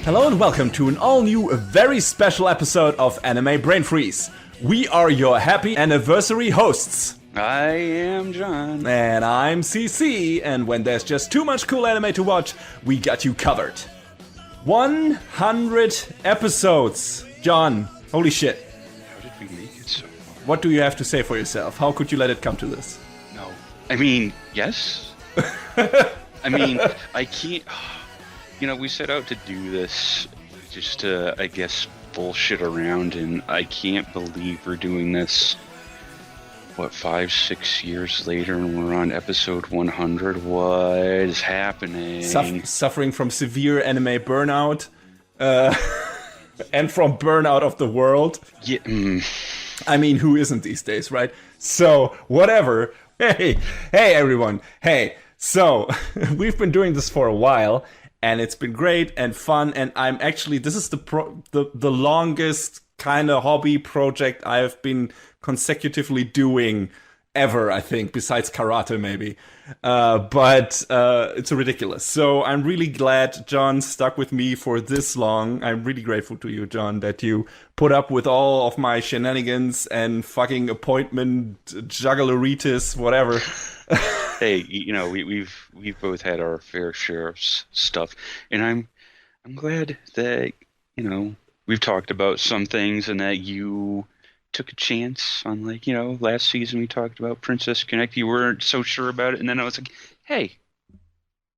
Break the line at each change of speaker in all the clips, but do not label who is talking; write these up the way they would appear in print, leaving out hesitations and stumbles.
Hello and welcome to an all-new, very special episode of Anime Brain Freeze. We are your happy anniversary hosts.
I am John.
And I'm CC, and when there's just too much cool anime to watch, we got you covered. 100 episodes. John, holy shit.
How did we make it so far?
What do you have to say for yourself? How could you let it come to this?
No. I mean, yes. I mean, I can't... You know, we set out to do this just to, I guess, bullshit around, and I can't believe we're doing this, 5-6 years later, and we're on episode 100. What is happening?
Suffering from severe anime burnout, and from burnout of the world.
Yeah.
I mean, who isn't these days, right? So, whatever. Hey, everyone. Hey, so, we've been doing this for a while, and it's been great and fun, and I'm actually, this is the longest kind of hobby project I've been consecutively doing ever, I think, besides karate maybe. But it's ridiculous. So I'm really glad John stuck with me for this long. I'm really grateful to you, John, that you put up with all of my shenanigans and fucking appointment juggleritis, whatever.
Hey, you know, we've both had our fair share of stuff, and I'm glad that, you know, we've talked about some things and that you took a chance on, like, you know, last season we talked about Princess Connect. You weren't so sure about it, and then I was like, hey,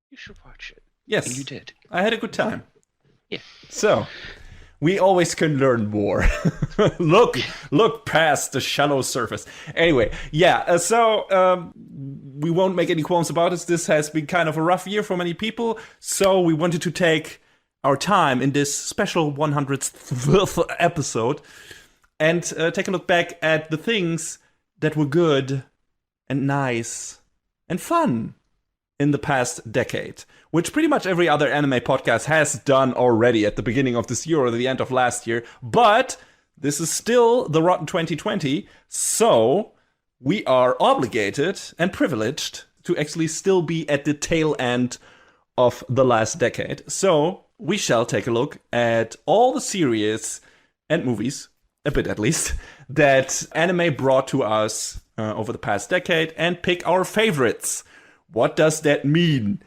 you should watch it.
Yes.
And you did.
I had a good time.
Yeah.
So, we always can learn more. Look past the shallow surface. Anyway, yeah, so we won't make any qualms about it. This has been kind of a rough year for many people, so we wanted to take our time in this special 100th episode and take a look back at the things that were good and nice and fun in the past decade, which pretty much every other anime podcast has done already at the beginning of this year or the end of last year. But this is still the Rotten 2020, so we are obligated and privileged to actually still be at the tail end of the last decade. So we shall take a look at all the series and movies, a bit at least, that anime brought to us over the past decade and pick our favorites. What does that mean?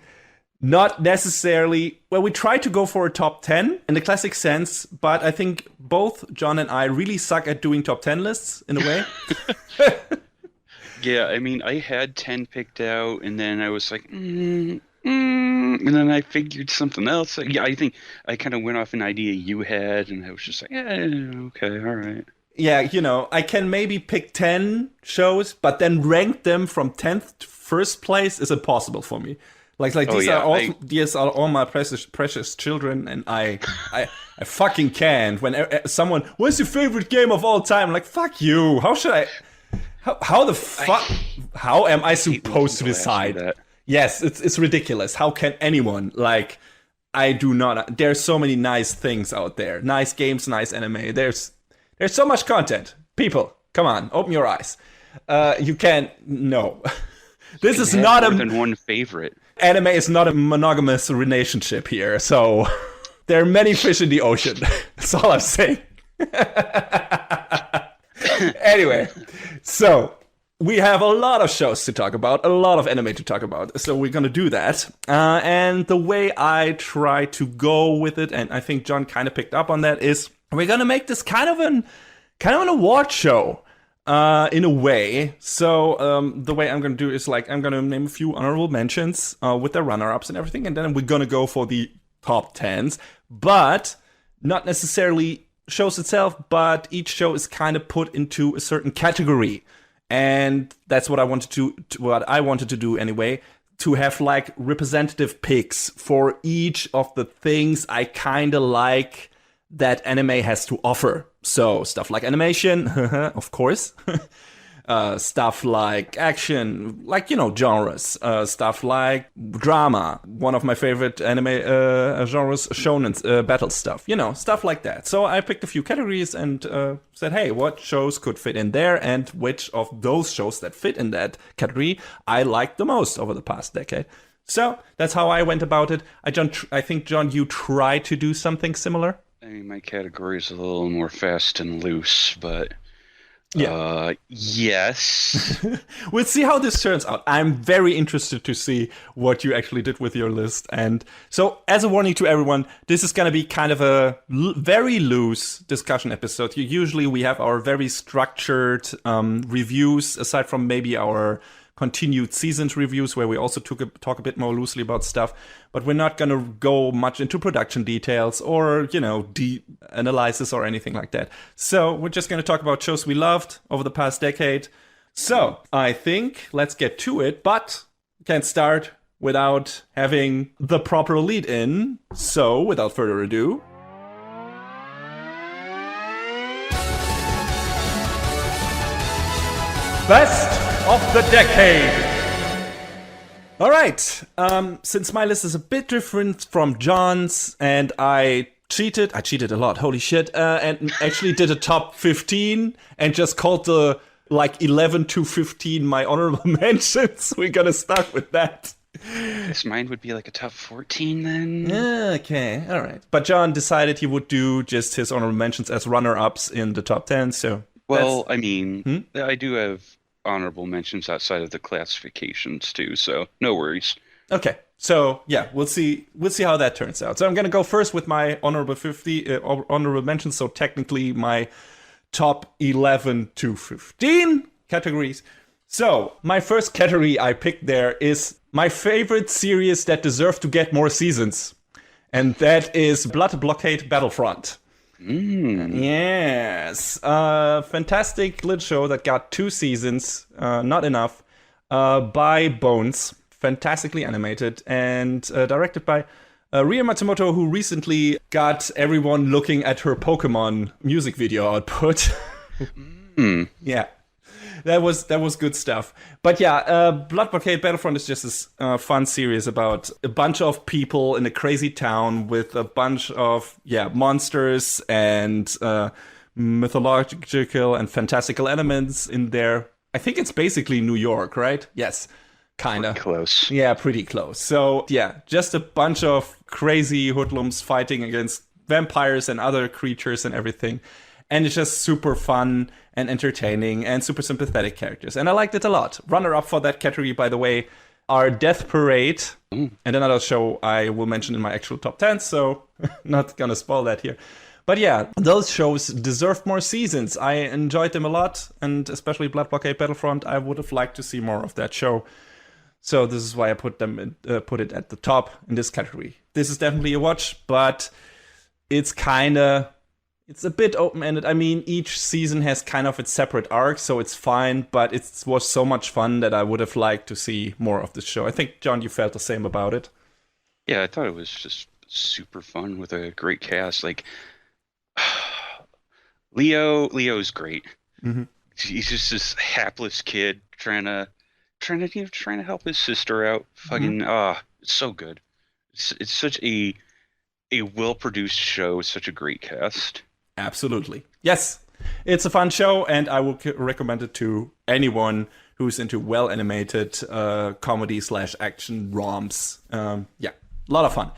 Not necessarily, well, we try to go for a top 10 in the classic sense, but I think both John and I really suck at doing top 10 lists in a way.
Yeah, I mean, I had 10 picked out, and then I was like, and then I figured something else. Yeah, I think I kind of went off an idea you had, and I was just like, okay, all right.
Yeah, you know, I can maybe pick 10 shows, but then rank them from 10th to first place is impossible for me. Like these are all my precious children, and I fucking can't. When someone, what's your favorite game of all time? I'm like, fuck you. How should I? How the fuck? How am I supposed to decide? Yes, it's ridiculous. How can anyone, like, I do not. There's so many nice things out there. Nice games, nice anime. There's so much content. People, come on, open your eyes. You can't. No. This is not
more than one favorite.
Anime is not a monogamous relationship here, so there are many fish in the ocean. That's all I'm saying. Anyway, so we have a lot of shows to talk about, a lot of anime to talk about, so we're gonna do that. And the way I try to go with it, and I think John kind of picked up on that, is we're gonna make this kind of an award show. In a way. So the way I'm going to do is, like, I'm going to name a few honorable mentions with the runner-ups and everything, and then we're going to go for the top 10s, but not necessarily shows itself, but each show is kind of put into a certain category, and that's what I wanted to do anyway, to have, like, representative picks for each of the things I kind of like that anime has to offer. So stuff like animation, of course, stuff like action, like, you know, genres, stuff like drama. One of my favorite anime genres, shonen battle stuff, you know, stuff like that. So I picked a few categories and said, hey, what shows could fit in there, and which of those shows that fit in that category I liked the most over the past decade. So that's how I went about it. I think, John, you tried to do something similar.
I mean, my category is a little more fast and loose, but
Yeah.
yes.
We'll see how this turns out. I'm very interested to see what you actually did with your list. And so, as a warning to everyone, this is going to be kind of a very loose discussion episode. Usually we have our very structured reviews, aside from maybe our continued seasons reviews, where we also talk a bit more loosely about stuff. But we're not going to go much into production details or, analysis or anything like that. So we're just going to talk about shows we loved over the past decade. So I think let's get to it, but can't start without having the proper lead in. So without further ado, Best of the Decade. All right. Since my list is a bit different from John's, and I cheated a lot, holy shit, and actually did a top 15 and just called the 11 to 15 my honorable mentions. We're gonna start with that.
I guess mine would be like a top 14 then.
Okay, all right. But John decided he would do just his honorable mentions as runner-ups in the top 10, so...
Well, I mean, I do have honorable mentions outside of the classifications too, so no worries.
Okay, so yeah, we'll see how that turns out. So I'm gonna go first with my honorable mentions. So technically my top 11 to 15 categories. So my first category I picked there is my favorite series that deserve to get more seasons, and that is Blood Blockade Battlefront. Yes. Fantastic little show that got 2 seasons, not enough, by Bones. Fantastically animated and directed by Ria Matsumoto, who recently got everyone looking at her Pokemon music video output. Yeah. That was good stuff. But yeah, Blood Blockade Battlefront is just this fun series about a bunch of people in a crazy town with a bunch of monsters and mythological and fantastical elements in there. I think it's basically New York, right? Yes, kind of.
Close.
Yeah, pretty close. So yeah, just a bunch of crazy hoodlums fighting against vampires and other creatures and everything. And it's just super fun and entertaining and super sympathetic characters. And I liked it a lot. Runner-up for that category, by the way, are Death Parade and another show I will mention in my actual top 10, so not gonna spoil that here. But yeah, those shows deserve more seasons. I enjoyed them a lot, and especially Blood Blockade Battlefront, I would have liked to see more of that show. So this is why I put it at the top in this category. This is definitely a watch, but it's a bit open-ended. I mean, each season has kind of its separate arc, so it's fine, but it was so much fun that I would have liked to see more of this show. I think, John, you felt the same about it.
Yeah, I thought it was just super fun with a great cast. Like, Leo's great.
Mm-hmm.
He's just this hapless kid trying to help his sister out. Fucking, it's so good. It's such a well-produced show with such a great cast.
Absolutely. Yes, it's a fun show, and I would recommend it to anyone who's into well-animated comedy/action roms. Yeah, a lot of fun.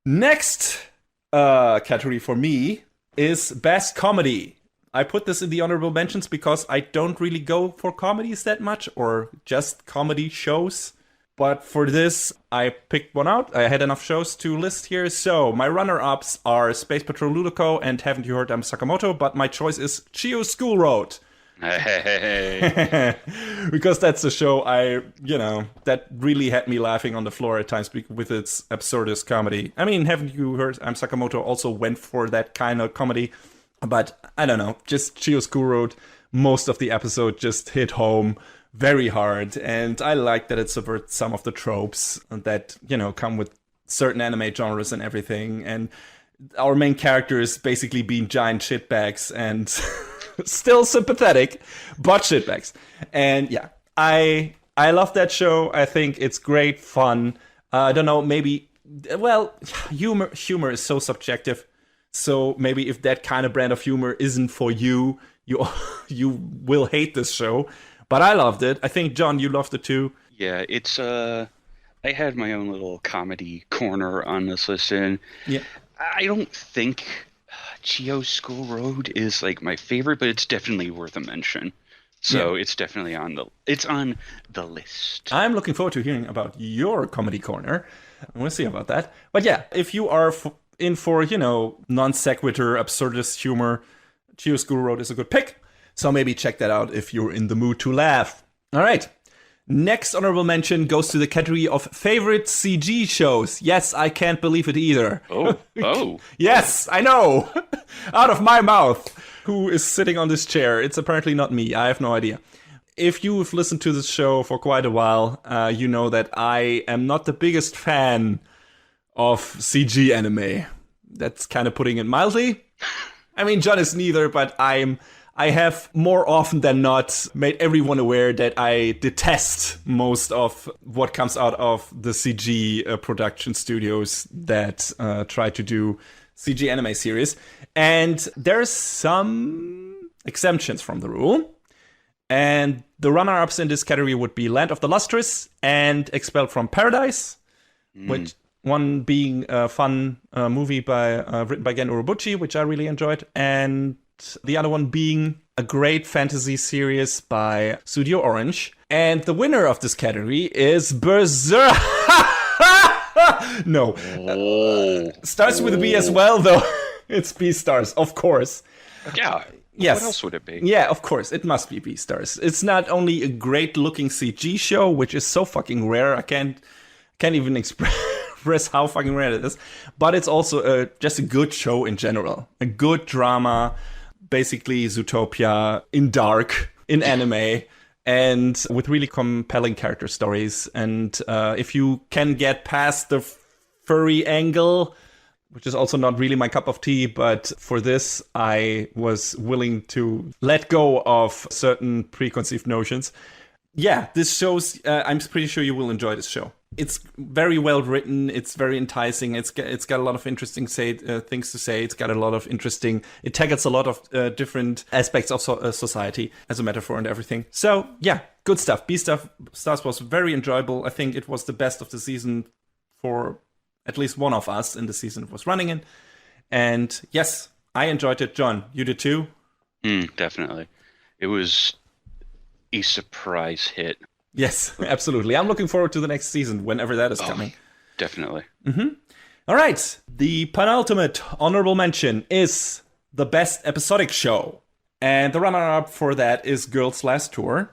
Next category for me is Best Comedy. I put this in the honorable mentions because I don't really go for comedies that much, or just comedy shows. But for this, I picked one out. I had enough shows to list here. So my runner-ups are Space Patrol Ludoco and Haven't You Heard I'm Sakamoto, but my choice is Chio's School Road.
Hey.
Because that's a show that really had me laughing on the floor at times with its absurdist comedy. I mean, Haven't You Heard I'm Sakamoto also went for that kind of comedy. But I don't know, just Chio's School Road, most of the episode just hit home very hard, and I like that it subverts some of the tropes that, come with certain anime genres and everything, and our main characters basically being giant shitbags and still sympathetic, but shitbags. And yeah, I love that show. I think it's great fun. I don't know, humor is so subjective, so maybe if that kind of brand of humor isn't for you, you will hate this show. But I loved it. I think, John, you loved it too.
Yeah, it's I I had my own little comedy corner on this list, and
Yeah.
I don't think Chio's School Road is like my favorite, but it's definitely worth a mention.
Yeah.
So it's definitely on the list.
I'm looking forward to hearing about your comedy corner. We'll see about that. But yeah, if you are in for, non sequitur, absurdist humor, Chio's School Road is a good pick. So maybe check that out if you're in the mood to laugh. All right. Next honorable mention goes to the category of favorite CG shows. Yes, I can't believe it either.
Oh.
Yes, I know. Out of my mouth. Who is sitting on this chair? It's apparently not me. I have no idea. If you've listened to this show for quite a while, you know that I am not the biggest fan of CG anime. That's kind of putting it mildly. I mean, John is neither, but I have more often than not made everyone aware that I detest most of what comes out of the CG production studios that try to do CG anime series. And there's some exemptions from the rule. And the runner-ups in this category would be Land of the Lustrous and Expelled from Paradise, which one being a fun movie written by Gen Urobuchi, which I really enjoyed, and the other one being a great fantasy series by Studio Orange. And the winner of this category is Berserk. No. Starts with a B as well, though. It's Beastars, of course.
Yeah.
Yes.
What else would it be?
Yeah, of course. It must be Beastars. It's not only a great-looking CG show, which is so fucking rare. I can't even express how fucking rare it is. But it's also just a good show in general. A good drama, basically Zootopia in dark, in anime, and with really compelling character stories. And if you can get past the furry angle, which is also not really my cup of tea, but for this, I was willing to let go of certain preconceived notions. Yeah, this shows, I'm pretty sure you will enjoy this show. It's very well written. It's very enticing. It's got a lot of interesting things to say. It's got a lot of interesting, it tackles a lot of different aspects of society as a metaphor and everything. So yeah, good stuff. Beastars was very enjoyable. I think it was the best of the season for at least one of us in the season it was running in. And yes, I enjoyed it. John, you did too?
Definitely. It was a surprise hit.
Yes, absolutely. I'm looking forward to the next season, whenever that is coming.
Definitely.
All right. The penultimate honorable mention is the best episodic show. And the runner-up for that is Girls Last Tour.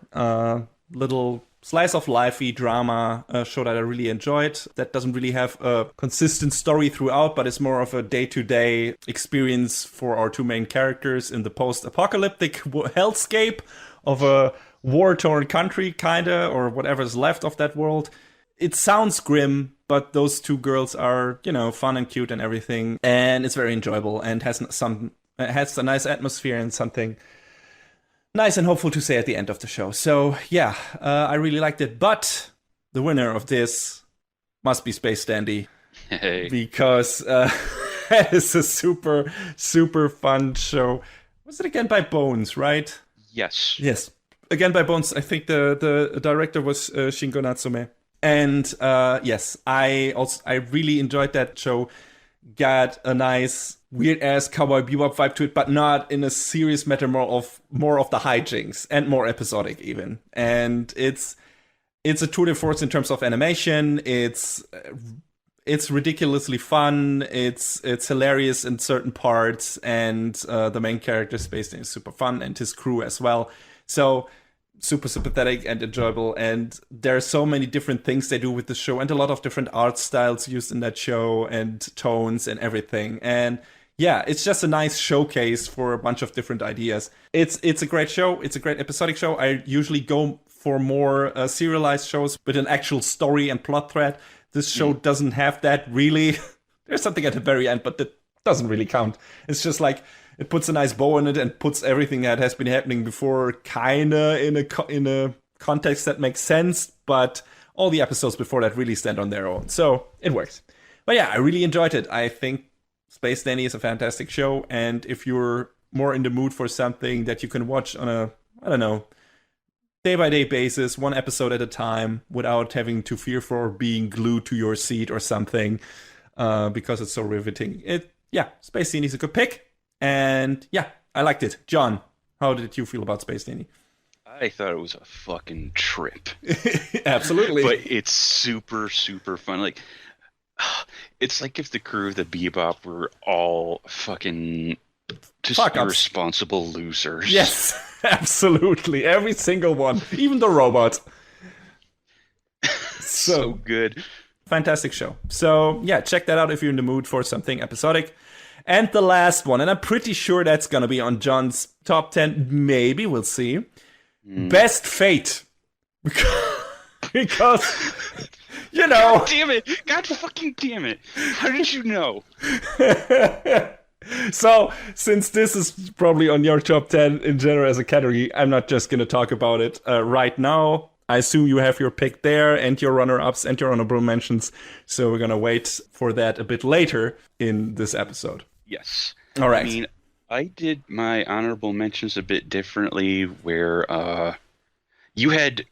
Little slice of lifey drama show that I really enjoyed. That doesn't really have a consistent story throughout, but it's more of a day-to-day experience for our two main characters in the post-apocalyptic hellscape of a war-torn country, kinda, or whatever's left of that world. It sounds grim, but those two girls are, fun and cute and everything, and it's very enjoyable and has a nice atmosphere and something nice and hopeful to say at the end of the show. So yeah, I really liked it. But the winner of this must be Space Dandy.
Hey.
Because it is a super, super fun show. Was it again by Bones, right?
Yes.
Yes. Again by Bones. I think the director was Shingo Natsume. And yes, I really enjoyed that show. Got a nice weird-ass Cowboy Bebop vibe to it, but not in a serious matter, more of the hijinks and more episodic even. And it's a tour de force in terms of animation. It's ridiculously fun. It's hilarious in certain parts, and the main character Space Dandy is super fun, and his crew as well. So super sympathetic and enjoyable, and there are so many different things they do with the show, and a lot of different art styles used in that show, and tones and everything. And yeah, it's just a nice showcase for a bunch of different ideas. It's a great show. It's a great episodic show. I usually go for more serialized shows with an actual story and plot thread. This show doesn't have that really. There's something at the very end, but that doesn't really count. It's just like it puts a nice bow on it and puts everything that has been happening before kinda in a context that makes sense, but all the episodes before that really stand on their own. So it works. But yeah, I really enjoyed it. I think Space Dandy is a fantastic show, and if you're more in the mood for something that you can watch on a, day-by-day basis, one episode at a time, without having to fear for being glued to your seat or something, because it's so riveting. Space Genie is a good pick, and yeah, I liked it. John, how did you feel about Space Genie?
I thought it was a fucking trip.
Absolutely.
But it's super, super fun. Like, it's like if the crew of the Bebop were all fucking just irresponsible losers.
Yes, absolutely. Every single one. Even the robot.
So good.
Fantastic show. So, yeah, check that out if you're in the mood for something episodic. And the last one, and I'm pretty sure that's going to be on John's top 10. Maybe, we'll see. Best Fate. Because, you know.
God damn it. God fucking damn it. How did you know?
So, since this is probably on your top 10 in general as a category, I'm not just going to talk about it right now. I assume you have your pick there and your runner-ups and your honorable mentions. So we're going to wait for that a bit later in this episode.
Yes.
All right.
I mean, I did my honorable mentions a bit differently where you had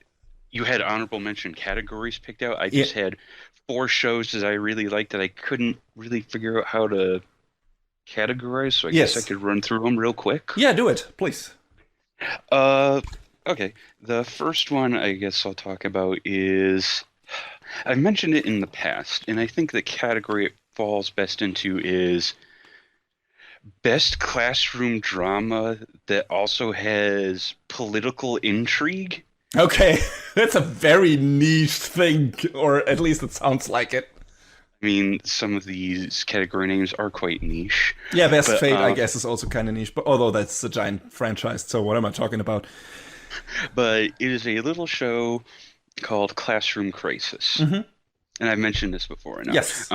honorable mention categories picked out. I just had 4 shows that I really liked that I couldn't really figure out how to categorize. So I guess I could run through them real quick.
Yeah, do it, please.
Okay. The first one I guess I'll talk about is, I've mentioned it in the past, and I think the category it falls best into is best classroom drama that also has political intrigue.
Okay, that's a very niche thing, or at least it sounds like it.
I mean, some of these category names are quite niche.
Yeah, Best Fate, I guess, is also kind of niche, but although that's a giant franchise, so what am I talking about?
But it is a little show called Classroom Crisis.
Mm-hmm.
And I've mentioned this before. I know.
Yes.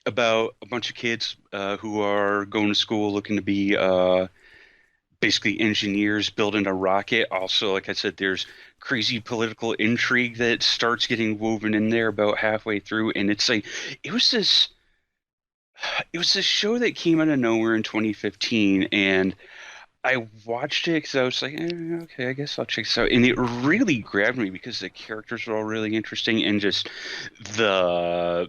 About a bunch of kids who are going to school looking to be basically engineers building a rocket. Also, like I said, there's crazy political intrigue that starts getting woven in there about halfway through. And it's like, it was this show that came out of nowhere in 2015, and I watched it because I was like, okay, I guess I'll check this out. And it really grabbed me because the characters were all really interesting, and just the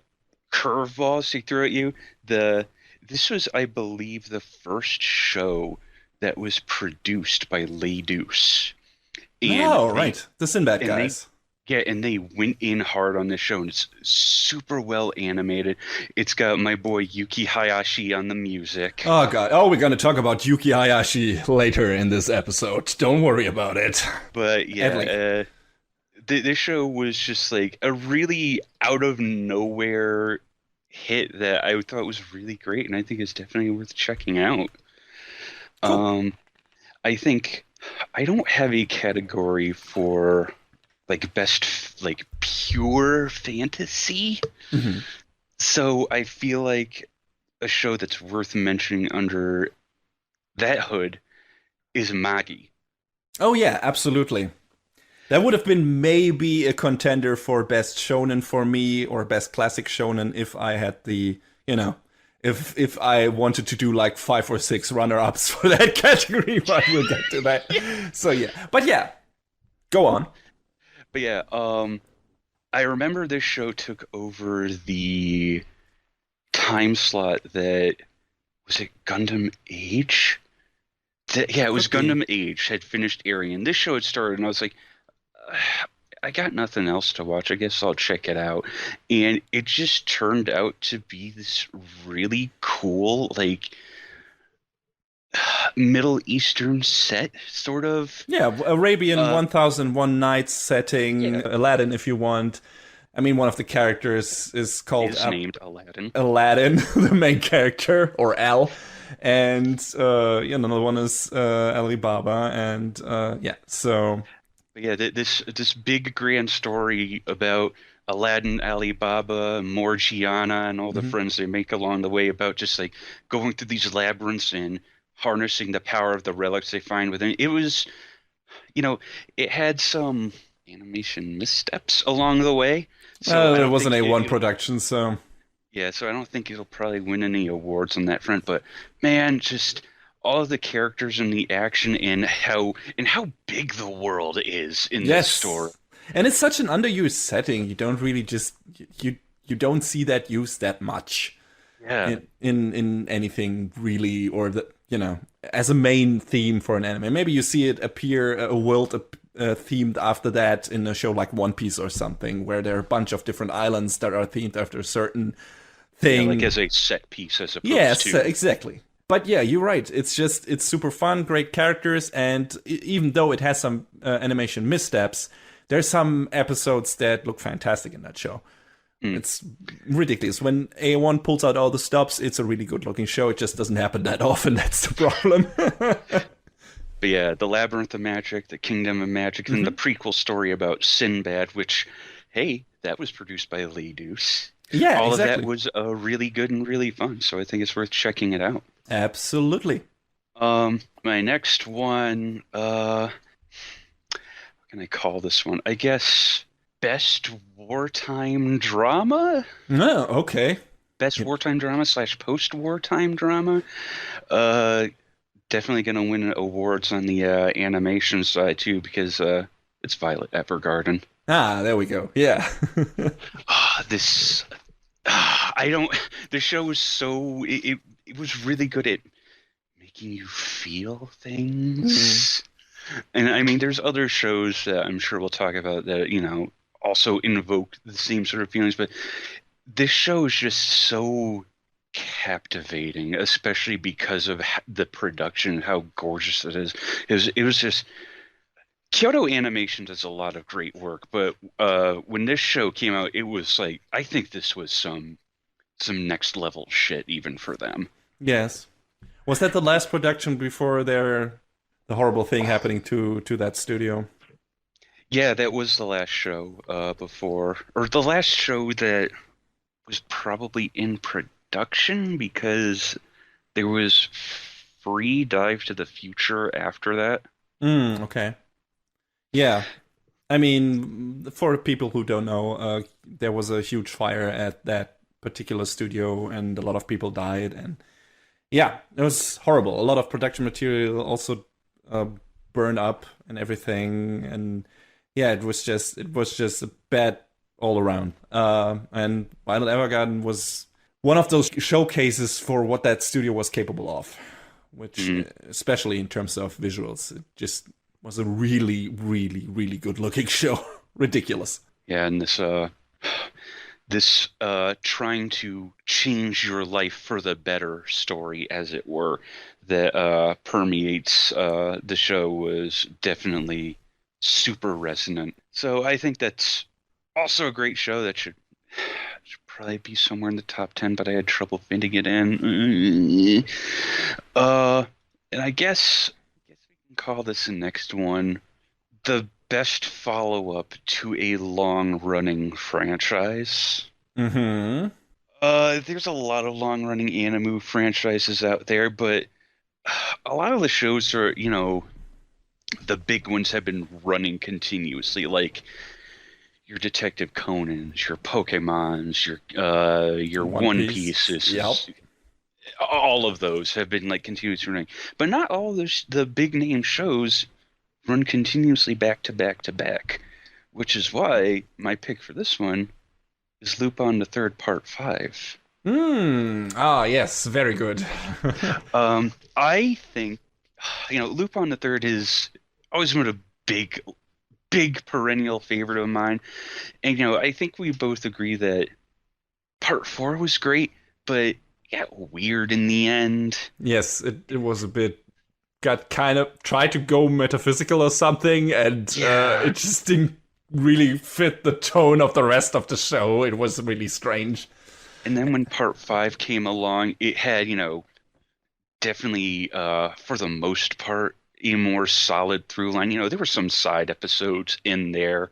curveballs they threw at you. This was, I believe, the first show that was produced by Leydus.
Right. The Sinbad guys.
And they went in hard on this show, and it's super well animated. It's got my boy Yuki Hayashi on the music.
Oh, God. Oh, we're going to talk about Yuki Hayashi later in this episode. Don't worry about it.
But, yeah, this show was just like a really out-of-nowhere hit that I thought was really great, and I think it's definitely worth checking out. Cool. I think I don't have a category for like best like pure fantasy. Mm-hmm. So I feel like a show that's worth mentioning under that hood is Magi. Oh
yeah, absolutely. That would have been maybe a contender for best shonen for me, or best classic shonen, if I had the, if I wanted to do like 5 or 6 runner-ups for that category, but we'll get to that. So yeah, but yeah, go on.
But yeah, I remember this show took over the time slot that, was it Gundam Age? It was Gundam Age had finished airing, and this show had started, and I was like, I got nothing else to watch. I guess I'll check it out. And it just turned out to be this really cool, like, Middle Eastern set, sort of.
Yeah, Arabian 1001 Nights setting, yeah. Aladdin if you want. I mean, one of the characters is called...
named Aladdin.
Aladdin, the main character, or Al. And, another one is Alibaba, and, so...
But yeah, this big grand story about Aladdin, Alibaba, Morgiana, and all the friends they make along the way, about just like going through these labyrinths and harnessing the power of the relics they find within. It was, it had some animation missteps along the way.
So it wasn't a one production, so...
Yeah, so I don't think it'll probably win any awards on that front. But man, just all of the characters and the action and how big the world is in this story.
Yes. And it's such an underused setting. You don't really you don't see that used that much
Yeah.
in anything really, or the as a main theme for an anime. Maybe you see it appear a world themed after that in a show like One Piece or something, where there are a bunch of different islands that are themed after a certain
Yeah,
thing.
like as a set piece as opposed
Yes,
to
exactly. But yeah, you're right. It's super fun, great characters, and even though it has some animation missteps, there's some episodes that look fantastic in that show.
Mm.
It's ridiculous. When A1 pulls out all the stops, it's a really good looking show. It just doesn't happen that often. That's the problem.
But yeah, the Labyrinth of Magic, the Kingdom of Magic, and the prequel story about Sinbad, which, hey, that was produced by Lee Deuce.
Yeah,
All of that
exactly.
was really good and really fun, so I think it's worth checking it out.
Absolutely.
My next one, what can I call this one? I guess best wartime drama?
Oh, okay.
Best wartime drama slash post-wartime drama. Uh, Definitely gonna win awards on the animation side too because it's Violet Evergarden.
Ah, there we go. Yeah.
This I don't. The show was it was really good at making you feel things. And I mean, there's other shows that I'm sure we'll talk about that, also invoke the same sort of feelings, but this show is just so captivating, especially because of the production, how gorgeous it is. It was just Kyoto Animation does a lot of great work, but when this show came out, it was like I think this was some next level shit even for them.
Yes. Was that the last production before the horrible thing happening to that studio?
Yeah, that was the last show before, or the last show that was probably in production because there was free Dive to the Future after that.
Okay. Yeah. I mean, for people who don't know, there was a huge fire at that particular studio, and a lot of people died. And yeah, it was horrible. A lot of production material also uh, burned up and everything. And yeah, it was just a bad all around. And Violet Evergarden was one of those showcases for what that studio was capable of, which,
Mhm.
especially in terms of visuals, it just was a really, really, really good looking show. Ridiculous.
Yeah, and this trying to change your life for the better story, as it were, that permeates the show was definitely super resonant. So I think that's also a great show that should probably be somewhere in the top 10, but I had trouble fitting it in. And I guess we can call this the next one the best follow-up to a long-running franchise.
Mm-hmm.
There's a lot of long-running anime franchises out there, but a lot of the shows are, the big ones have been running continuously, like your Detective Conan's, your Pokemon's, your
One
One
Piece.
Pieces.
Yep.
All of those have been like continuously running, but not all the big name shows run continuously back to back to back, which is why my pick for this one is Lupin the Third Part 5.
Ah, yes, very good.
I think, Lupin the Third is always been a big perennial favorite of mine, and I think we both agree that Part 4 was great, but yeah, weird in the end.
Yes, it was a bit got kind of tried to go metaphysical or something, and
Yeah.
it just didn't really fit the tone of the rest of the show. It was really strange.
And then when Part 5 came along, it had, definitely, for the most part, a more solid through line. There were some side episodes in there,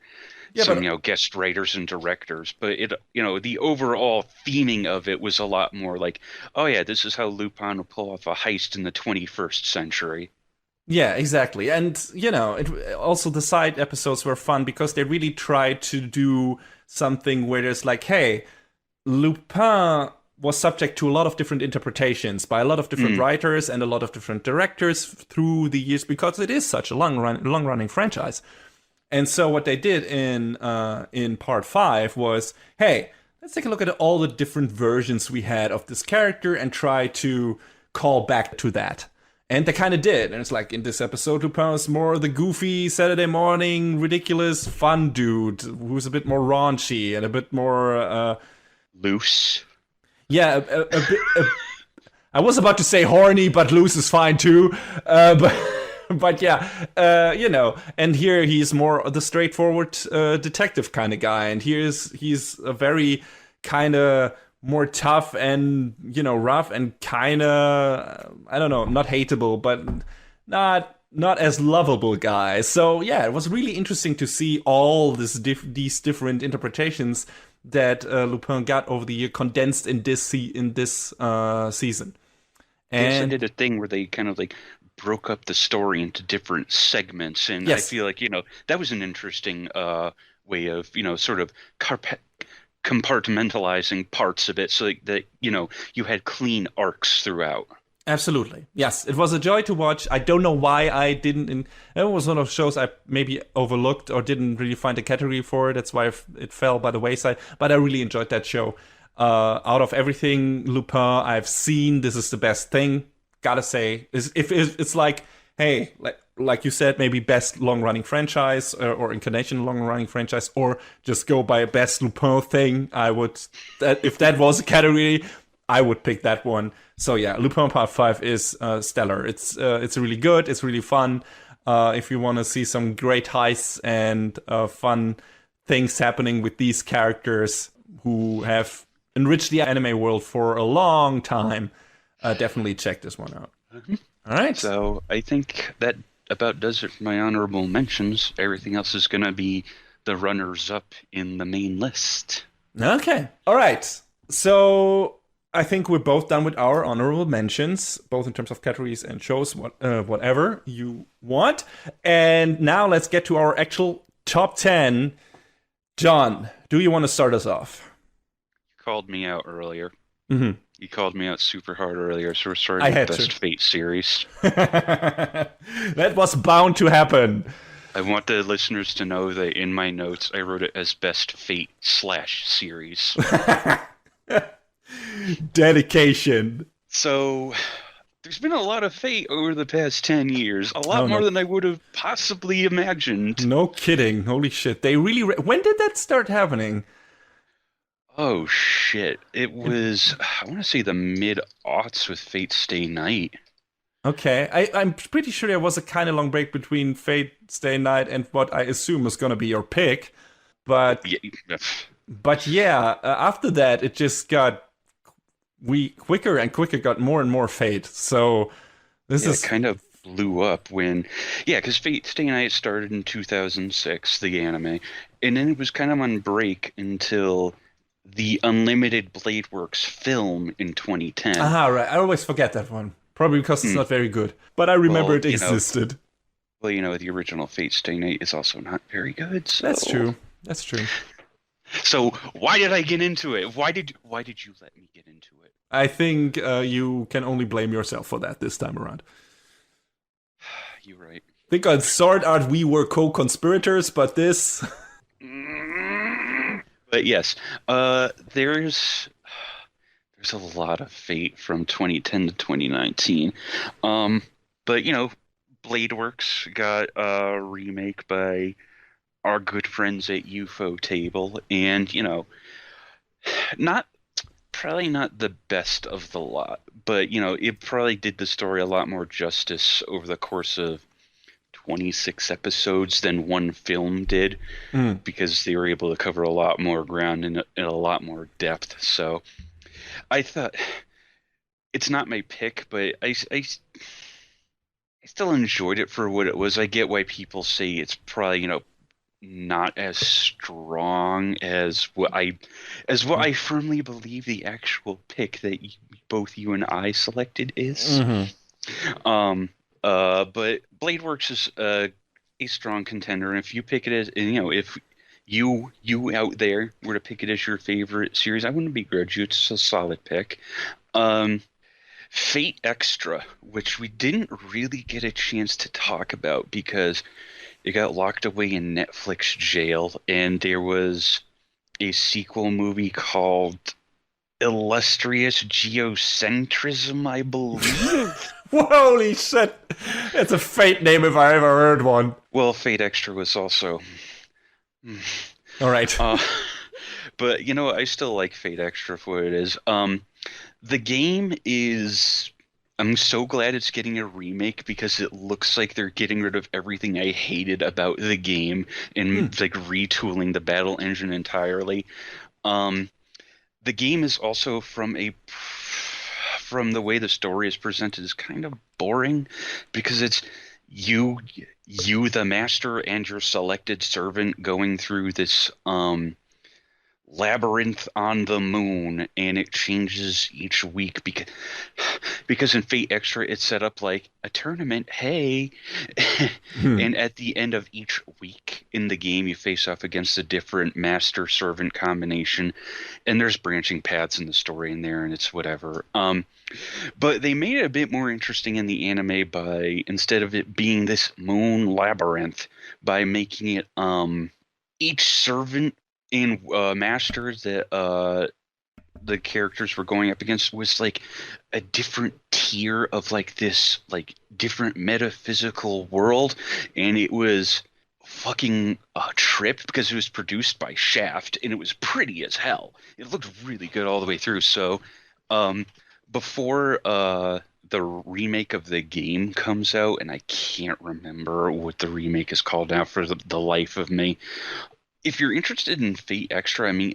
Yeah,
some,
but
guest writers and directors, but the overall theming of it was a lot more like, oh yeah, this is how Lupin will pull off a heist in the 21st century.
yeah, exactly. And it also the side episodes were fun because they really tried to do something where there's like, hey, Lupin was subject to a lot of different interpretations by a lot of different writers and a lot of different directors through the years because it is such a long running franchise. And so what they did in part 5 was, hey, let's take a look at all the different versions we had of this character and try to call back to that. And they kind of did. And it's like in this episode, Lupin is more the goofy Saturday morning, ridiculous, fun dude who's a bit more raunchy and a bit more
loose.
Yeah, a bit. I was about to say horny, but loose is fine too. But yeah, and here he's more the straightforward detective kind of guy, and he's a very kind of more tough and rough and kind of I don't know, not hateable, but not as lovable guy. So yeah, it was really interesting to see all these different interpretations that Lupin got over the year condensed in this season.
They also
And
did a thing where they kind of like broke up the story into different segments, and I
yes,
feel like that was an interesting way of sort of compartmentalizing parts of it so that you had clean arcs throughout.
absolutely. Yes, it was a joy to watch. I don't know why I didn't. It was one of those shows I maybe overlooked or didn't really find a category for it. That's why it fell by the wayside. But I really enjoyed that show. Out of everything Lupin I've seen, this is the best thing. Gotta say, if it's like, hey, like you said, maybe best long running franchise or incarnation long running franchise, or just go by a best Lupin thing. I would if that was a category, I would pick that one. So yeah, Lupin Part 5 is stellar. It's really good. It's really fun. If you want to see some great heists and fun things happening with these characters who have enriched the anime world for a long time, definitely check this one out. All right.
So I think that about does it for my honorable mentions. Everything else is going to be the runners up in the main list.
Okay. All right. So I think we're both done with our honorable mentions, both in terms of categories and shows, whatever you want. And now let's get to our actual top 10. John, do you want to start us off?
You called me out earlier.
Mm-hmm.
You called me out super hard earlier, so we're starting
I
with
had
Best
to.
Fate series.
That was bound to happen.
I want the listeners to know that in my notes, I wrote it as Best Fate / series.
Dedication.
So there's been a lot of Fate over the past 10 years, a lot more than I would have possibly imagined.
No kidding. Holy shit. They really... when did that start happening?
Oh, shit. It was, I want to say the mid-aughts with Fate Stay Night.
Okay. I'm pretty sure there was a kind of long break between Fate Stay Night and what I assume was going to be your pick. But yeah, after that, it just got quicker and quicker, got more and more Fate. So this is...
It kind of blew up when... Yeah, because Fate Stay Night started in 2006, the anime. And then it was kind of on break until... the Unlimited Blade Works film in 2010.
Aha, right. I always forget that one. Probably because it's not very good. But I remember it existed.
The original Fate Stay Night is also not very good. So.
That's true. That's true.
So why did I get into it? Why did you let me get into it?
I think you can only blame yourself for that this time around.
You're right.
I think on Sword Art we were co-conspirators, but this...
But yes, there's a lot of Fate from 2010 to 2019. But Bladeworks got a remake by our good friends at UFO Table, and probably not the best of the lot, but it probably did the story a lot more justice over the course of 26 episodes than one film did, because they were able to cover a lot more ground in a lot more depth. So I thought it's not my pick, but I still enjoyed it for what it was. I get why people say it's probably not as strong as what I firmly believe the actual pick that both you and I selected is. But Bladeworks is a strong contender, and if you pick it as, if you out there were to pick it as your favorite series, I wouldn't begrudge you. It's a solid pick. Um, Fate Extra, which we didn't really get a chance to talk about because it got locked away in Netflix jail, and there was a sequel movie called Illustrious Geocentrism, I believe.
Holy shit! It's a Fate name if I ever heard one.
Well, Fate Extra was also.
All right.
But I still like Fate Extra for what it is. The game is. I'm so glad it's getting a remake because it looks like they're getting rid of everything I hated about the game and like retooling the battle engine entirely. Um, the game is also from the way the story is presented is kind of boring because it's you the master and your selected servant going through this labyrinth on the moon, and it changes each week because in Fate Extra it's set up like a tournament, hey. And at the end of each week in the game you face off against a different master servant combination, and there's branching paths in the story in there, and it's whatever. But they made it a bit more interesting in the anime by, instead of it being this moon labyrinth, by making it each servant and master that the characters were going up against was like a different tier of like this like different metaphysical world, and it was fucking a trip because it was produced by Shaft and it was pretty as hell. It looked really good all the way through. So before the remake of the game comes out, and I can't remember what the remake is called now for the life of me. If you're interested in Fate Extra, I mean,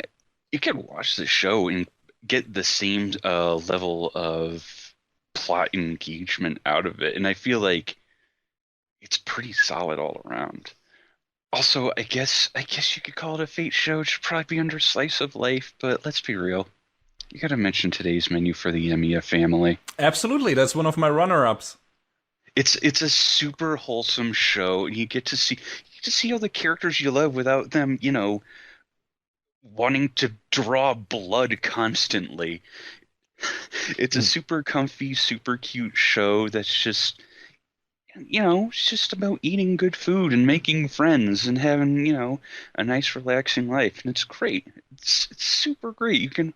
you can watch the show and get the same level of plot engagement out of it, and I feel like it's pretty solid all around. Also, I guess you could call it a Fate show. It should probably be under Slice of Life, but let's be real. You got to mention today's menu for the Emiya family.
Absolutely, that's one of my runner-ups.
It's a super wholesome show, and you get to see all the characters you love without them, wanting to draw blood constantly. It's a super comfy, super cute show that's just, it's just about eating good food and making friends and having, a nice, relaxing life, and it's great. It's super great. You can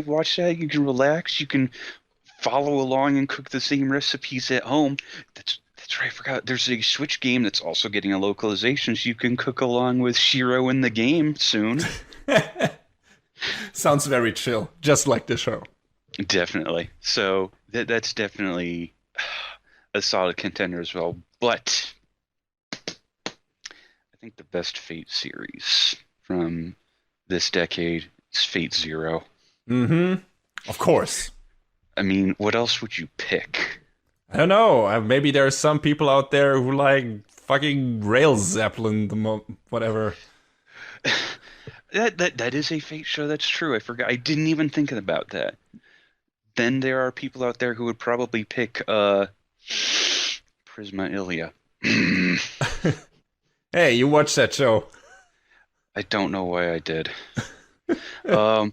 watch that. You can relax. You can follow along and cook the same recipes at home. That's right. I forgot. There's a Switch game that's also getting a localization, so you can cook along with Shiro in the game soon.
Sounds very chill, just like the show.
Definitely. So that's definitely a solid contender as well. But I think the best Fate series from this decade is Fate Zero.
Mm-hmm. Of course.
I mean, what else would you pick?
I don't know. Maybe there's some people out there who like fucking Rail Zeppelin, whatever.
That is a Fate show. That's true. I forgot. I didn't even think about that. Then there are people out there who would probably pick Prisma Ilia.
Hey, you watched that show.
I don't know why I did. I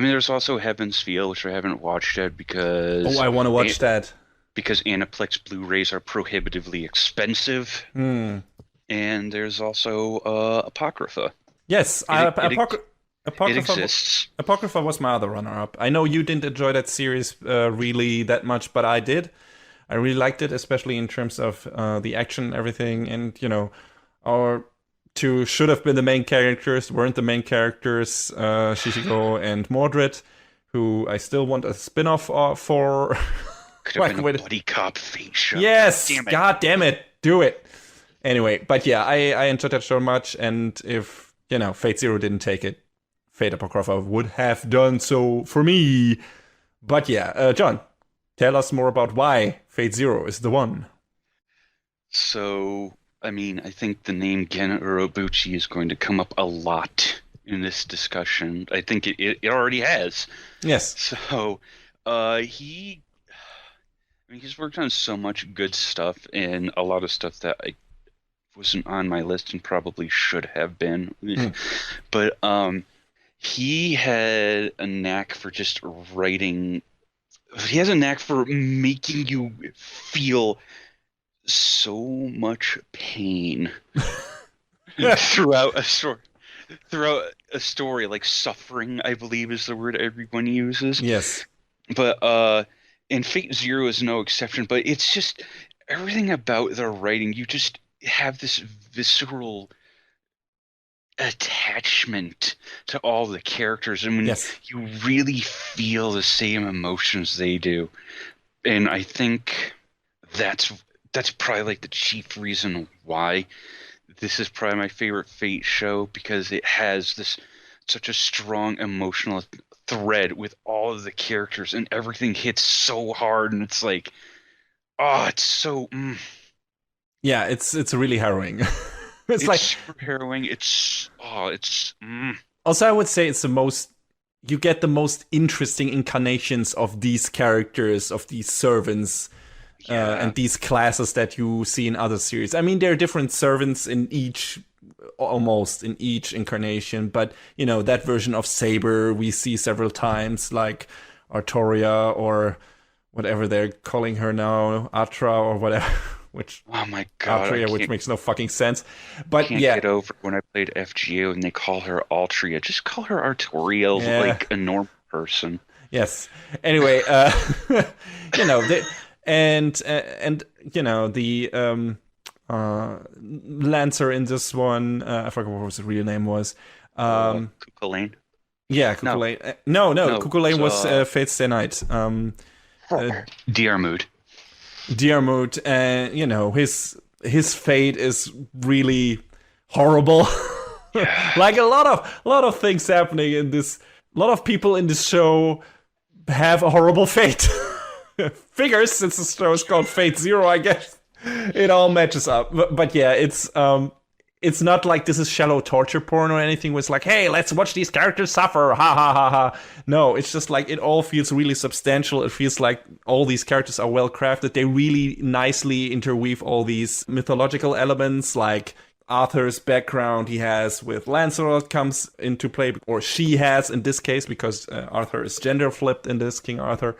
mean, there's also Heaven's Feel, which I haven't watched yet because...
Oh, I want to watch that.
Because Aniplex Blu-rays are prohibitively expensive. And there's also Apocrypha.
Yes,
It
Apocrypha
exists.
Apocrypha was my other runner-up. I know you didn't enjoy that series really that much, but I did. I really liked it, especially in terms of the action and everything. And, our two should have been the main characters, weren't the main characters, Shishiko and Mordred, who I still want a spin-off for.
Could have been a buddy cop Fate show.
Yes!
Damn it.
God damn it! Do it! Anyway, but yeah, I enjoyed that show much, and if, Fate Zero didn't take it, Fate Apocrypha would have done so for me. But yeah, John, tell us more about why Fate Zero is the one.
So, I mean, I think the name Gen Urobuchi is going to come up a lot in this discussion. I think it already has.
Yes.
So, he's worked on so much good stuff and a lot of stuff that I wasn't on my list and probably should have been.
Hmm.
But he had a knack for just writing. He has a knack for making you feel so much pain throughout a story. Throughout a story, like suffering, I believe is the word everyone uses.
Yes.
But and Fate Zero is no exception. But it's just everything about the writing. You just have this visceral attachment to all the characters, and when
Yes.
you really feel the same emotions they do. And I think that's probably like the chief reason why this is probably my favorite Fate show, because it has this such a strong emotional thread with all of the characters, and everything hits so hard, and it's like, oh, it's so
Yeah, it's really harrowing.
it's
like
super harrowing. It's
also I would say it's the most you get the most interesting incarnations of these characters, of these servants, and these classes that you see in other series. I mean, there are different servants in each, almost in each incarnation, but you know, that version of Saber we see several times, like Artoria or whatever they're calling her now, Atra or whatever, which
oh my god,
Altria, which makes no fucking sense. But
can't
yeah,
get over when I played FGO and they call her Altria. Just call her Artoria,
Yeah.
like a normal person.
yes. Anyway, you know, and you know the Lancer in this one, I forgot what his real name was.
Kukulane.
Yeah, Kukulane. No,
No,
Kukulane was
uh,
Fate's Stay Night.
Diarmuid.
Diarmuid, and you know, his fate is really horrible. Like a lot of things happening in this. A lot of people in this show have a horrible fate. Figures, since the show is called Fate Zero, I guess it all matches up. But yeah, it's not like this is shallow torture porn or anything. Where it's like, hey, let's watch these characters suffer, ha ha ha ha. No, it's just like it all feels really substantial. It feels like all these characters are well crafted. They really nicely interweave all these mythological elements, like Arthur's background he has with Lancelot comes into play, or she has in this case, because Arthur is gender flipped in this, King Arthur.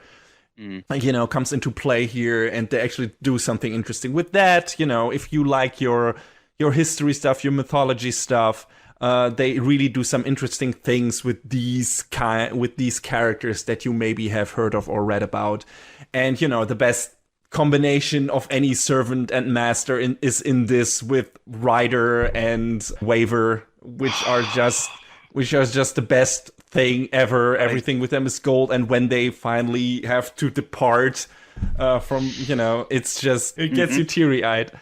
You know, comes into play here, and they actually do something interesting with that. You know, if you like your history stuff, your mythology stuff, they really do some interesting things with these characters that you maybe have heard of or read about. And you know, the best combination of any servant and master is in this, with Rider and Waver, which are just the best thing ever. Everything with them is gold, and when they finally have to depart from, you know, it's just, it gets you teary-eyed.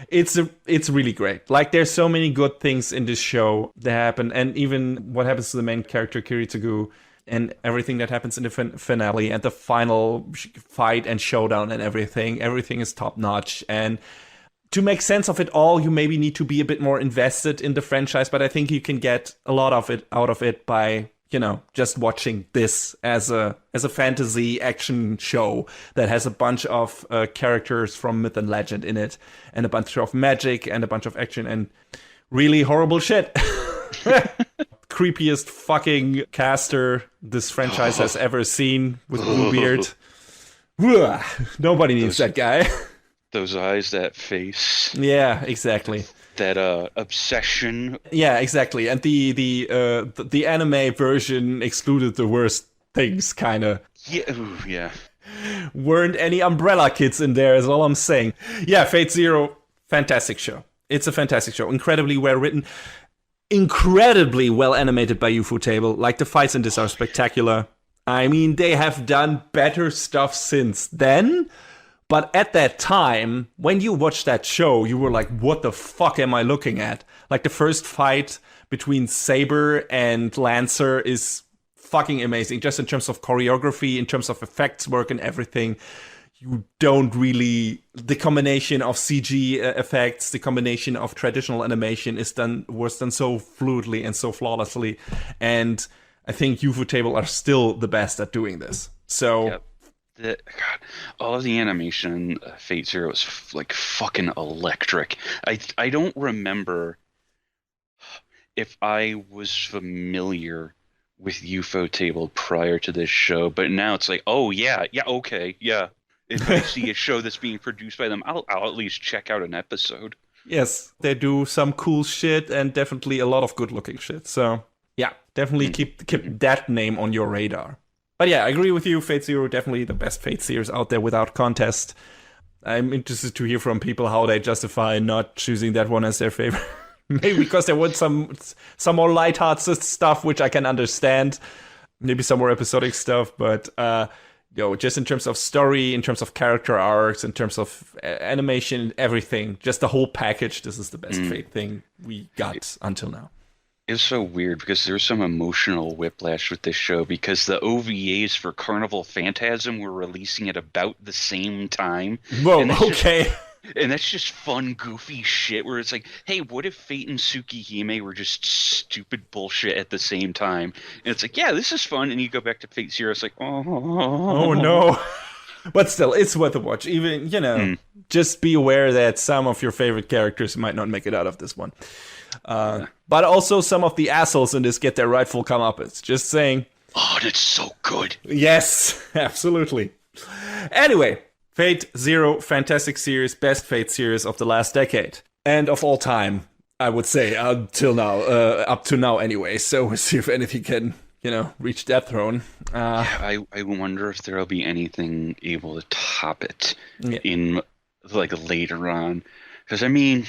It's really great. Like, there's so many good things in this show that happen, and even what happens to the main character Kiritsugu, and everything that happens in the finale and the final fight and showdown and everything is top notch. And to make sense of it all, you maybe need to be a bit more invested in the franchise, but I think you can get a lot of it out of it by, you know, just watching this as a fantasy action show that has a bunch of characters from myth and legend in it, and a bunch of magic and a bunch of action and really horrible shit. Creepiest fucking caster this franchise has ever seen, with Bluebeard. Nobody needs that guy.
Those eyes, that face,
Yeah, exactly.
that obsession.
Yeah, exactly. And the anime version excluded the worst things, kind of.
Yeah, ooh, yeah.
Weren't any Umbrella kids in there, is all I'm saying. Yeah, Fate Zero, fantastic show. It's a fantastic show. Incredibly well written. Incredibly well animated by Ufotable. Like, the fights in this are spectacular. I mean, they have done better stuff since then. But at that time, when you watched that show, you were like, what the fuck am I looking at? Like, the first fight between Saber and Lancer is fucking amazing. Just in terms of choreography, in terms of effects work and everything. You don't really... The combination of CG effects, the combination of traditional animation was done so fluidly and so flawlessly. And I think Ufotable are still the best at doing this. So...
Yep. God, all of the animation in Fate Zero is like fucking electric. I don't remember if I was familiar with UFO Table prior to this show, but now it's like, oh yeah, yeah, okay, yeah. If I see a show that's being produced by them, I'll at least check out an episode.
Yes, they do some cool shit and definitely a lot of good looking shit. So yeah, definitely keep that name on your radar. But yeah, I agree with you. Fate Zero, definitely the best Fate series out there without contest. I'm interested to hear from people how they justify not choosing that one as their favorite. Maybe because there was some more lighthearted stuff, which I can understand. Maybe some more episodic stuff, but just in terms of story, in terms of character arcs, in terms of animation, everything, just the whole package, this is the best Fate thing we got until now.
It's so weird because there's some emotional whiplash with this show because the OVAs for Carnival Phantasm were releasing at about the same time.
Whoa, okay.
And that's just fun, goofy shit where it's like, hey, what if Fate and Tsukihime were just stupid bullshit at the same time? And it's like, yeah, this is fun. And you go back to Fate Zero, it's like,
oh no. But still, it's worth a watch. Even, just be aware that some of your favorite characters might not make it out of this one. But also some of the assholes in this get their rightful comeuppance. Just saying.
Oh, that's so good.
Yes, absolutely. Anyway, Fate Zero, fantastic series, best Fate series of the last decade. And of all time, I would say, until now, up to now anyway. So we'll see if anything can, reach that throne.
I wonder if there'll be anything able to top it in, like, later on. Because, I mean,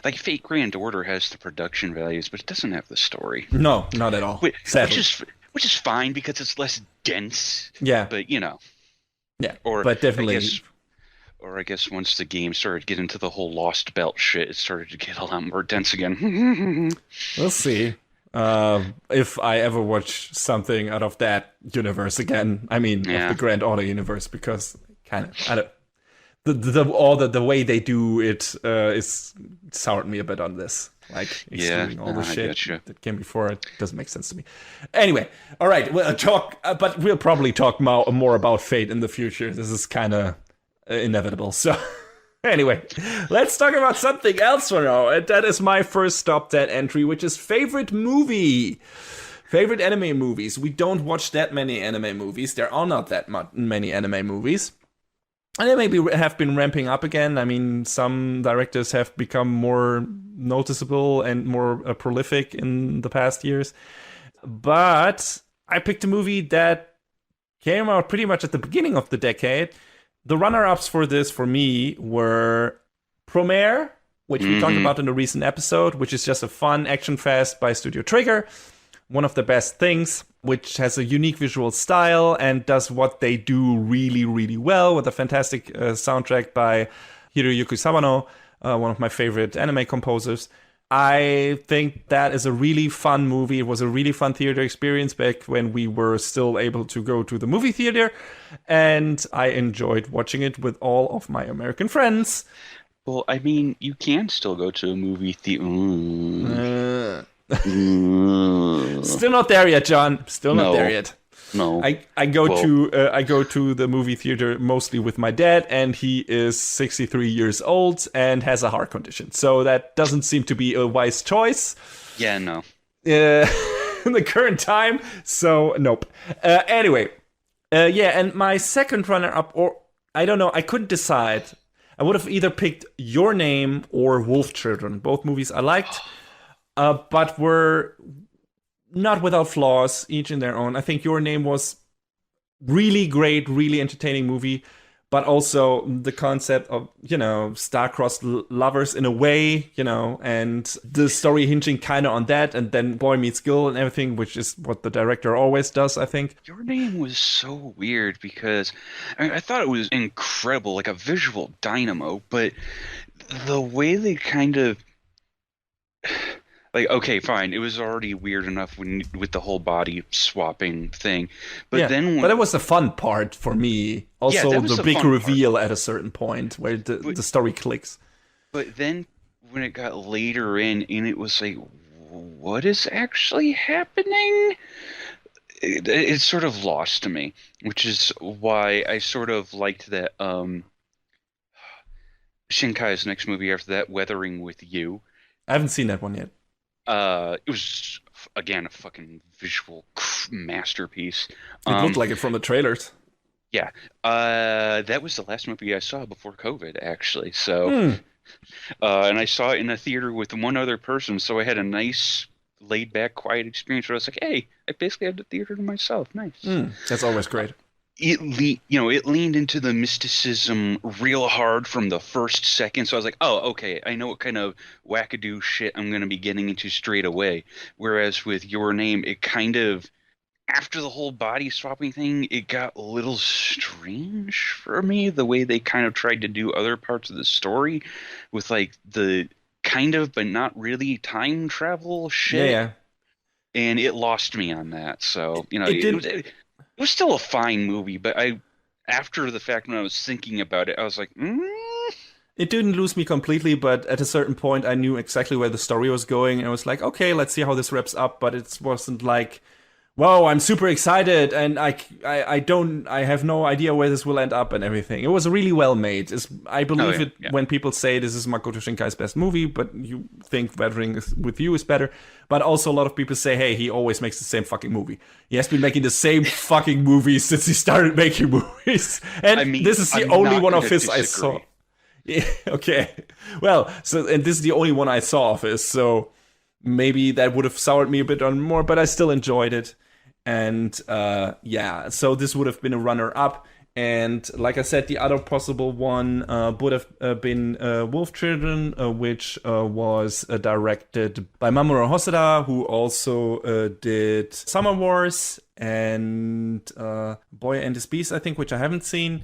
like, Fate Grand Order has the production values, but it doesn't have the story.
No, not at all.
Which is fine because it's less dense.
Yeah.
But,
Yeah, but definitely.
I guess once the game started to get into the whole Lost Belt shit, it started to get a lot more dense again.
We'll see if I ever watch something out of that universe again. I mean, of the Grand Order universe, because kind of, the way they do it is soured me a bit on this. Like excluding all the shit that came before it doesn't make sense to me. Anyway, all right, we'll talk, but we'll probably talk more about Fate in the future. This is kind of inevitable. So anyway, let's talk about something else for now. And that is my first stop, that entry, which is favorite movie. Favorite anime movies. We don't watch that many anime movies. There are not that many anime movies. And they maybe have been ramping up again. I mean, some directors have become more noticeable and more prolific in the past years. But I picked a movie that came out pretty much at the beginning of the decade. The runner-ups for this, for me, were Promare, which we talked about in a recent episode, which is just a fun action fest by Studio Trigger. One of the best things, which has a unique visual style and does what they do really, really well with a fantastic soundtrack by Hiroyuki Sawano, one of my favorite anime composers. I think that is a really fun movie. It was a really fun theater experience back when we were still able to go to the movie theater. And I enjoyed watching it with all of my American friends.
Well, I mean, you can still go to a movie theater.
Still not there yet, John. Still not there yet.
No.
I go to the movie theater mostly with my dad, and he is 63 years old and has a heart condition. So that doesn't seem to be a wise choice.
Yeah, no.
In the current time. So nope. Anyway, and my second runner-up, or I don't know, I couldn't decide. I would have either picked Your Name or Wolf Children. Both movies I liked. But were not without flaws, each in their own. I think Your Name was really great, really entertaining movie, but also the concept of, star-crossed lovers in a way, and the story hinging kind of on that, and then boy meets girl and everything, which is what the director always does, I think.
Your Name was so weird because I thought it was incredible, like a visual dynamo, but the way they kind of... Like, okay, fine. It was already weird enough with the whole body swapping thing, but then
but it was the fun part for me. Also, the big reveal at a certain point where the story clicks.
But then when it got later in, and it was like, what is actually happening? it's sort of lost to me, which is why I sort of liked that Shinkai's next movie after that, Weathering with You.
I haven't seen that one yet.
It was again a fucking visual masterpiece.
It looked
Um,
like it from the trailers.
yeah, that was the last movie I saw before COVID, actually. So,
Hmm.
and I saw it in a theater with one other person, so I had a nice, laid back, quiet experience where I was like, "Hey, I basically had the theater to myself. Nice."
Hmm. That's always great.
It leaned into the mysticism real hard from the first second. So I was like, oh, okay, I know what kind of wackadoo shit I'm going to be getting into straight away. Whereas with Your Name, it kind of, after the whole body swapping thing, it got a little strange for me, the way they kind of tried to do other parts of the story with like the kind of, but not really time travel
Yeah,
shit.
yeah.
And it lost me on that. So,
It didn't.
it was still a fine movie, but after the fact, when I was thinking about it, I was like,
It didn't lose me completely, but at a certain point, I knew exactly where the story was going, and I was like, okay, let's see how this wraps up. But it wasn't like, whoa, I'm super excited, and I have no idea where this will end up and everything. It was really well made. I
oh
believe
yeah,
it
yeah.
when people say this is Makoto Shinkai's best movie, but you think Weathering with You is better. But also a lot of people say, hey, he always makes the same fucking movie. He has been making the same fucking movies since he started making movies,
I
and
mean,
this is the
I'm
only
not
one of
gonna
his I saw.
disagree.
Yeah, okay. Well, so and this is the only one I saw of his, so maybe that would have soured me a bit on more, but I still enjoyed it. And yeah, so this would have been a runner up. And like I said, the other possible one would have been Wolf Children, which was directed by Mamoru Hosoda, who also did Summer Wars and Boy and His Beast, I think, which I haven't seen.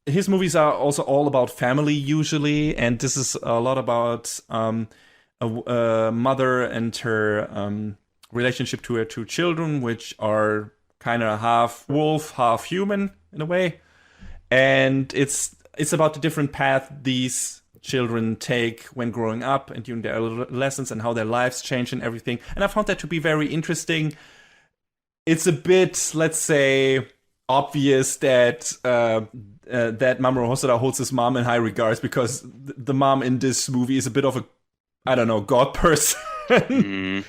His movies are also all about family usually, and this is a lot about a mother and her relationship to her two children, which are kind of half wolf, half human in a way. And it's about the different path these children take when growing up and during their adolescence and how their lives change and everything. And I found that to be very interesting. It's a bit, let's say, obvious that that Mamoru Hosoda holds his mom in high regards because the mom in this movie is a bit of a, I don't know, god person.
Mm,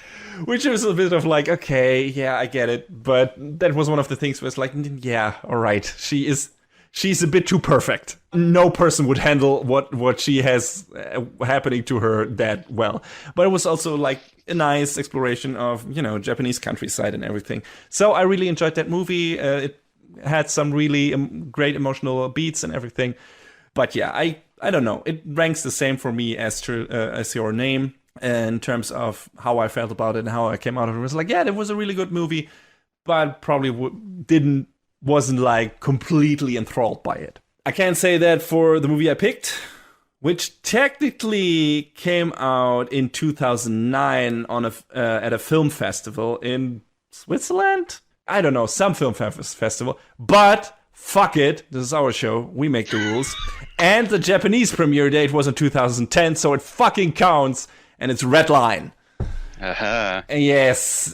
Which is a bit of like, okay, yeah, I get it. But that was one of the things where it's like, yeah, all right. She's a bit too perfect. No person would handle what she has happening to her that well. But it was also like a nice exploration of, Japanese countryside and everything. So I really enjoyed that movie. It had some really great emotional beats and everything. But yeah, I don't know. It ranks the same for me as Your Name in terms of how I felt about it and how I came out of it. It was like, yeah, it was a really good movie, but probably wasn't like completely enthralled by it. I can't say that for the movie I picked, which technically came out in 2009 on at a film festival in Switzerland. I don't know, some film festival, but fuck it, this is our show, we make the rules. And the Japanese premiere date was in 2010, so it fucking counts, and it's Red Line.
uh-huh.
Yes.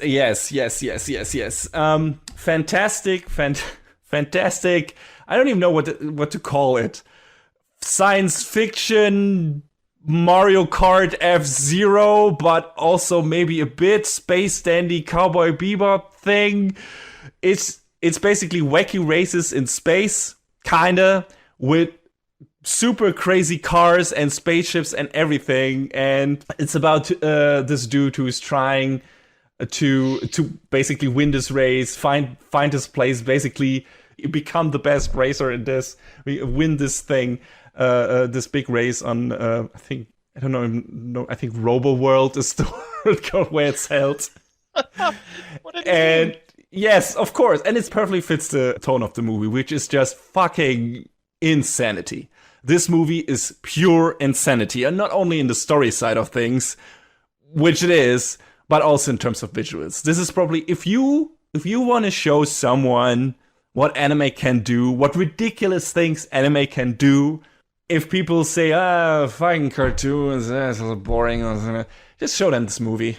Fantastic. I don't even know what to call it. Science fiction, Mario Kart F-Zero, but also maybe a bit Space Dandy Cowboy Bebop thing. It's basically wacky races in space, kinda, with super crazy cars and spaceships and everything. And it's about this dude who is trying to basically win this race, find his place, basically become the best racer in this, win this thing, this big race on I think, I don't know, I think Robo World is the word where it's held.
What a
And
name.
yes, of course, and it perfectly fits the tone of the movie, which is just fucking insanity. This movie is pure insanity, and not only in the story side of things, which it is, but also in terms of visuals. This is probably, if you want to show someone what anime can do, what ridiculous things anime can do, if people say, fucking cartoons, that's boring, just show them this movie.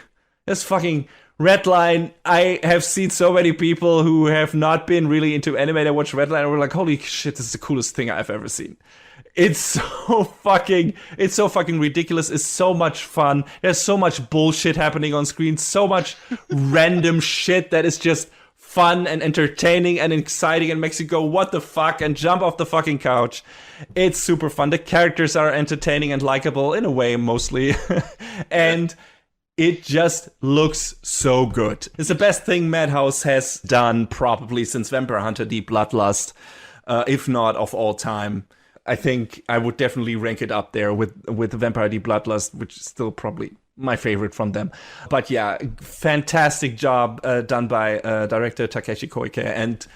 Just fucking Redline, I have seen so many people who have not been really into anime that watch Redline and were like, holy shit, this is the coolest thing I've ever seen. It's so fucking ridiculous. It's so much fun. There's so much bullshit happening on screen, so much random shit that is just fun and entertaining and exciting and makes you go, what the fuck, and jump off the fucking couch. It's super fun. The characters are entertaining and likable in a way, mostly. And it just looks so good. It's the best thing Madhouse has done probably since Vampire Hunter D Bloodlust, if not of all time. I think I would definitely rank it up there with Vampire D Bloodlust, which is still probably my favorite from them. But yeah, fantastic job done by director Takeshi Koike. And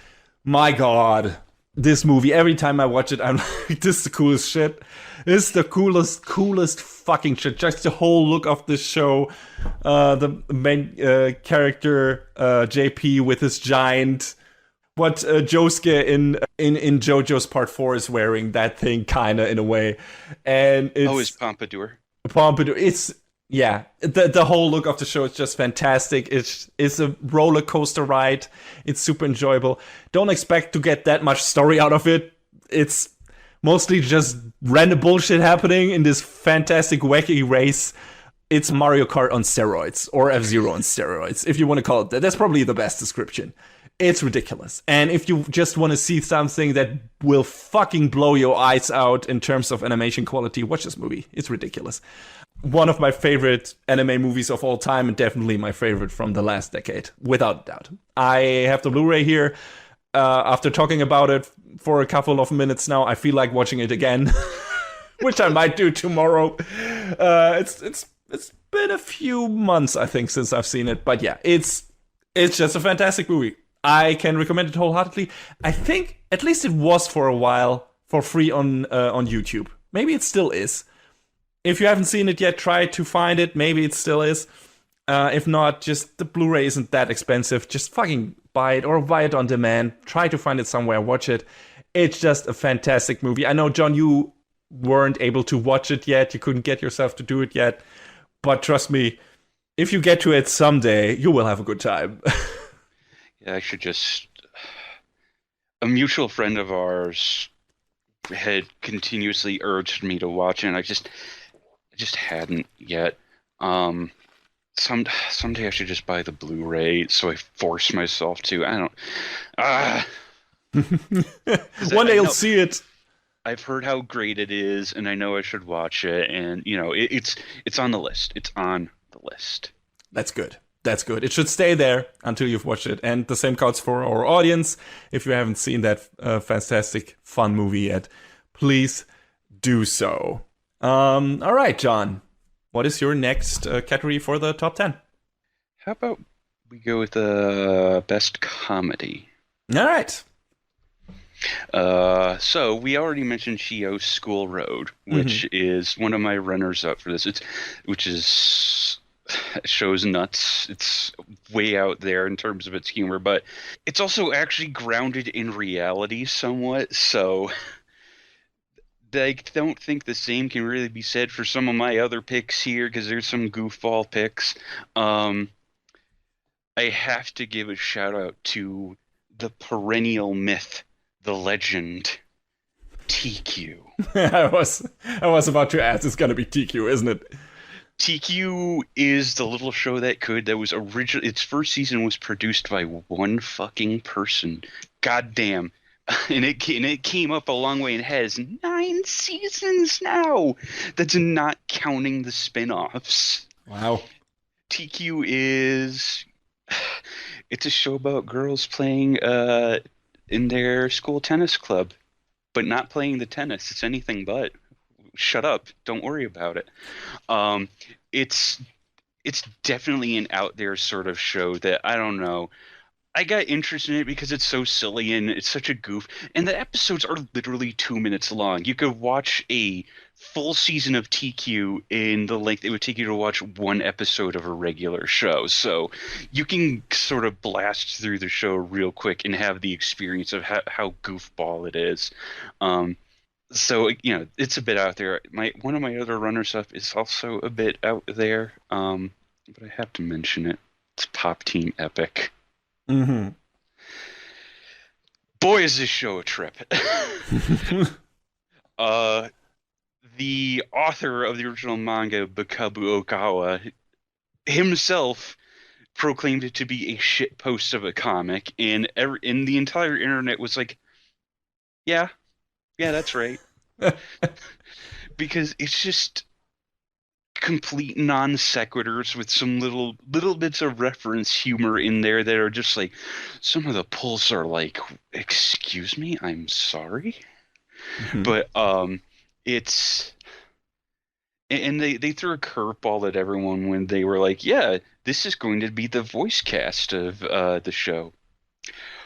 my God, this movie, every time I watch it, I'm like, this is the coolest shit. This is the coolest fucking shit. Just the whole look of this show. The main character, JP, with his giant, what Josuke in JoJo's Part 4 is wearing, that thing kind of in a way. And it's
his pompadour.
It's, yeah, the whole look of the show is just fantastic. It's a roller coaster ride. It's super enjoyable. Don't expect to get that much story out of it. It's mostly just random bullshit happening in this fantastic wacky race. It's Mario Kart on steroids, or F-Zero on steroids, if you want to call it that. That's probably the best description. It's ridiculous. And if you just want to see something that will fucking blow your eyes out in terms of animation quality, watch this movie. It's ridiculous. One of my favorite anime movies of all time, and definitely my favorite from the last decade, without doubt. I have the Blu-ray here. After talking about it for a couple of minutes now, I feel like watching it again, which I might do tomorrow. It's been a few months, I think, since I've seen it, but yeah, it's just a fantastic movie. I can recommend it wholeheartedly. I think at least it was for a while for free on YouTube. Maybe it still is. If you haven't seen it yet, try to find it. Maybe it still is. If not, just the Blu-ray isn't that expensive. Just fucking buy it or buy it on demand. Try to find it somewhere, watch it. It's just a fantastic movie. I know, John, you weren't able to watch it yet. You couldn't get yourself to do it yet. But trust me, if you get to it someday, you will have a good time.
Yeah, I should just... A mutual friend of ours had continuously urged me to watch it, and I just hadn't yet. Someday I should just buy the Blu-ray, so I force myself to. I don't.
One day you'll see it.
I've heard how great it is, and I know I should watch it. And it's on the list. It's on the list.
That's good. That's good. It should stay there until you've watched it. And the same counts for our audience. If you haven't seen that fantastic, fun movie yet, please do so. All right, John. What is your next category for the top 10?
How about we go with the best comedy?
All right.
So we already mentioned Shio's School Road, which is one of my runners-up for this. Show's nuts. It's way out there in terms of its humor, but it's also actually grounded in reality somewhat. So I don't think the same can really be said for some of my other picks here, because there's some goofball picks. I have to give a shout out to the perennial myth, the legend, TQ.
I was about to ask. It's gonna be TQ, isn't it?
TQ is the little show that was originally, its first season was produced by one fucking person. Goddamn. And it came up a long way and has 9 seasons now. That's not counting the spin-offs.
Wow.
TQ it's a show about girls playing in their school tennis club, but not playing the tennis. It's anything but. Shut up. Don't worry about it. It's definitely an out there sort of show that, I don't know, I got interested in it because it's so silly and it's such a goof. And the episodes are literally 2 minutes long. You could watch a full season of TQ in the length it would take you to watch one episode of a regular show. So you can sort of blast through the show real quick and have the experience of how goofball it is. So, it's a bit out there. One of my other runners-up is also a bit out there, but I have to mention it. It's Pop Team Epic.
Mm-hmm.
Boy, is this show a trip. uh, the author of the original manga, Bukabu Okawa, himself proclaimed it to be a shit post of a comic, and the entire internet was like, yeah, yeah, that's right. Because it's just complete non sequiturs with some little bits of reference humor in there that are just like, some of the pulls are like, excuse me, I'm sorry.
Mm-hmm.
But it's and they threw a curveball at everyone when they were like, yeah, this is going to be the voice cast of the show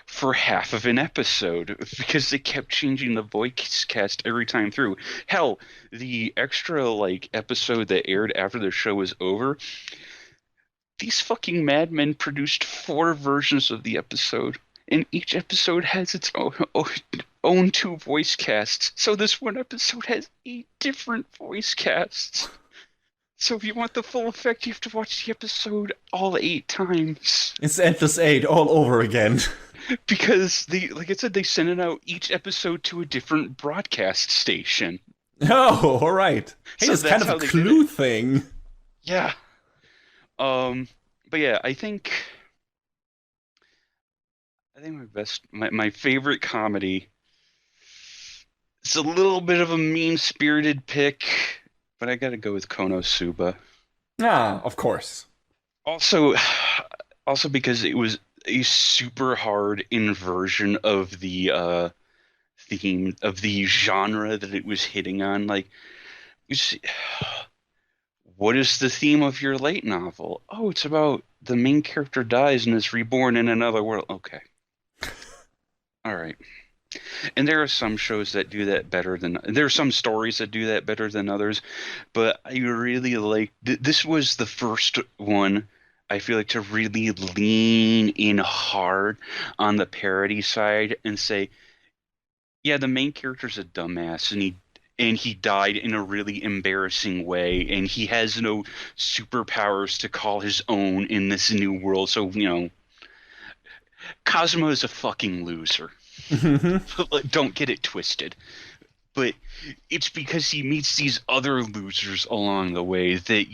for half of an episode, because they kept changing the voice cast every time through. Hell, the extra like episode that aired after the show was over, these fucking madmen produced 4 versions of the episode, and each episode has its own 2 voice casts. So this one episode has 8 different voice casts. So if you want the full effect, you have to watch the episode all 8 times.
It's Endless 8 all over again.
Because like I said, they sent it out each episode to a different broadcast station.
Oh, all right. Hey,
So
it's kind
that's
of
how
a
they did
clue
it.
thing.
Yeah. But yeah, I think my favorite comedy. It's a little bit of a mean-spirited pick, but I gotta go with Konosuba.
Ah, of course.
Also, also because it was a super hard inversion of the theme of the genre that it was hitting on. Like, you see, what is the theme of your light novel? Oh, it's about the main character dies and is reborn in another world. Okay. All right. And there are some shows that do that better than there are some stories that do that better than others, but I really like this was the first one I feel like to really lean in hard on the parody side and say, yeah, the main character's a dumbass and he died in a really embarrassing way, and he has no superpowers to call his own in this new world. So, Cosmo is a fucking loser. Don't get it twisted. But it's because he meets these other losers along the way that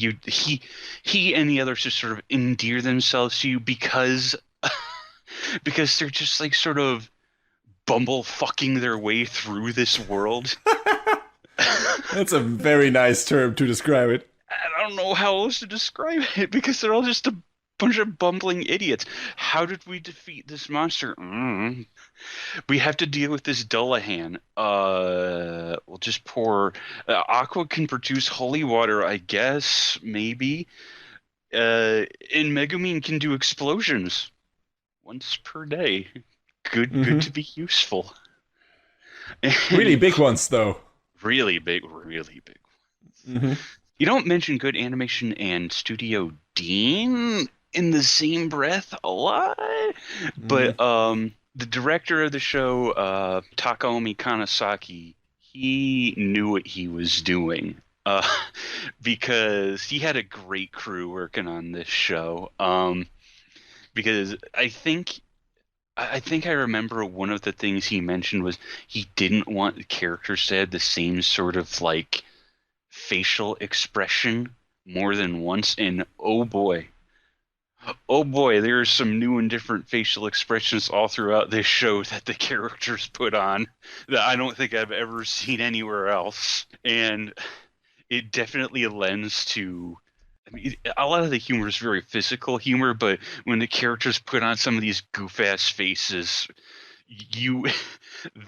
he and the others just sort of endear themselves to you because because they're just like sort of bumble fucking their way through this world.
That's a very nice term to describe it.
I don't know how else to describe it because they're all just a bunch of bumbling idiots. How did we defeat this monster? We have to deal with this Dullahan. We'll just pour. Aqua can produce holy water, I guess, maybe. And Megumin can do explosions once per day. Good to be useful.
Really big ones, though.
Really big, really big.
Mm-hmm.
You don't mention good animation and Studio Dean in the same breath a lot, but the director of the show, Takaomi Kanasaki, he knew what he was doing, because he had a great crew working on this show. Because I think I remember one of the things he mentioned was he didn't want the characters to have the same sort of like facial expression more than once, and oh boy, there's some new and different facial expressions all throughout this show that the characters put on that I don't think I've ever seen anywhere else. And it definitely lends to, I mean, a lot of the humor is very physical humor, but when the characters put on some of these goof-ass faces, you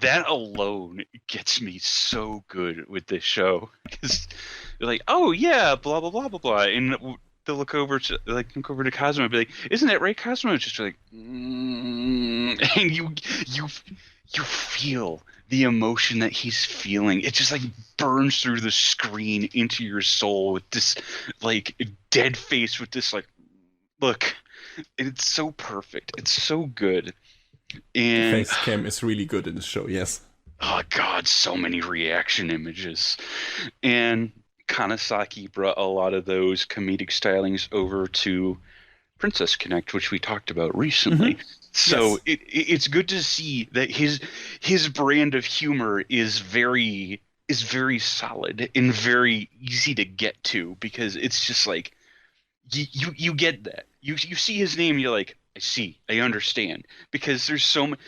that alone gets me so good with this show, because you're like, oh yeah, blah blah blah blah blah, and they'll look over to Cosmo and be like, isn't that right, Cosmo? It's just like, and you feel the emotion that he's feeling. It just like burns through the screen into your soul with this like dead face with this like look. And it's so perfect. It's so good.
The
And
face cam is really good in the show, yes.
oh god, so many reaction images. And Kanasaki brought a lot of those comedic stylings over to Princess Connect, which we talked about recently. So
Yes.
it's good to see that his brand of humor is very solid and very easy to get to, because it's just like you get that. You see his name, you're like, I see, I understand. Because there's so much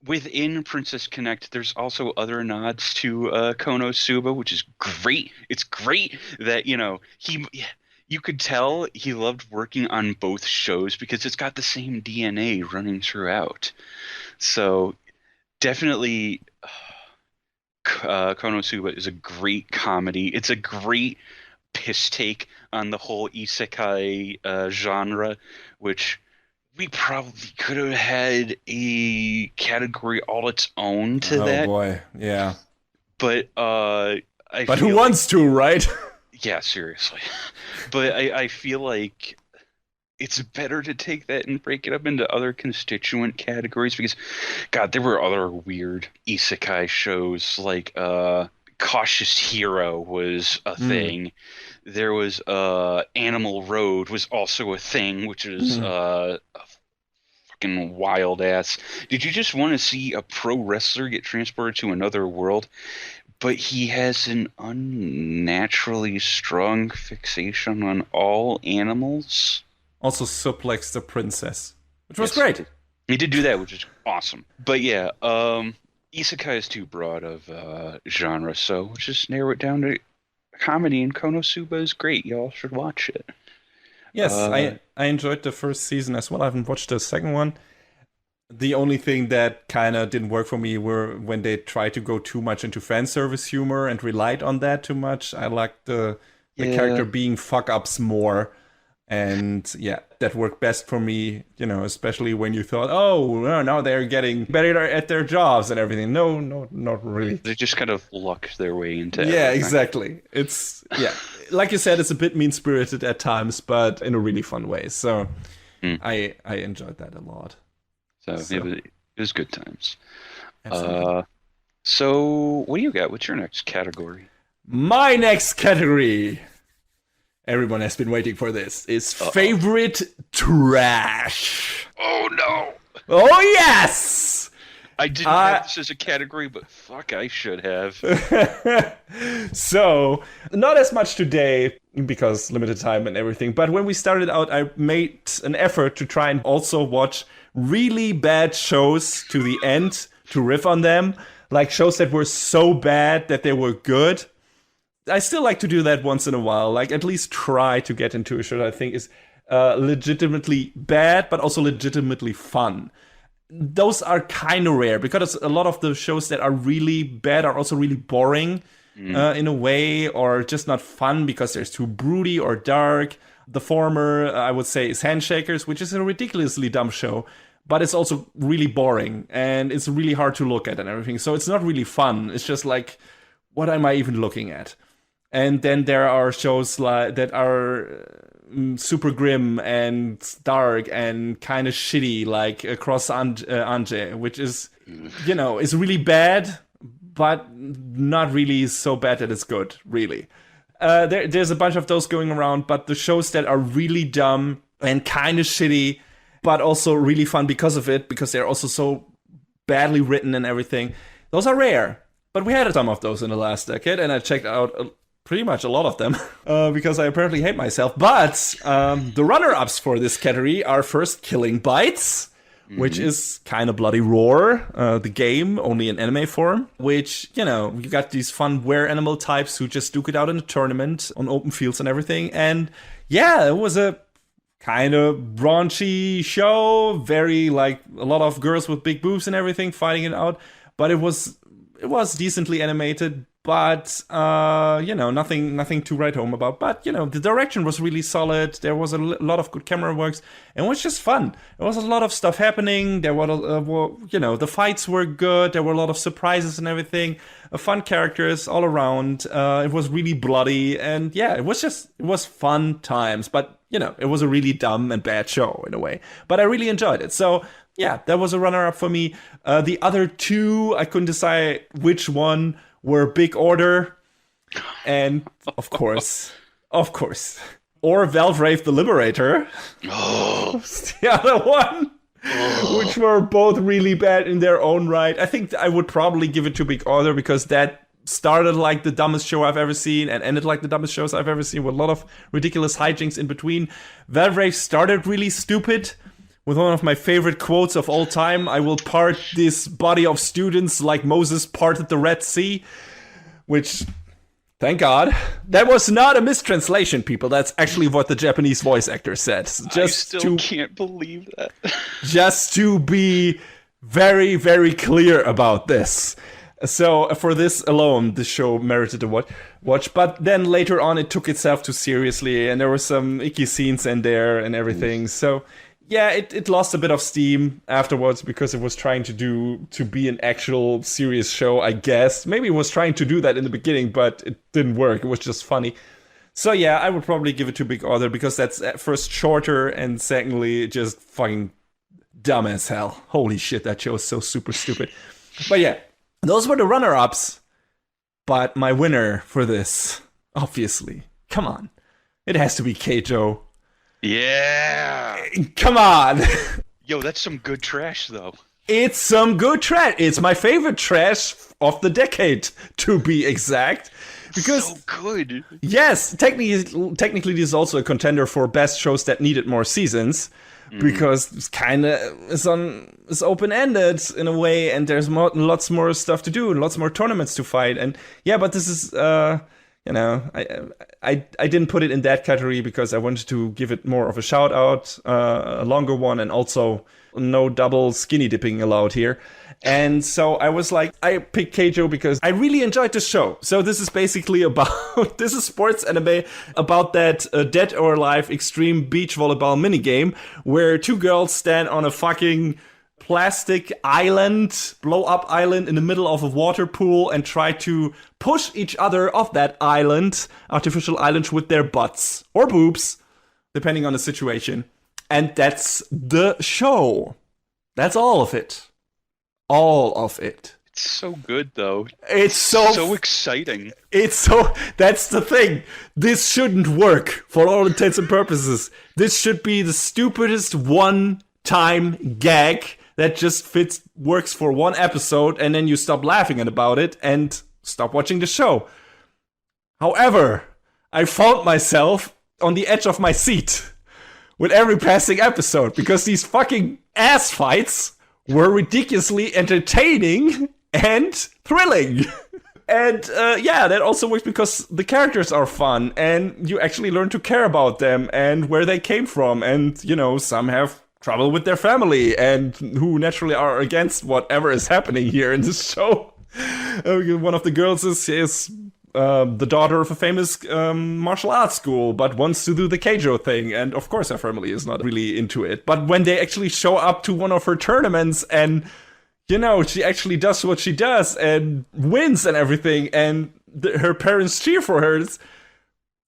within Princess Connect, there's also other nods to Konosuba, which is great. It's great that, you could tell he loved working on both shows because it's got the same DNA running throughout. So definitely, Konosuba is a great comedy. It's a great piss take on the whole isekai genre, which we probably could have had a category all its own to
Oh
that.
boy, yeah.
But I
But who
feel
wants to, right?
yeah, seriously. But I feel like it's better to take that and break it up into other constituent categories, because, God, there were other weird isekai shows like Cautious Hero was a
Mm,
thing. There was Animal Road was also a thing, which is
mm.
a fucking wild ass. Did you just want to see a pro wrestler get transported to another world? But he has an unnaturally strong fixation on all animals.
Also suplex the princess, which was
Yes,
great.
he did do that, which is awesome. But yeah, isekai is too broad of genre, so let's just narrow it down to comedy, and Konosuba is great. Y'all should watch it.
Yes,
Uh,
I enjoyed the first season as well. I haven't watched the second one. The only thing that kind of didn't work for me were when they tried to go too much into fan service humor and relied on that too much. I liked the
yeah,
character being fuck ups more. And yeah, that worked best for me, especially when you thought, oh, no, now they're getting better at their jobs and everything. No, no, not really.
they just kind of lucked their way into
Yeah,
everything.
exactly. Yeah, like you said, it's a bit mean spirited at times, but in a really fun way. So
Hmm.
I enjoyed that a lot.
So
So
it was good times.
absolutely.
Uh, so what do you got? What's your next category?
My next category, everyone has been waiting for this, is
Uh-oh.
favorite trash.
Oh no!
Oh yes!
I didn't
Uh,
have this as a category, but fuck, I should have.
So, not as much today because limited time and everything, but when we started out, I made an effort to try and also watch really bad shows to the end to riff on them, like shows that were so bad that they were good. I still like to do that once in a while, like at least try to get into a show that I think is legitimately bad, but also legitimately fun. Those are kind of rare because a lot of the shows that are really bad are also really boring
Mm.
in a way, or just not fun because they're too broody or dark. The former, I would say, is Handshakers, which is a ridiculously dumb show, but it's also really boring and it's really hard to look at and everything. So it's not really fun. It's just like, what am I even looking at? And then there are shows like that are super grim and dark and kind of shitty, like Cross Anje, which is, is really bad, but not really so bad that it's good, really. There's a bunch of those going around, but the shows that are really dumb and kind of shitty, but also really fun because of it, because they're also so badly written and everything, those are rare. But we had some of those in the last decade, and I checked out pretty much a lot of them because I apparently hate myself. But the runner-ups for this category are first Killing Bites, which
Mhm.
is kind of bloody roar, the game, only in anime form, which, you got these fun were-animal types who just duke it out in a tournament on open fields and everything. And yeah, it was a kind of raunchy show, very like a lot of girls with big boobs and everything fighting it out, but it was decently animated, but nothing to write home about. But the direction was really solid. There was a lot of good camera works, and it was just fun. There was a lot of stuff happening. There the fights were good. There were a lot of surprises and everything. Fun characters all around. It was really bloody, and yeah, it was fun times. But it was a really dumb and bad show in a way. But I really enjoyed it. So yeah, that was a runner-up for me. The other two, I couldn't decide which one were Big Order, and of course, or Valvrave the Liberator.
Oh,
Was the other one. Which were both really bad in their own right. I think I would probably give it to Big Brother because that started like the dumbest show I've ever seen and ended like the dumbest shows I've ever seen with a lot of ridiculous hijinks in between. Valvrave started really stupid with one of my favorite quotes of all time. I will part this body of students like Moses parted the Red Sea, which, thank God, that was not a mistranslation, people. That's actually what the Japanese voice actor said.
Just I still can't believe that.
Just to be very, very clear about this. So for this alone, the show merited a watch. But then later on, it took itself too seriously, and there were some icky scenes in there and everything. So yeah, it lost a bit of steam afterwards because it was trying to be an actual serious show, I guess. Maybe it was trying to do that in the beginning, but it didn't work. It was just funny. So yeah, I would probably give it to Big Brother because that's at first shorter and secondly just fucking dumb as hell. Holy shit, that show is so super stupid. But yeah, those were the runner-ups. But my winner for this, obviously, come on, it has to be Keijo.
Yeah.
Come on.
Yo, that's some good trash, though.
It's some good trash. It's my favorite trash of the decade, to be exact. Because
so good.
Yes, technically this is also a contender for best shows that needed more seasons. Because it's kind of it's open-ended in a way, and there's lots more stuff to do and lots more tournaments to fight. And yeah, but this is I didn't put it in that category because I wanted to give it more of a shout out, a longer one, and also no double skinny dipping allowed here. And so I was like, I picked Keijo because I really enjoyed the show. So this is basically about, this is sports anime about that Dead or Alive extreme beach volleyball minigame where two girls stand on a fucking plastic island, blow up island in the middle of a water pool and try to push each other off that island, artificial island, with their butts or boobs, depending on the situation. And that's the show. That's all of it. All of it.
It's so good, though.
It's so
exciting.
That's the thing. This shouldn't work for all intents and purposes. This should be the stupidest one-time gag that just works for one episode, and then you stop laughing about it and stop watching the show. However, I found myself on the edge of my seat with every passing episode because these fucking ass fights were ridiculously entertaining and thrilling. And that also works because the characters are fun and you actually learn to care about them and where they came from. And, some have trouble with their family and who naturally are against whatever is happening here in this show. One of the girls is the daughter of a famous martial arts school, but wants to do the Keijo thing. And of course her family is not really into it. But when they actually show up to one of her tournaments and, she actually does what she does and wins and everything, and her parents cheer for her,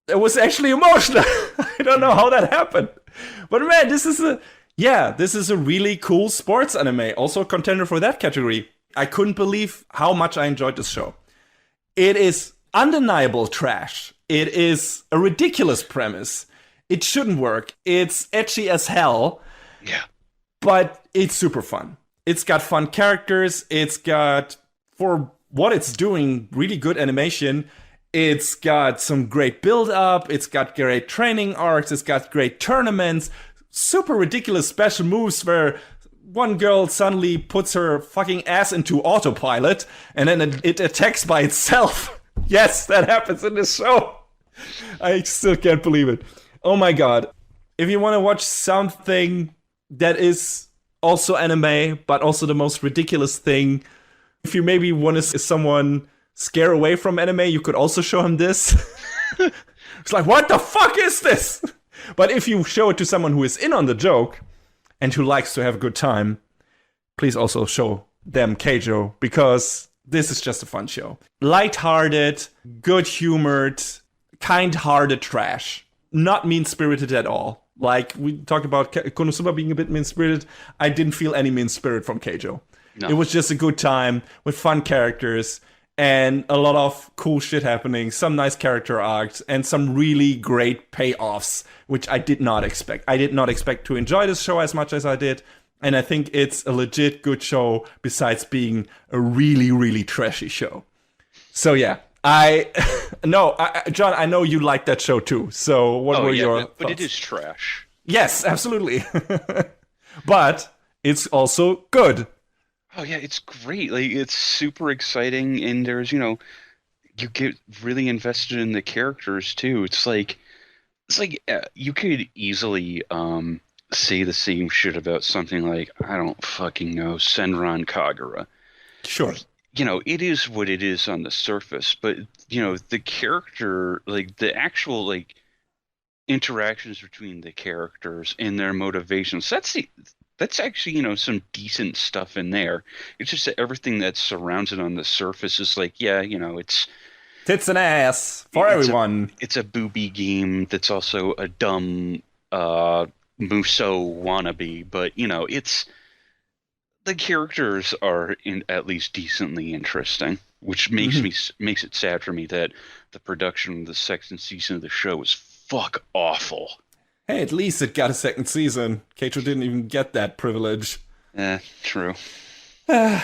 it was actually emotional. I don't know how that happened. But man, this is a really cool sports anime. Also a contender for that category. I couldn't believe how much I enjoyed this show. It is undeniable trash. It is a ridiculous premise. It shouldn't work. It's edgy as hell.
Yeah.
But it's super fun. It's got fun characters. It's got, for what it's doing, really good animation. It's got some great build-up. It's got great training arcs. It's got great tournaments. Super ridiculous special moves where one girl suddenly puts her fucking ass into autopilot and then it attacks by itself. Yes, that happens in this show. I still can't believe it. Oh my god. If you want to watch something that is also anime, but also the most ridiculous thing, if you maybe want to see someone scare away from anime, you could also show him this. It's like, what the fuck is this? But if you show it to someone who is in on the joke and who likes to have a good time, please also show them Keijo, because this is just a fun show. Lighthearted, good-humored, kind-hearted trash. Not mean-spirited at all. Like, we talked about Konosuba being a bit mean-spirited. I didn't feel any mean-spirit from Keijo. No. It was just a good time with fun characters. and a lot of cool shit happening, some nice character arcs, and some really great payoffs, which I did not expect. I did not expect to enjoy this show as much as I did. And I think it's a legit good show besides being a really, really trashy show. So yeah, no, John, I know you like that show too. So what
Oh
were
yeah,
your
but it
thoughts?
is trash.
Yes, absolutely. But it's also good.
Oh yeah, it's great. Like it's super exciting, and there's you get really invested in the characters too. It's like you could easily say the same shit about something like I don't fucking know Senran Kagura.
Sure.
It is what it is on the surface, but the character, like the actual like interactions between the characters and their motivations. That's actually, some decent stuff in there. It's just that everything that surrounds it on the surface is like, yeah,
Tits and ass for
it's a
everyone.
it's a booby game that's also a dumb uh Muso wannabe, but it's the characters are at least decently interesting, which
Mhm.
makes it sad for me that the production of the second season of the show was fuck awful.
Hey, at least it got a second season. Keicho didn't even get that privilege.
True.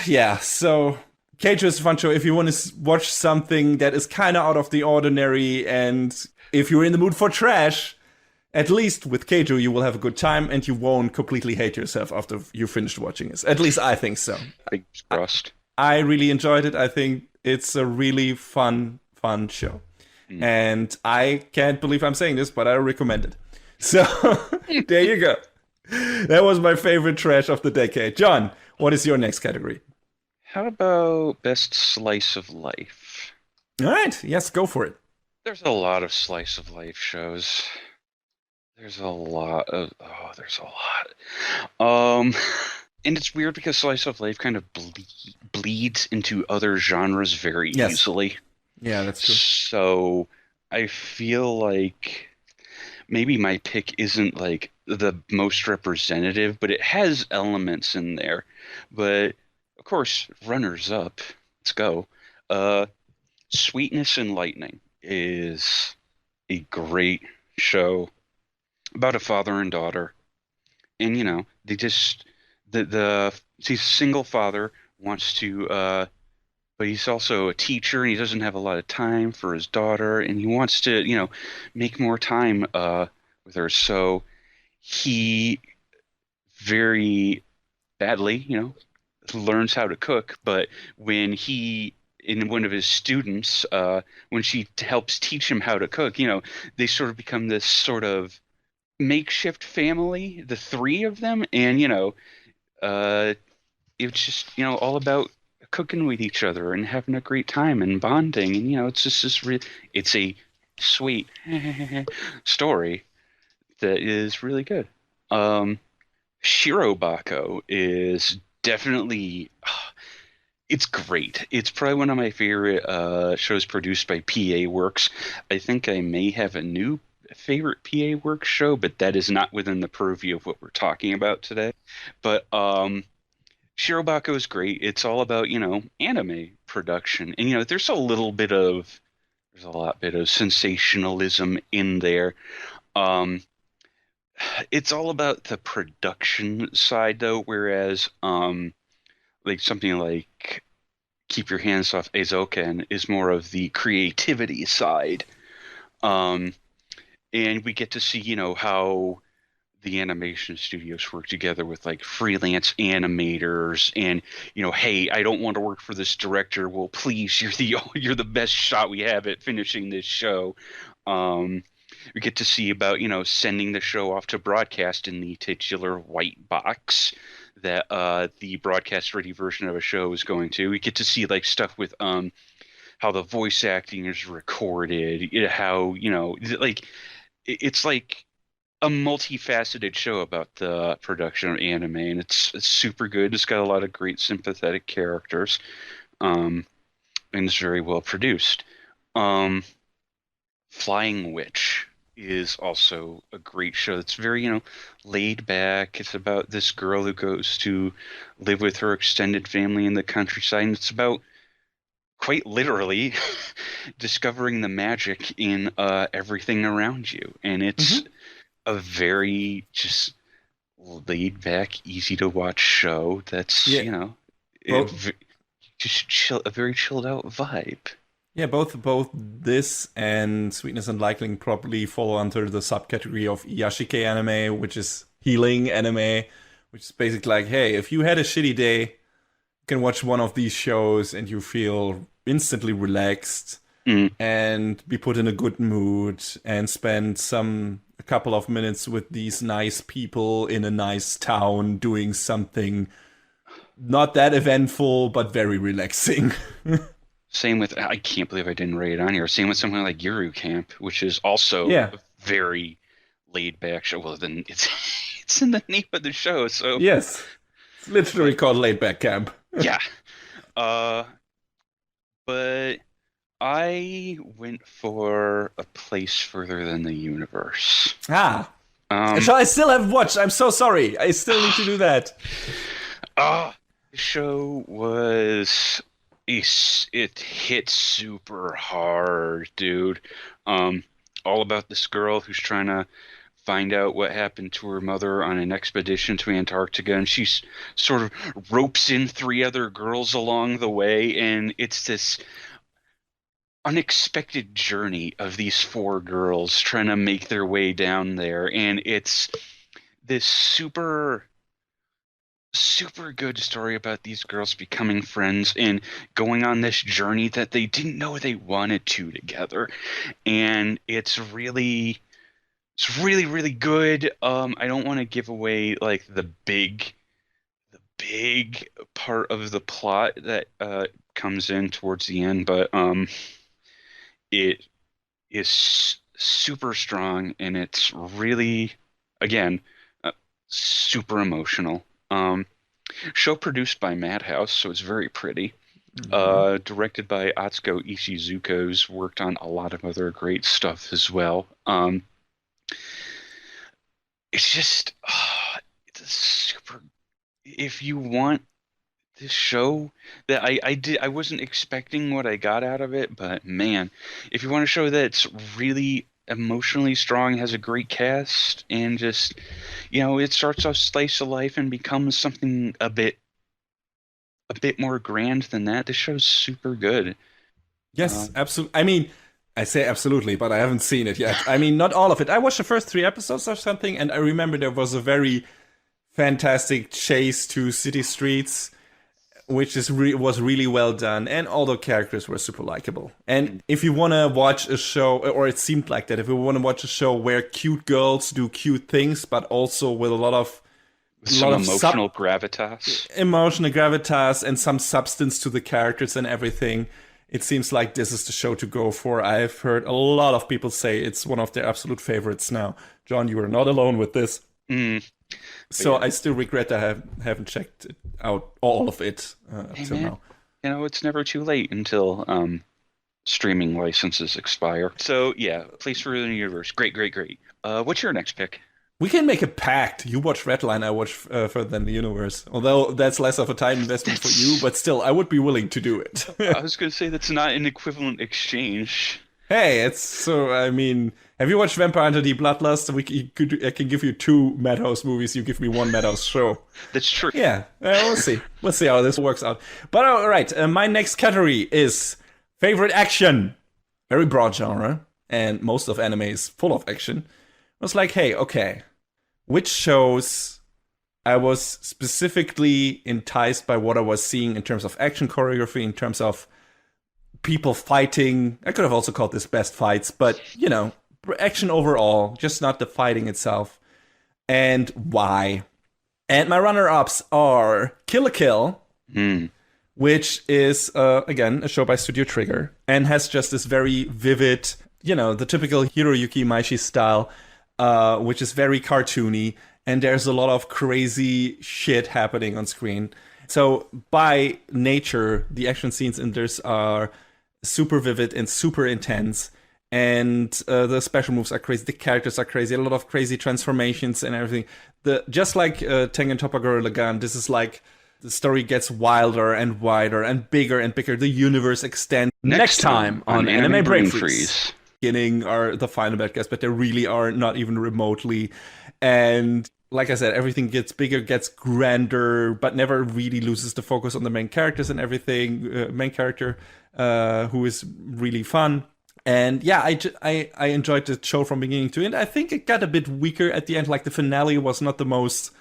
Yeah, so Keicho is a fun show if you want to watch something that is kind of out of the ordinary, and if you're in the mood for trash, at least with Keijo you will have a good time and you won't completely hate yourself after you finished watching it. At least I think so.
Fingers crossed.
I really enjoyed it. I think it's a really fun show.
Mm.
And I can't believe I'm saying this, but I recommend it. So there you go. That was my favorite trash of the decade. John, what is your next category?
How about best slice of life?
All right, yes, go for it.
There's a lot of slice of life shows. There's a lot. And it's weird because slice of life kind of bleeds into other genres very
Yes.
easily.
Yeah, that's true.
So I feel like maybe my pick isn't like the most representative, but it has elements in there. But of course, runners up. Let's go. Uh, Sweetness and Lightning is a great show about a father and daughter, and they just the he's a single father wants to but he's also a teacher and he doesn't have a lot of time for his daughter and he wants to make more time with her, so he very badly learns how to cook, but when he in one of his students when she helps teach him how to cook, they sort of become this sort of makeshift family, the three of them, and uh, it's just all about cooking with each other and having a great time and bonding, and it's just it's a sweet story that is really good. Um, Shirobako is definitely it's great. It's probably one of my favorite shows produced by PA Works. I think I may have a new favorite PA Works show, but that is not within the purview of what we're talking about today. But Shirobako is great. It's all about, anime production. And there's a lot bit of sensationalism in there. Um it's all about the production side though, whereas like something like Keep Your Hands Off Eizouken is more of the creativity side. Um, and we get to see, how the animation studios work together with like freelance animators and, hey, I don't want to work for this director. Well, please, you're the best shot we have at finishing this show. Um, we get to see about, sending the show off to broadcast in the titular white box that the broadcast ready version of a show is going to. We get to see like stuff with how the voice acting is recorded, how, like it's like a multifaceted show about the production of anime, and it's super good. It's got a lot of great sympathetic characters, um, and it's very well produced. Um, Flying Witch is also a great show. It's very, laid back. It's about this girl who goes to live with her extended family in the countryside, and it's about quite literally discovering the magic in everything around you. And it's
Hmm.
a very just laid back, easy to watch show that's,
Yeah,
you know,
both.
just chill, a very chilled out vibe.
Yeah, both this and Sweetness and Liking probably fall under the subcategory of Yashike anime, which is healing anime, which is basically like, hey, if you had a shitty day, you can watch one of these shows and you feel instantly relaxed
Mm,
and be put in a good mood and spend a couple of minutes with these nice people in a nice town doing something not that eventful but very relaxing.
same with, I can't believe I didn't write it on here. Same with something like Yuru Camp, which is also
Yeah.
a very laid back show. Well, then it's it's in the name of the show, so
Yes. It's literally
but
called Laid Back Camp.
yeah. Uh, but I went for A Place Further Than the Universe.
Ah.
Um,
So I still haven't watched. I'm so sorry. I still need to do that.
the show was it hit super hard, dude. Um, all about this girl who's trying to find out what happened to her mother on an expedition to Antarctica, and she's sort of ropes in three other girls along the way, and it's this unexpected journey of these four girls trying to make their way down there, and it's this super good story about these girls becoming friends and going on this journey that they didn't know they wanted to together. And it's really good. I don't want to give away like the big part of the plot that comes in towards the end, but it is super strong, and it's really, again, uh, super emotional. Show produced by Madhouse, so it's very pretty.
Mm-hmm.
Directed by Atsuko Ishizuka, who's worked on a lot of other great stuff as well. It's just, it's a super. If you want this show that I wasn't expecting what I got out of it, but man, if you want a show that's really emotionally strong, has a great cast, and just, it starts off slice of life and becomes something a bit more grand than that. This show's super good.
Yes,
Um,
absolutely. I mean, I say absolutely, but I haven't seen it yet. I mean, not all of it. I watched the first 3 episodes or something, and I remember there was a very fantastic chase to city streets, which was really well done, and all the characters were super likable. And if you want to watch a show, or it seemed like that, if you want to watch a show where cute girls do cute things, but also with a lot of
with some
sub
emotional gravitas.
emotional gravitas and some substance to the characters and everything, it seems like this is the show to go for. I've heard a lot of people say it's one of their absolute favorites now. John, you are not alone with this.
Mm, but
So
yeah,
I still regret I haven't checked it out all of it up
hey
till
man,
now.
it's never too late until streaming licenses expire. So yeah, Place for the Universe, great, great, great. What's your next pick?
We can make a pact. You watch Redline, I watch Further Than the Universe. Although that's less of a time investment for you,
That's
but still, I would be willing to do it.
I was gonna say that's not an equivalent exchange.
Hey, it's so. I mean, have you watched Vampire Hunter D Bloodlust? I can give you 2 Madhouse movies. You give me 1 Madhouse show.
That's true.
Yeah, we'll see. We'll see how this works out. But all right, my next category is favorite action. Very broad genre, and most of anime is full of action. I was like, hey, okay, which shows I was specifically enticed by what I was seeing in terms of action choreography, in terms of people fighting. I could have also called this best fights, but action overall, just not the fighting itself. And why? And my runner-ups are Kill la Kill,
Hmm.
which is again a show by Studio Trigger and has just this very vivid, the typical Hiroyuki Maishi style, which is very cartoony, and there's a lot of crazy shit happening on screen. So by nature, the action scenes in this are super vivid and super intense. And the special moves are crazy. The characters are crazy. A lot of crazy transformations and everything. Just like Tengen Toppa Gurren Lagann, this is like The story gets wilder and wider and bigger. The universe extends. Next time on Anime Brain Freeze. Beginning are the final bad guys, but they really are not even remotely. And like I said, everything gets bigger, gets grander, but never really loses the focus on the main characters and everything. Main character, who is really fun. And yeah, I enjoyed the show from beginning to end. I think it got a bit weaker at the end. Like the finale was not the most,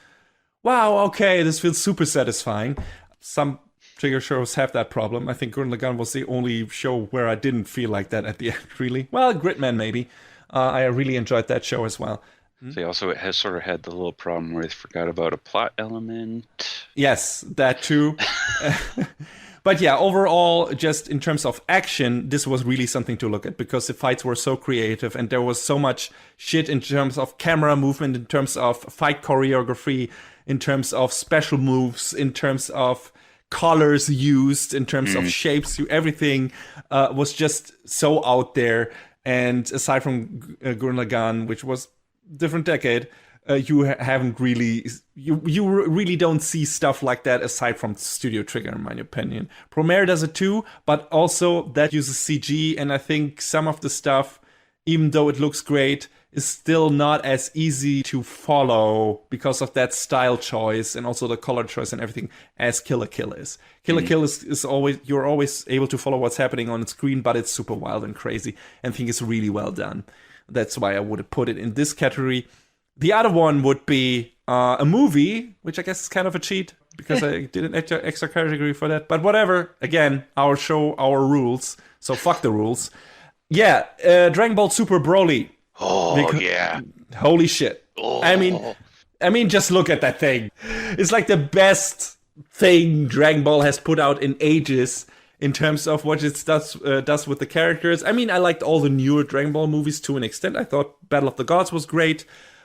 wow, okay, this feels super satisfying. Some trigger shows have that problem. I think Gurren Lagann was the only show where I didn't feel like that at the end, really. Well, Gridman, maybe. I really enjoyed that show as well.
So also, it has sort of had the little problem where they forgot about a plot element.
Yes, that too. But yeah, overall, just in terms of action, this was really something to look at because the fights were so creative and there was so much shit in terms of camera movement, in terms of fight choreography, in terms of special moves, in terms of colors used, in terms of shapes. Everything was just so out there. And aside from Gurren Lagann, which was different decade, you haven't really, you really don't see stuff like that aside from Studio Trigger, in my opinion. Promare does it too, but also that uses CG, and I think some of the stuff, even though it looks great, is still not as easy to follow because of that style choice and also the color choice and everything as Kill la Kill is. Kill la Kill is always, you're always able to follow what's happening on screen, but it's super wild and crazy, and I think it's really well done. That's why I would have put it in this category. The other one would be a movie, which I guess is kind of a cheat because I did an extra category for that. But whatever. Again, our show, our rules. So fuck the rules. Yeah, Dragon Ball Super Broly.
Oh, yeah.
Holy shit.
Oh.
I mean, just look at that thing. It's like the best thing Dragon Ball has put out in ages in terms of what it does with the characters. I mean, I liked all the newer Dragon Ball movies to an extent. I thought Battle of the Gods was great.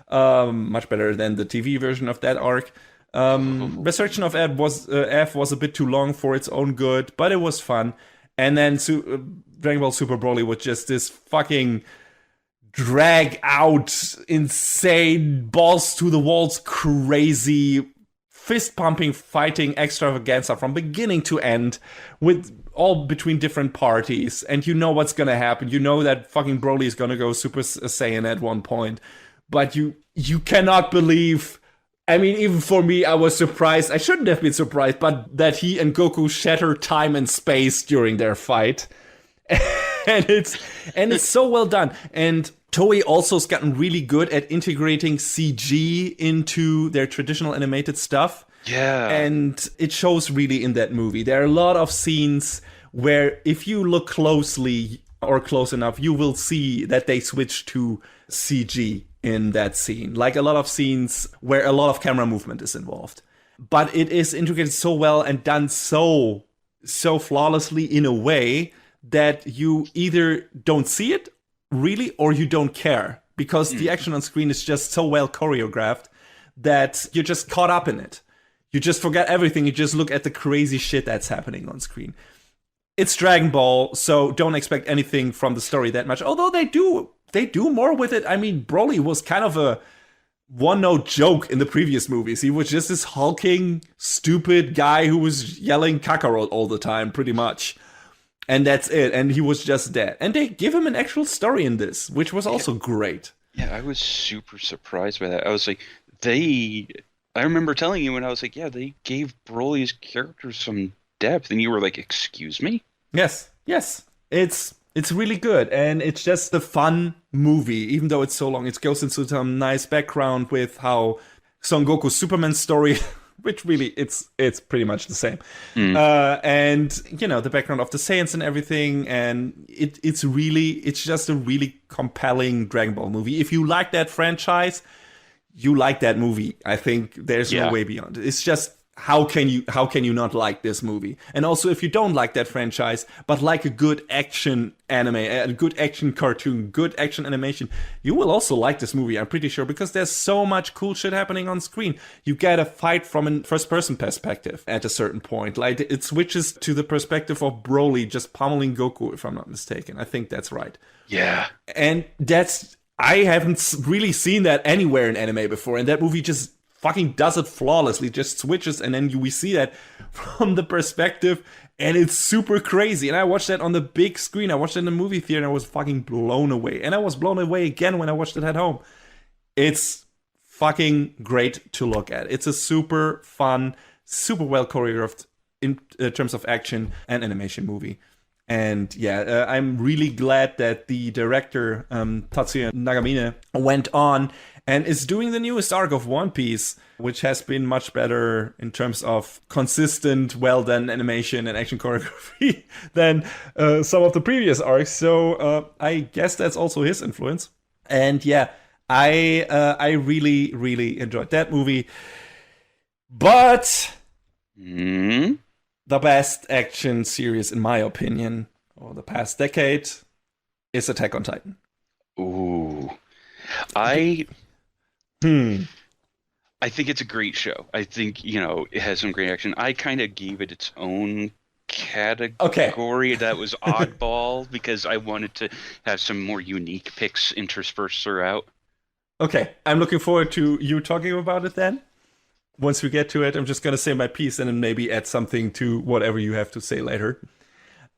Much better than the TV version of that arc. Resurrection of F was a bit too long for its own good, but it was fun. And then Dragon Ball Super Broly was just this fucking drag out, insane, balls to the walls, crazy, fist pumping, fighting extravaganza from beginning to end, with all between different parties. And you know what's gonna happen. You know that fucking Broly is gonna go Super Saiyan at one point. But you cannot believe, I mean, even for me, I was surprised. I shouldn't have been surprised, but that he and Goku shatter time and space during their fight. and it's so well done. And Toei also has gotten really good at integrating CG into their traditional animated stuff.
Yeah.
And it shows really in that movie. There are a lot of scenes where if you look closely or close enough, you will see that they switch to CG in that scene. Like a lot of scenes where a lot of camera movement is involved. But it is integrated so well and done so flawlessly in a way that you either don't see it really or you don't care. Because the action on screen is just so well choreographed that you're just caught up in it. You just forget everything. You just look at the crazy shit that's happening on screen. It's Dragon Ball, so don't expect anything from the story that much. Although they do more with it. I mean, Broly was kind of a one-note joke in the previous movies. He was just this hulking, stupid guy who was yelling Kakarot all the time, pretty much. And that's it. And he was just dead. And they give him an actual story in this, which was also great.
Yeah, I was super surprised by that. I was like, I remember telling you when I was like, yeah, they gave Broly's character some depth. And you were like, excuse me?
Yes. It's really good, and it's just a fun movie, even though it's so long. It goes into some nice background with how Son Goku's Superman story, which really, it's pretty much the same. And, you know, the background of the Saiyans and everything, and it's just a really compelling Dragon Ball movie. If you like that franchise, you like that movie. I think there's no way beyond it. It's just, how can you not like this movie? And also, if you don't like that franchise, but like a good action anime, a good action cartoon, good action animation, you will also like this movie, I'm pretty sure, because there's so much cool shit happening on screen. You get a fight from a first-person perspective at a certain point. Like, it switches to the perspective of Broly just pummeling Goku, if I'm not mistaken. I think that's right.
Yeah.
And I haven't really seen that anywhere in anime before, and that movie just fucking does it flawlessly, just switches, and then we see that from the perspective, and it's super crazy. And I watched that on the big screen. I watched it in the movie theater, and I was fucking blown away. And I was blown away again when I watched it at home. It's fucking great to look at. It's a super fun, super well choreographed in terms of action and animation movie. And yeah, I'm really glad that the director, Tatsuya Nagamine, went on and is doing the newest arc of One Piece, which has been much better in terms of consistent, well-done animation and action choreography than some of the previous arcs. So I guess that's also his influence. And yeah, I really, really enjoyed that movie. But the best action series, in my opinion, over the past decade is Attack on Titan.
Ooh. I think it's a great show. I think, it has some great action. I kind of gave it its own category that was oddball because I wanted to have some more unique picks interspersed throughout.
Okay, I'm looking forward to you talking about it then. Once we get to it, I'm just going to say my piece and then maybe add something to whatever you have to say later.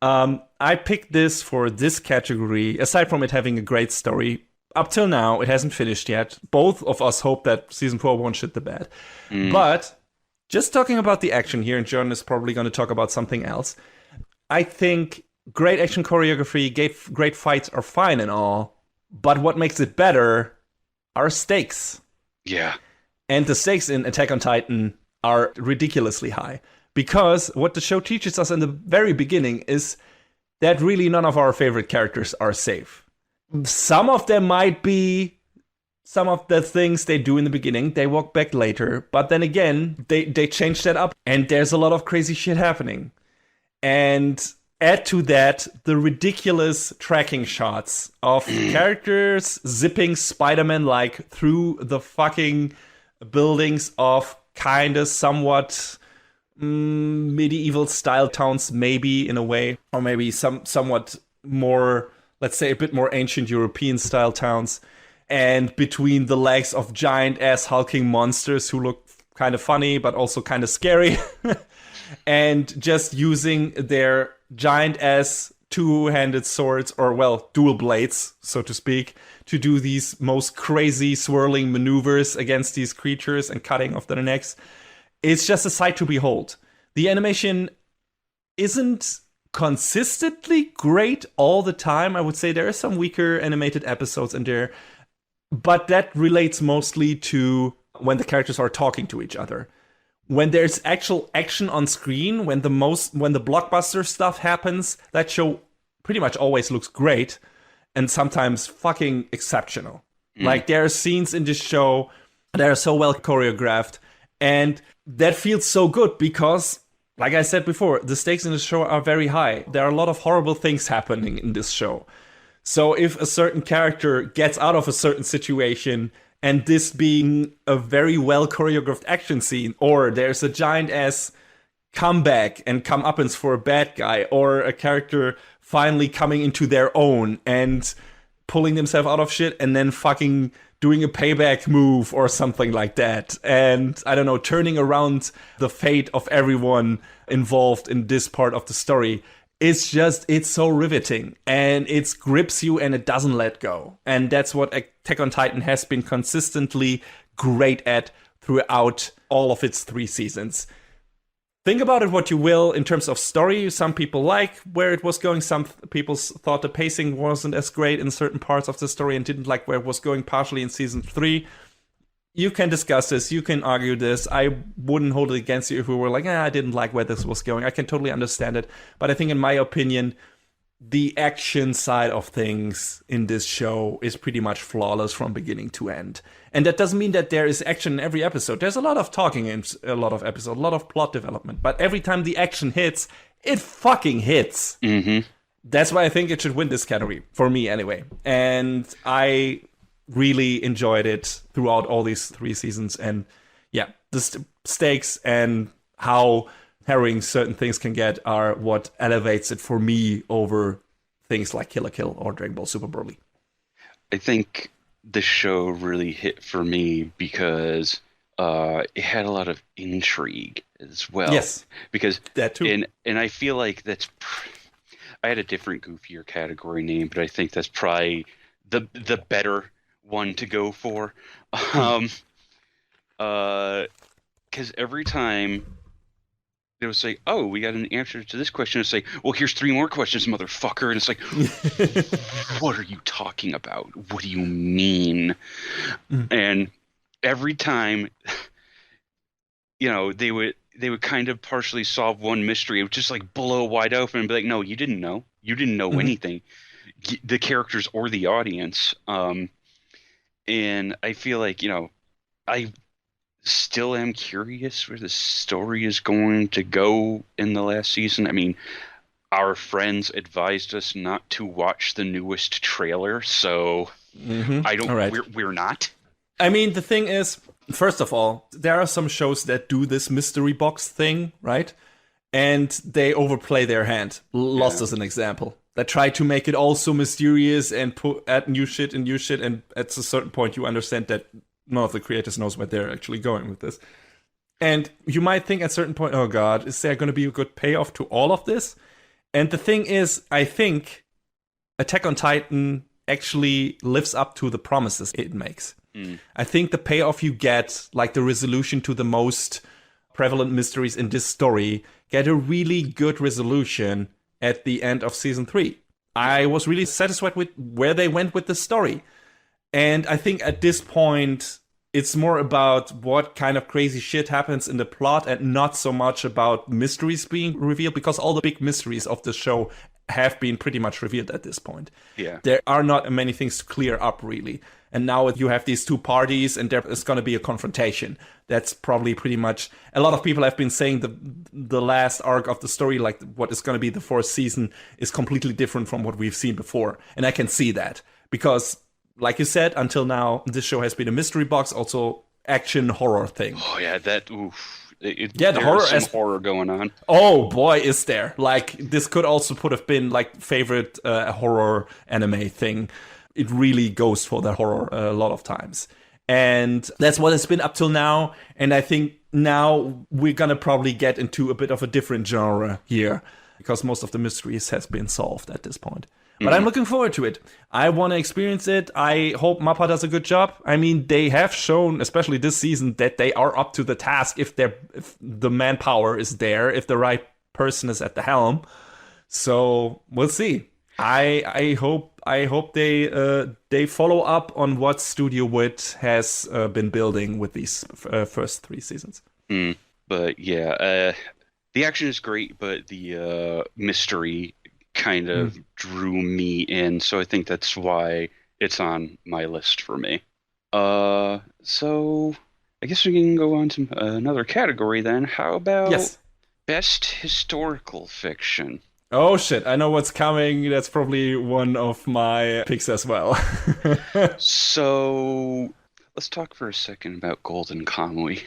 I picked this for this category, aside from it having a great story. Up till now, it hasn't finished yet. Both of us hope that season 4 won't shit the bed. But just talking about the action here, and Jordan is probably going to talk about something else. I think great action choreography, great fights are fine and all, but what makes it better are stakes.
Yeah.
And the stakes in Attack on Titan are ridiculously high. Because what the show teaches us in the very beginning is that really none of our favorite characters are safe. Some of them might be some of the things they do in the beginning, they walk back later. But then again, they change that up and there's a lot of crazy shit happening. And add to that the ridiculous tracking shots of characters zipping Spider-Man-like through the fucking buildings of kind of somewhat medieval style towns, maybe in a way, or maybe somewhat more, let's say, a bit more ancient European style towns, and between the legs of giant ass hulking monsters who look kind of funny but also kind of scary, and just using their giant ass two-handed swords, or well, dual blades, so to speak, to do these most crazy swirling maneuvers against these creatures and cutting off their necks. It's just a sight to behold. The animation isn't consistently great all the time. I would say there are some weaker animated episodes in there, but that relates mostly to when the characters are talking to each other. When there's actual action on screen, when the blockbuster stuff happens, that show pretty much always looks great and sometimes fucking exceptional. Like, there are scenes in this show that are so well choreographed, and that feels so good because, like I said before, the stakes in the show are very high. There are a lot of horrible things happening in this show. So if a certain character gets out of a certain situation, and this being a very well choreographed action scene, or there's a giant ass comeback and comeuppance for a bad guy, or a character finally coming into their own and pulling themselves out of shit and then fucking doing a payback move or something like that. And I don't know, turning around the fate of everyone involved in this part of the story. It's so riveting, and it grips you and it doesn't let go. And that's what Attack on Titan has been consistently great at throughout all of its 3 seasons. Think about it what you will in terms of story. Some people like where it was going. Some people thought the pacing wasn't as great in certain parts of the story and didn't like where it was going partially in season 3. You can discuss this. You can argue this. I wouldn't hold it against you if we were like, I didn't like where this was going. I can totally understand it. But I think, in my opinion, the action side of things in this show is pretty much flawless from beginning to end. And that doesn't mean that there is action in every episode. There's a lot of talking in a lot of episodes, a lot of plot development. But every time the action hits, it fucking hits.
Mm-hmm.
That's why I think it should win this category, for me anyway. And I really enjoyed it throughout all these 3 seasons. And yeah, the stakes and how harrowing certain things can get are what elevates it for me over things like Kill la Kill or Dragon Ball Super Broly.
I think the show really hit for me because it had a lot of intrigue as well.
Yes,
Because
that too.
and I feel like I had a different goofier category name, but I think that's probably the better one to go for.
Hmm.
Um, because every time it was like, oh, we got an answer to this question. It's like, well, here's three more questions, motherfucker. And it's like, what are you talking about? What do you mean?
Mm.
And every time, they would kind of partially solve one mystery. It would just like blow wide open and be like, no, you didn't know. You didn't know
Mhm.
anything. The characters or the audience. And I feel like, I still am curious where the story is going to go in the last season. I mean, our friends advised us not to watch the newest trailer, so I don't.
All right.
We're not.
I mean, the thing is, first of all, there are some shows that do this mystery box thing, right? And they overplay their hand. Lost
Yeah.
as an example. That try to make it all so mysterious and add new shit and new shit, and at a certain point, you understand that none of the creators knows where they're actually going with this. And you might think at a certain point, oh god, is there going to be a good payoff to all of this? And the thing is, I think Attack on Titan actually lives up to the promises it makes.
Mm.
I think the payoff you get, like the resolution to the most prevalent mysteries in this story, get a really good resolution at the end of season 3. I was really satisfied with where they went with the story. And I think at this point, it's more about what kind of crazy shit happens in the plot and not so much about mysteries being revealed, because all the big mysteries of the show have been pretty much revealed at this point.
Yeah.
There are not many things to clear up, really. And now you have these two parties, and there is going to be a confrontation. That's probably pretty much. A lot of people have been saying the last arc of the story, like what is going to be the fourth season, is completely different from what we've seen before. And I can see that because, like you said, until now, this show has been a mystery box, also action horror thing.
Oh yeah, that. Oof.
Yeah, the horror
There's some horror going on.
Oh boy, is there! Like this could also put have been like favorite horror anime thing. It really goes for the horror a lot of times, and that's what it's been up till now. And I think now we're gonna probably get into a bit of a different genre here because most of the mysteries has been solved at this point. But I'm looking forward to it. I want to experience it. I hope Mappa does a good job. I mean, they have shown, especially this season, that they are up to the task if the manpower is there, if the right person is at the helm. So we'll see. I hope they follow up on what Studio Wit has been building with these first 3 seasons.
Mm. But yeah, the action is great, but the mystery kind of drew me in, so I think that's why it's on my list for me. So I guess we can go on to another category then. How about
Yes.
best historical fiction?
Oh shit, I know what's coming. That's probably one of my picks as well.
So let's talk for a second about Golden Kamuy.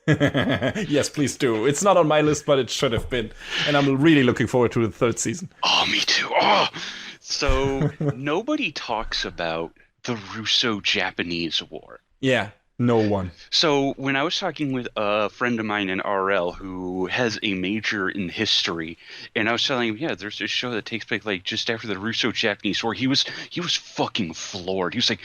Yes, please do. It's not on my list, but it should have been. And I'm really looking forward to the 3rd season.
Oh, me too. Oh, so nobody talks about the Russo-Japanese War.
Yeah, no one.
So when I was talking with a friend of mine in RL who has a major in history, and I was telling him, yeah, there's this show that takes place like just after the Russo-Japanese War. He was fucking floored. He was like,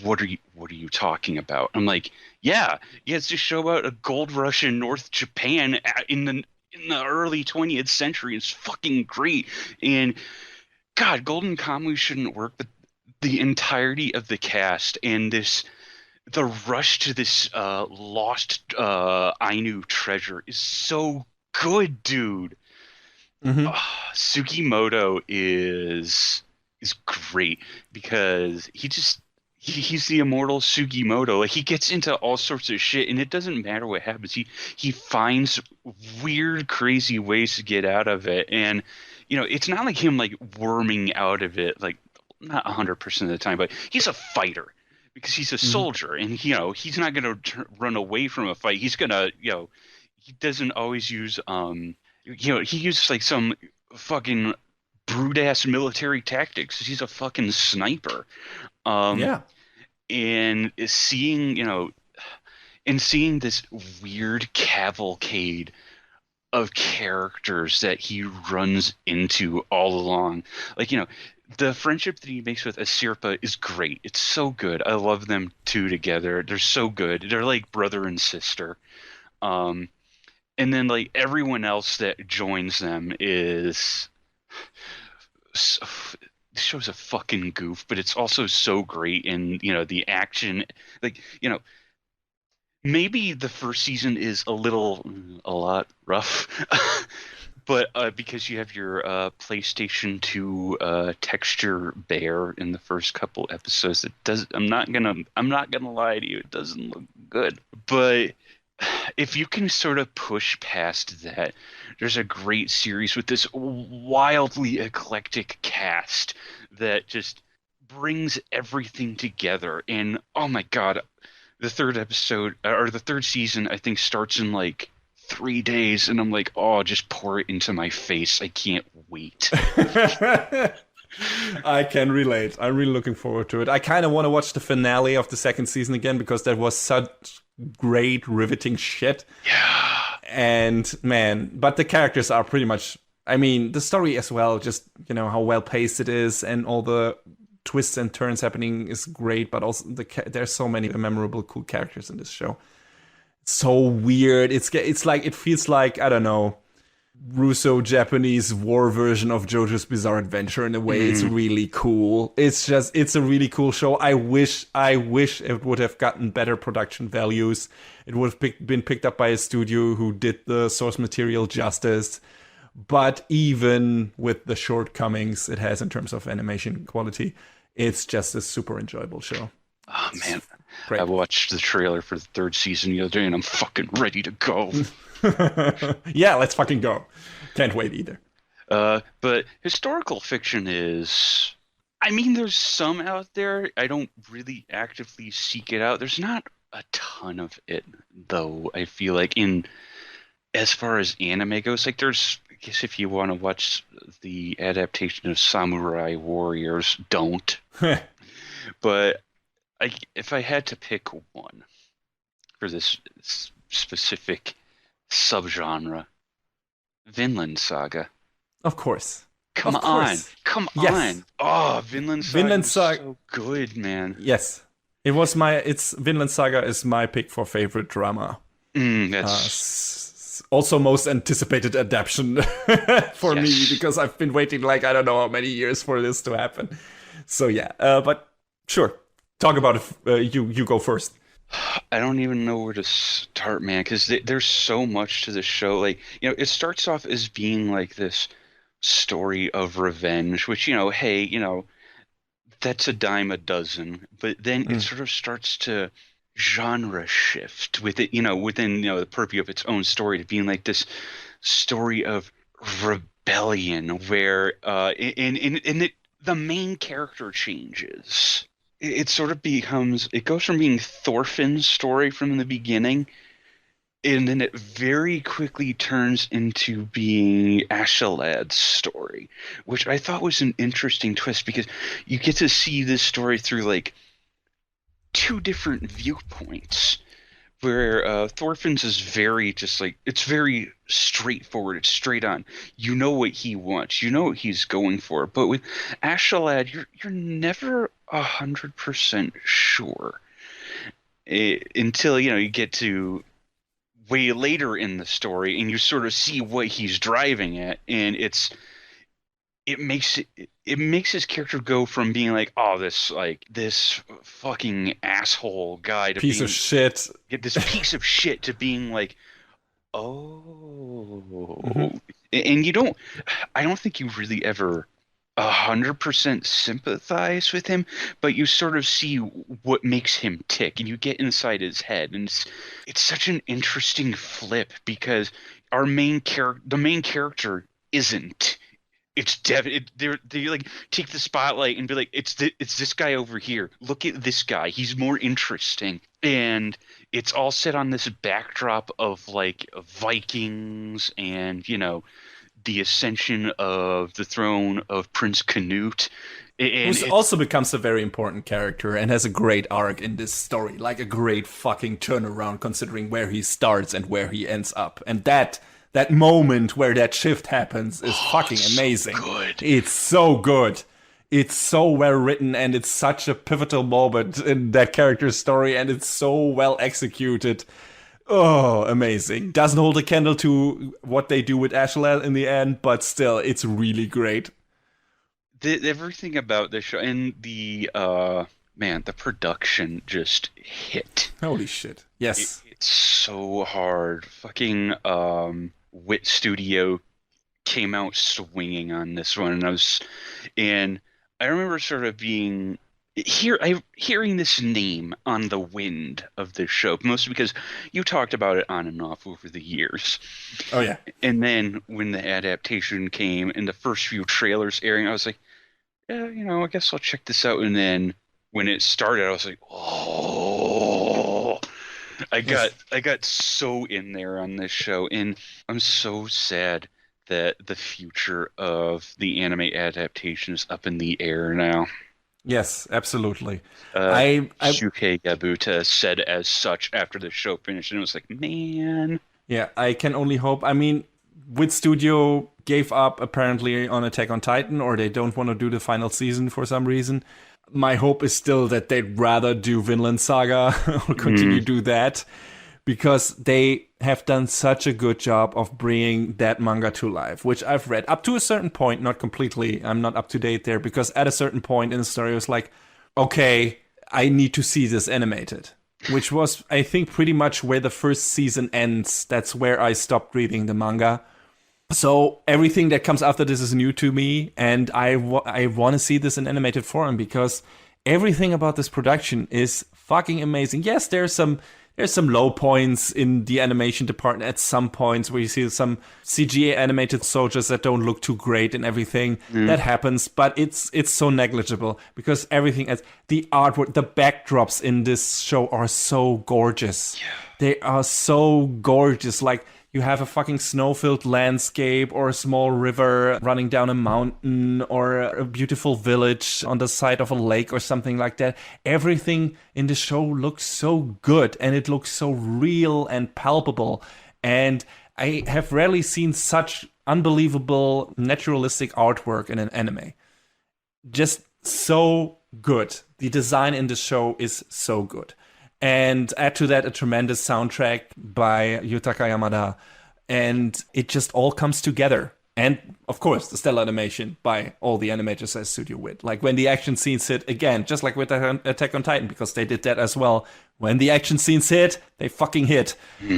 what are you talking about? I'm like, yeah, it's this show about a gold rush in North Japan in the early 20th century. It's fucking great. And God, Golden Kamuy shouldn't work, but the entirety of the cast and the rush to this lost Ainu treasure is so good, dude.
Mm-hmm.
Sugimoto is great because he's the immortal Sugimoto. Like he gets into all sorts of shit, and it doesn't matter what happens. He finds weird, crazy ways to get out of it, and it's not like him like worming out of it, like not 100% of the time, but he's a fighter because he's a soldier, and he's not gonna run away from a fight. He's gonna he doesn't always use he uses like some fucking brute ass military tactics. He's a fucking sniper.
Yeah.
And seeing and seeing this weird cavalcade of characters that he runs into all along. Like, the friendship that he makes with Asirpa is great. It's so good. I love them two together. They're so good. They're like brother and sister. Um, and then like everyone else that joins them is so, the show's a fucking goof, but it's also so great in, the action. Like, maybe the first season is a lot rough. But because you have your PlayStation 2 texture bear in the first couple episodes, it does. I'm not gonna lie to you, it doesn't look good. But if you can sort of push past that, there's a great series with this wildly eclectic cast that just brings everything together. And oh my God, the third episode or the third season, I think, starts in like 3 days, and I'm like, oh, just pour it into my face. I can't wait.
I can relate. I'm really looking forward to it. I kind of want to watch the finale of the second season again because that was such great, riveting shit.
Yeah.
And man, but the characters are pretty much. I mean, the story as well. Just how well paced it is, and all the twists and turns happening is great. But also, there's so many memorable, cool characters in this show. So weird. It's like it feels like, I don't know, Russo-Japanese war version of JoJo's Bizarre Adventure in a way. It's really cool. It's a really cool show. I wish it would have gotten better production values. It would have been picked up by a studio who did the source material justice. But even with the shortcomings it has in terms of animation quality, it's just a super enjoyable show.
Oh man,
great.
I watched the trailer for the third season the other day, and I'm fucking ready to go.
Yeah, let's fucking go. Can't wait either.
But historical fiction is, I mean, there's some out there. I don't really actively seek it out. There's not a ton of it, though. I feel like as far as anime goes, like I guess if you want to watch the adaptation of Samurai Warriors, don't. But if I had to pick one for this specific subgenre, Vinland Saga.
Of course.
Come on. Oh, Vinland Saga is so good, man.
Yes. Vinland Saga is my pick for favorite drama.
That's
also most anticipated adaptation for me, because I've been waiting like I don't know how many years for this to happen. So yeah, but sure. Talk about it. You go first.
I don't even know where to start, man, because there's so much to the show. Like, it starts off as being like this story of revenge, which, hey, that's a dime a dozen. But then it sort of starts to genre shift with it, within, the purview of its own story, to being like this story of rebellion where, the main character changes. It sort of it goes from being Thorfinn's story from the beginning, and then it very quickly turns into being Ashalad's story, which I thought was an interesting twist, because you get to see this story through like two different viewpoints, where Thorfinn's is very just like, it's very straightforward, it's straight on. You know what he wants, you know what he's going for. But with Ashalad, you're never 100% sure until you get to way later in the story, and you sort of see what he's driving at, and it makes his character go from being like, oh, this fucking asshole guy, to
piece of shit,
get this piece of shit, to being like, oh. And I don't think you really ever 100% sympathize with him, but you sort of see what makes him tick, and you get inside his head, and it's such an interesting flip, because the main character isn't. It's they like take the spotlight and be like, it's this guy over here. Look at this guy. He's more interesting. And it's all set on this backdrop of like Vikings and, the ascension of the throne of Prince Canute.
Who
And
also becomes a very important character and has a great arc in this story, like a great fucking turnaround considering where he starts and where he ends up. And that moment where that shift happens is fucking amazing.
So good.
It's so good. It's so well written and it's such a pivotal moment in that character's story and it's so well executed. Oh, amazing. Doesn't hold a candle to what they do with Ashley in the end, but still, it's really great.
Everything about this show and the production just hit.
Holy shit. Yes.
It's so hard. Fucking Wit Studio came out swinging on this one, and I remember sort of being hearing this name on the wind of this show, mostly because you talked about it on and off over the years.
Oh yeah.
And then when the adaptation came and the first few trailers airing, I was like, yeah, I guess I'll check this out. And then when it started, I was like, oh, I got so in there on this show, and I'm so sad that the future of the anime adaptation is up in the air now.
Yes, absolutely.
Shuhei Yabuta said as such after the show finished, and it was like, man.
Yeah, I can only hope. I mean, Wit Studio gave up apparently on Attack on Titan, or they don't want to do the final season for some reason. My hope is still that they'd rather do Vinland Saga or continue to do that, because they have done such a good job of bringing that manga to life, which I've read up to a certain point, not completely. I'm not up to date there, because at a certain point in the story, it was like, okay, I need to see this animated, which was, I think, pretty much where the first season ends. That's where I stopped reading the manga. So everything that comes after this is new to me, and I want to see this in animated form, because everything about this production is fucking amazing. Yes, there's some low points in the animation department at some points where you see some CGI animated soldiers that don't look too great and everything. That happens, but it's so negligible, because everything else, the artwork, the backdrops in this show are so gorgeous. Yeah. They are so gorgeous. Like, you have a fucking snow-filled landscape, or a small river running down a mountain, or a beautiful village on the side of a lake or something like that. Everything in the show looks so good, and it looks so real and palpable. And I have rarely seen such unbelievable naturalistic artwork in an anime. Just so good. The design in the show is so good. And add to that a tremendous soundtrack by Yutaka Yamada. And it just all comes together. And, of course, the stellar animation by all the animators at Studio Wit. Like, when the action scenes hit, again, just like with Attack on Titan, because they did that as well. When the action scenes hit, they fucking hit.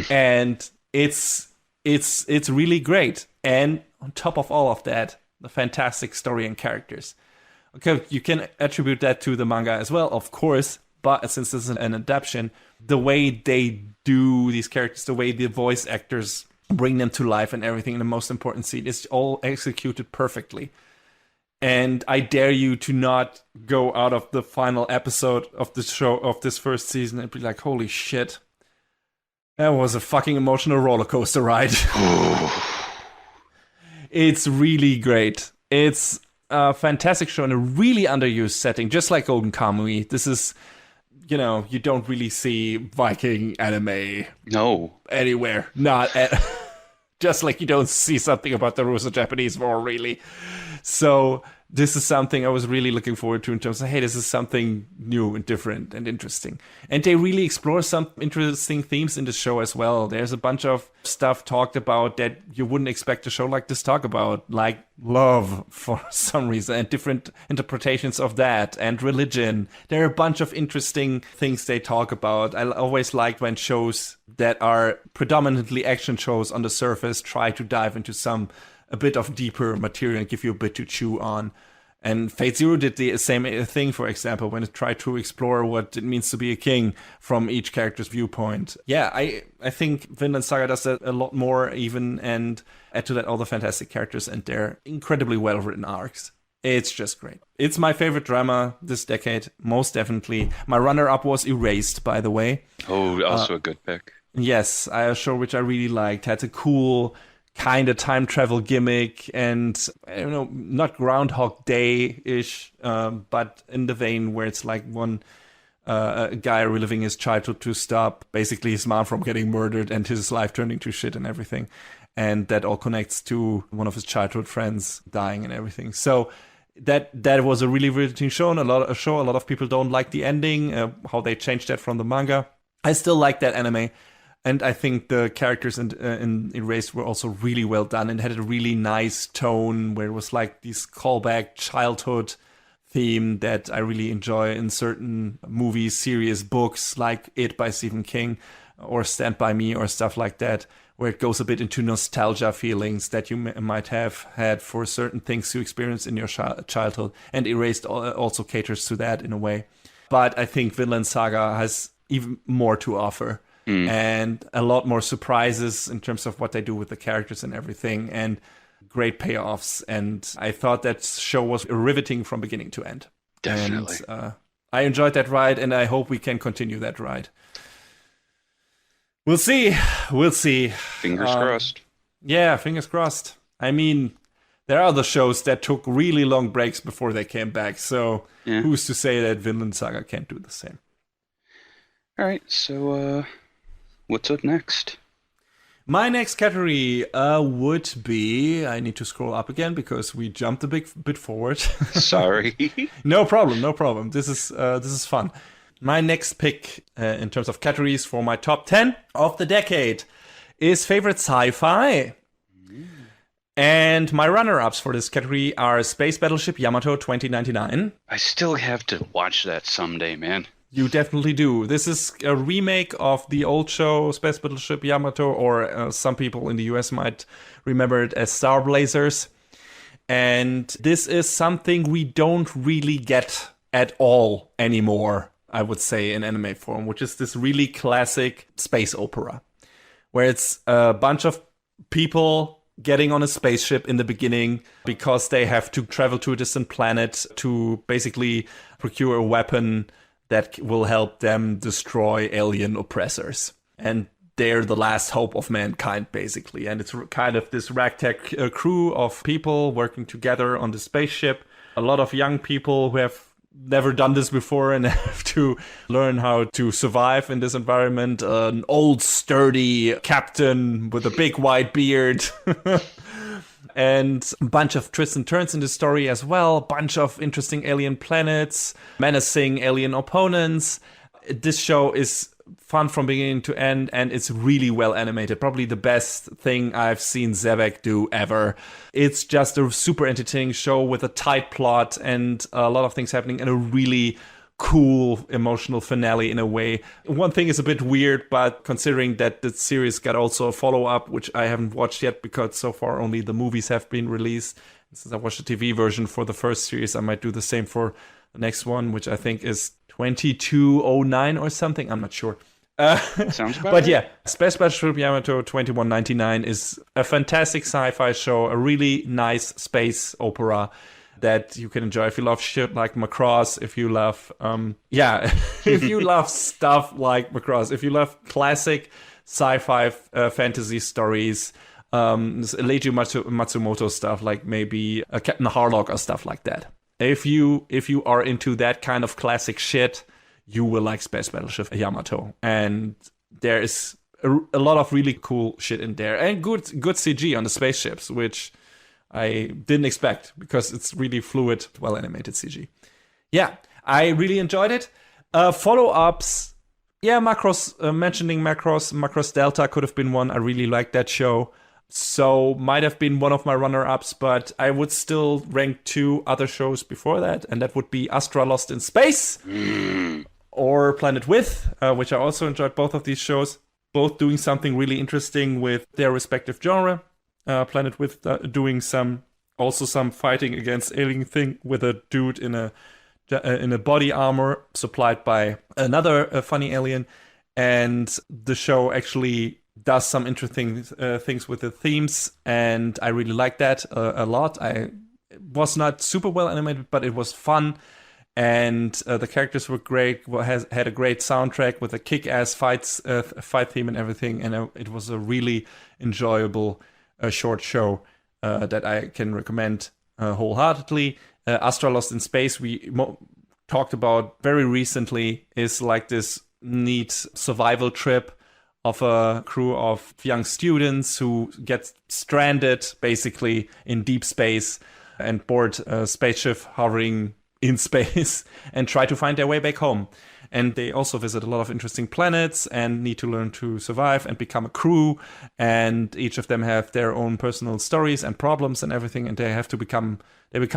And it's really great. And on top of all of that, the fantastic story and characters. Okay, you can attribute that to the manga as well, of course. But since this is an adaptation, the way they do these characters, the way the voice actors bring them to life and everything in the most important scene, is all executed perfectly. And I dare you to not go out of the final episode of the show, of this first season, and be like, holy shit, that was a fucking emotional roller coaster ride. It's really great. It's a fantastic show in a really underused setting, just like Golden Kamuy. This is, you don't really see Viking anime anywhere. Just like you don't see something about the Russo-Japanese War, really. So this is something I was really looking forward to, in terms of, hey, this is something new and different and interesting. And they really explore some interesting themes in the show as well. There's a bunch of stuff talked about that you wouldn't expect a show like this talk about, like love for some reason, and different interpretations of that, and religion. There are a bunch of interesting things they talk about. I always like when shows that are predominantly action shows on the surface try to dive into a bit of deeper material and give you a bit to chew on. And Fate Zero did the same thing, for example, when it tried to explore what it means to be a king from each character's viewpoint. Yeah, I think Vinland Saga does that a lot more even, and add to that all the fantastic characters and their incredibly well-written arcs. It's just great. It's my favorite drama this decade, most definitely. My runner-up was Erased, by the way.
Oh, also a good pick.
Yes, a show which I really liked. Had a cool kind of time travel gimmick, and I don't know, not Groundhog Day-ish, but in the vein where it's like a guy reliving his childhood to stop basically his mom from getting murdered and his life turning to shit and everything. And that all connects to one of his childhood friends dying and everything. So that was a really riveting show, and a lot of people don't like the ending, how they changed that from the manga. I still like that anime. And I think the characters in Erased were also really well done and had a really nice tone where it was like this callback childhood theme that I really enjoy in certain movies, series, books like It by Stephen King or Stand By Me or stuff like that, where it goes a bit into nostalgia feelings that you might have had for certain things you experienced in your childhood. And Erased also caters to that in a way. But I think Vinland Saga has even more to offer. And a lot more surprises in terms of what they do with the characters and everything, and great payoffs. And I thought that show was riveting from beginning to end.
Definitely.
And I enjoyed that ride, and I hope we can continue that ride. We'll see.
Fingers crossed.
Yeah, fingers crossed. I mean, there are other shows that took really long breaks before they came back, so who's to say that Vinland Saga can't do the same?
All right, so what's up next?
My next category would be... I need to scroll up again because we jumped a bit forward.
Sorry.
No problem. This is fun. My next pick in terms of categories for my top 10 of the decade is favorite sci-fi. And my runner-ups for this category are Space Battleship Yamato 2099.
I still have to watch that someday, man.
You definitely do. This is a remake of the old show Space Battleship Yamato, or some people in the US might remember it as Star Blazers. And this is something we don't really get at all anymore, I would say, in anime form, which is this really classic space opera, where it's a bunch of people getting on a spaceship in the beginning because they have to travel to a distant planet to basically procure a weapon that will help them destroy alien oppressors. And they're the last hope of mankind, basically. And it's kind of this ragtag crew of people working together on the spaceship. A lot of young people who have never done this before and have to learn how to survive in this environment. An old, sturdy captain with a big white beard. And a bunch of twists and turns in the story as well. A bunch of interesting alien planets, menacing alien opponents. This show is fun from beginning to end, and it's really well animated. Probably the best thing I've seen Zebek do ever. It's just a super entertaining show with a tight plot and a lot of things happening, and a really cool emotional finale in a way. One thing is a bit weird, but considering that the series got also a follow-up, which I haven't watched yet because so far only the movies have been released. Since I watched the TV version for the first series, I might do the same for the next one, which I think is 2209 or something. I'm not sure.
Sounds about
But
right.
yeah, Space Battleship Yamato 2199 is a fantastic sci-fi show, a really nice space opera that you can enjoy if you love shit like Macross, if you love, if you love stuff like Macross, if you love classic sci-fi fantasy stories, Leiji Matsumoto stuff like maybe Captain Harlock or stuff like that. If you are into that kind of classic shit, you will like Space Battleship Yamato. And there is a lot of really cool shit in there, and good CG on the spaceships, which I didn't expect because it's really fluid, well animated CG. Yeah, I really enjoyed it. Follow-ups, mentioning Macross Delta could have been one. I really liked that show. So might have been one of my runner-ups, but I would still rank two other shows before that, and that would be Astra Lost in Space or Planet With, which I also enjoyed both of these shows, both doing something really interesting with their respective genre. Planet With doing some fighting against alien thing with a dude in a body armor supplied by another funny alien, and the show actually does some interesting things with the themes, and I really like that a lot. It was not super well animated, but it was fun, and the characters were great. Had a great soundtrack with a kick-ass fight theme and everything, and it was a really enjoyable a short show that I can recommend wholeheartedly. Astra Lost in Space, we talked about very recently, is like this neat survival trip of a crew of young students who get stranded basically in deep space and board a spaceship hovering in space and try to find their way back home. And they also visit a lot of interesting planets and need to learn to survive and become a crew. And each of them have their own personal stories and problems and everything. And they become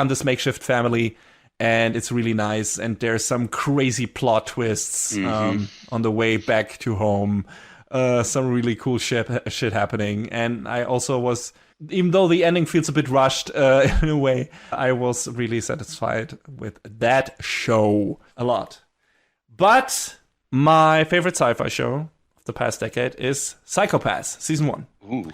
this makeshift family. And it's really nice. And there's some crazy plot twists on the way back to home. Some really cool shit happening. And I also was, even though the ending feels a bit rushed in a way, I was really satisfied with that show a lot. But my favorite sci-fi show of the past decade is Psycho-Pass, season 1.
Ooh.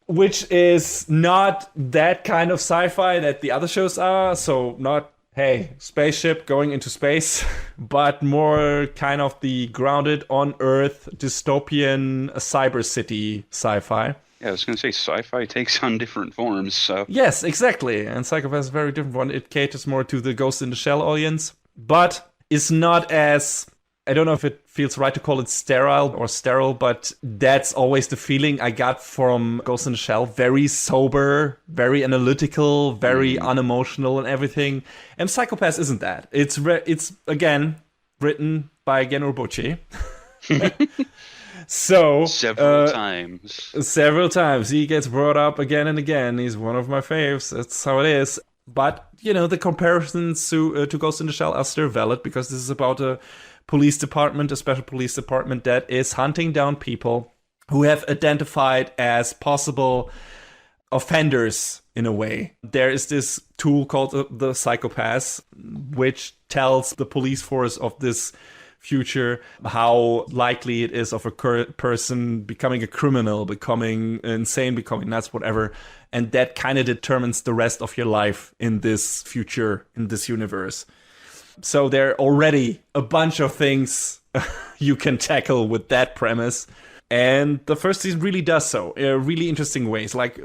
Which is not that kind of sci-fi that the other shows are. So not, hey, spaceship going into space, but more kind of the grounded on Earth dystopian cyber city sci-fi.
Yeah, I was going to say sci-fi takes on different forms, so...
Yes, exactly. And Psycho-Pass is a very different one. It caters more to the Ghost in the Shell audience, but is not as... I don't know if it feels right to call it sterile, but that's always the feeling I got from Ghost in the Shell. Very sober, very analytical, very unemotional and everything. And Psycho-Pass isn't that. It's again, written by Gen Urobuchi. So
several times
he gets brought up again and again. He's one of my faves. That's how it is. But the comparisons to Ghost in the Shell are still valid, because this is about a police department, a special police department that is hunting down people who have identified as possible offenders in a way. There is this tool called the Psycho-Pass, which tells the police force of this future how likely it is of a person becoming a criminal, becoming insane, becoming nuts, whatever. And that kind of determines the rest of your life in this future, in this universe. So there are already a bunch of things you can tackle with that premise. And the first season really does so in really interesting ways. Like,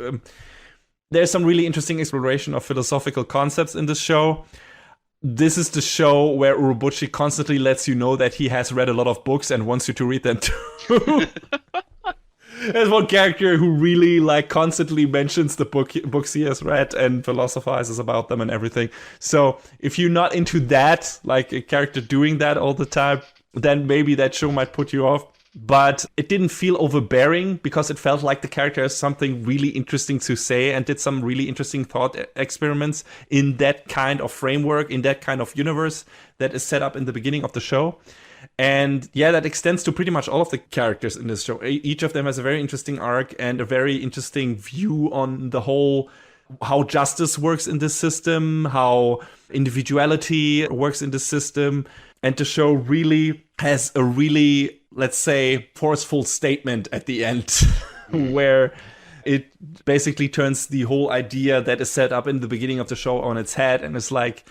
there's some really interesting exploration of philosophical concepts in this show. This is the show where Urobuchi constantly lets you know that he has read a lot of books and wants you to read them too. There's one character who really constantly mentions the books he has read and philosophizes about them and everything. So if you're not into that, like a character doing that all the time, then maybe that show might put you off. But it didn't feel overbearing, because it felt like the character has something really interesting to say and did some really interesting thought experiments in that kind of framework, in that kind of universe that is set up in the beginning of the show. And yeah, that extends to pretty much all of the characters in this show. Each of them has a very interesting arc and a very interesting view on the whole, how justice works in this system, how individuality works in the system. And the show really has a really, let's say, forceful statement at the end where it basically turns the whole idea that is set up in the beginning of the show on its head, and it's like,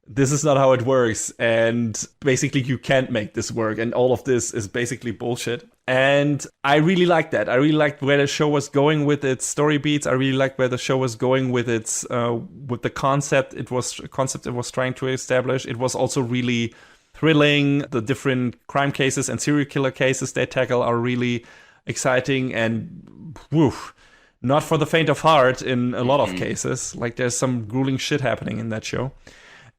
this is not how it works, and basically you can't make this work, and all of this is basically bullshit. And I really liked that. I really liked where the show was going with its story beats. I really liked where the show was going with its with the concept it was trying to establish. It was also really thrilling. The different crime cases and serial killer cases they tackle are really exciting, and not for the faint of heart in a lot of cases. Like, there's some grueling shit happening in that show.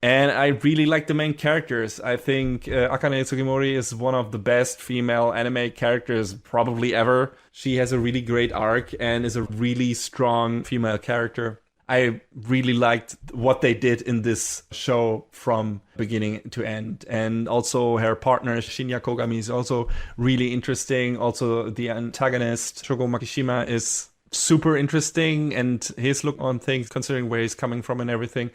And I really like the main characters. I think Akane Sugimori is one of the best female anime characters probably ever. She has a really great arc and is a really strong female character. I really liked what they did in this show from beginning to end. And also her partner, Shinya Kogami, is also really interesting. Also, the antagonist, Shogo Makishima, is super interesting. And his look on things, considering where he's coming from and everything,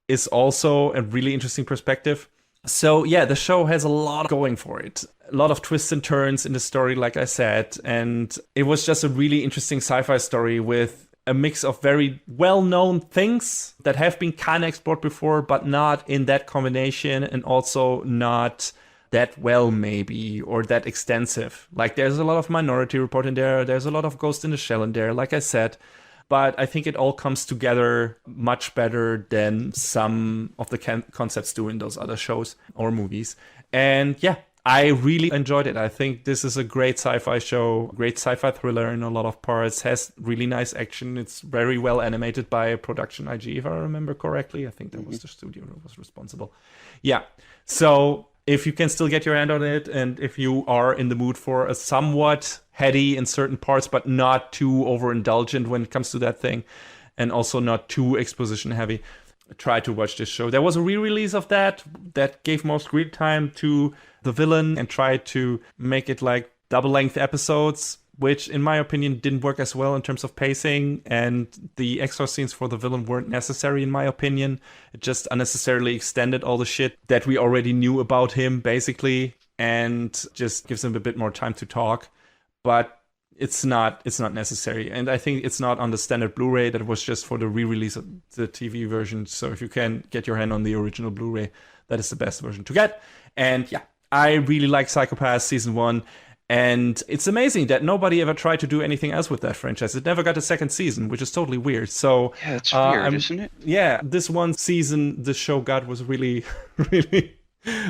is also a really interesting perspective. So yeah, the show has a lot going for it. A lot of twists and turns in the story, like I said. And it was just a really interesting sci-fi story with a mix of very well-known things that have been kind of explored before, but not in that combination, and also not that well, maybe, or that extensive. Like, there's a lot of Minority Report in there, there's a lot of Ghost in the Shell in there, like I said. But I think it all comes together much better than some of the concepts do in those other shows or movies. And yeah, I really enjoyed it. I think this is a great sci-fi show, great sci-fi thriller in a lot of parts, has really nice action. It's very well animated by Production IG, if I remember correctly. I think that was the studio that was responsible. Yeah. So if you can still get your hand on it, and if you are in the mood for a somewhat heady in certain parts, but not too overindulgent when it comes to that thing, and also not too exposition heavy, try to watch this show. There was a re-release of that gave more screen time to the villain and tried to make it like double-length episodes, which in my opinion didn't work as well in terms of pacing, and the extra scenes for the villain weren't necessary in my opinion. It just unnecessarily extended all the shit that we already knew about him basically, and just gives him a bit more time to talk. But it's not necessary, and I think it's not on the standard Blu-ray. That was just for the re-release of the TV version. So if you can get your hand on the original Blu-ray, that is the best version to get. And yeah, I really like Psycho-Pass season 1, and it's amazing that nobody ever tried to do anything else with that franchise. It never got a second season, which is totally weird. So
yeah, it's weird, isn't it?
Yeah, this one season the show got was really really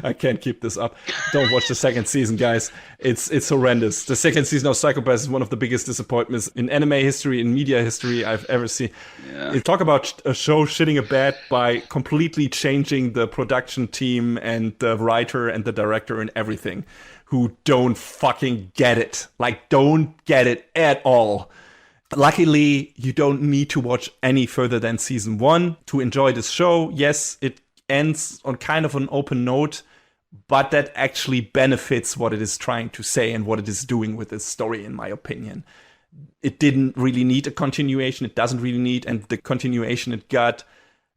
I can't keep this up. Don't watch the second season, guys. It's horrendous. The second season of Psycho-Pass is one of the biggest disappointments in anime history, in media history I've ever seen.
Yeah.
You talk about a show shitting a bed by completely changing the production team and the writer and the director and everything, who don't fucking get it. Like, don't get it at all. Luckily, you don't need to watch any further than season 1 to enjoy this show. Yes, it ends on kind of an open note, but that actually benefits what it is trying to say and what it is doing with this story, in my opinion. It didn't really need a continuation. It doesn't really need, and the continuation it got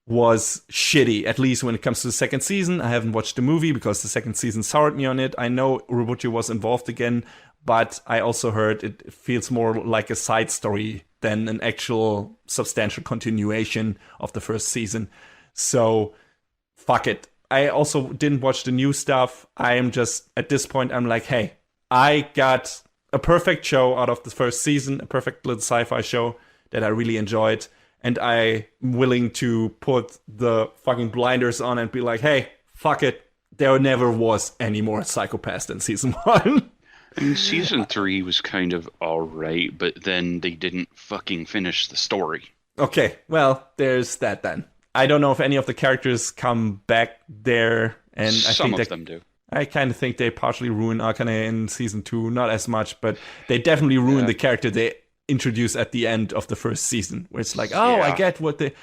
was shitty, at least when it comes to the second season. I haven't watched the movie because the second season soured me on it. I know Urobuchi was involved again, but I also heard it feels more like a side story than an actual substantial continuation of the first season. So fuck it. I also didn't watch the new stuff. I am just, at this point, I'm like, hey, I got a perfect show out of the first season, a perfect little sci-fi show that I really enjoyed. And I'm willing to put the fucking blinders on and be like, hey, fuck it. There never was any more Psycho-Pass than season 1.
I mean, season 3 was kind of alright, but then they didn't fucking finish the story.
Okay, well, there's that then. I don't know if any of the characters come back there, and
Some of them do.
I kind of think they partially ruin Akane in season 2, not as much, but they definitely ruin the character they introduce at the end of the first season, where it's like, oh, I get what it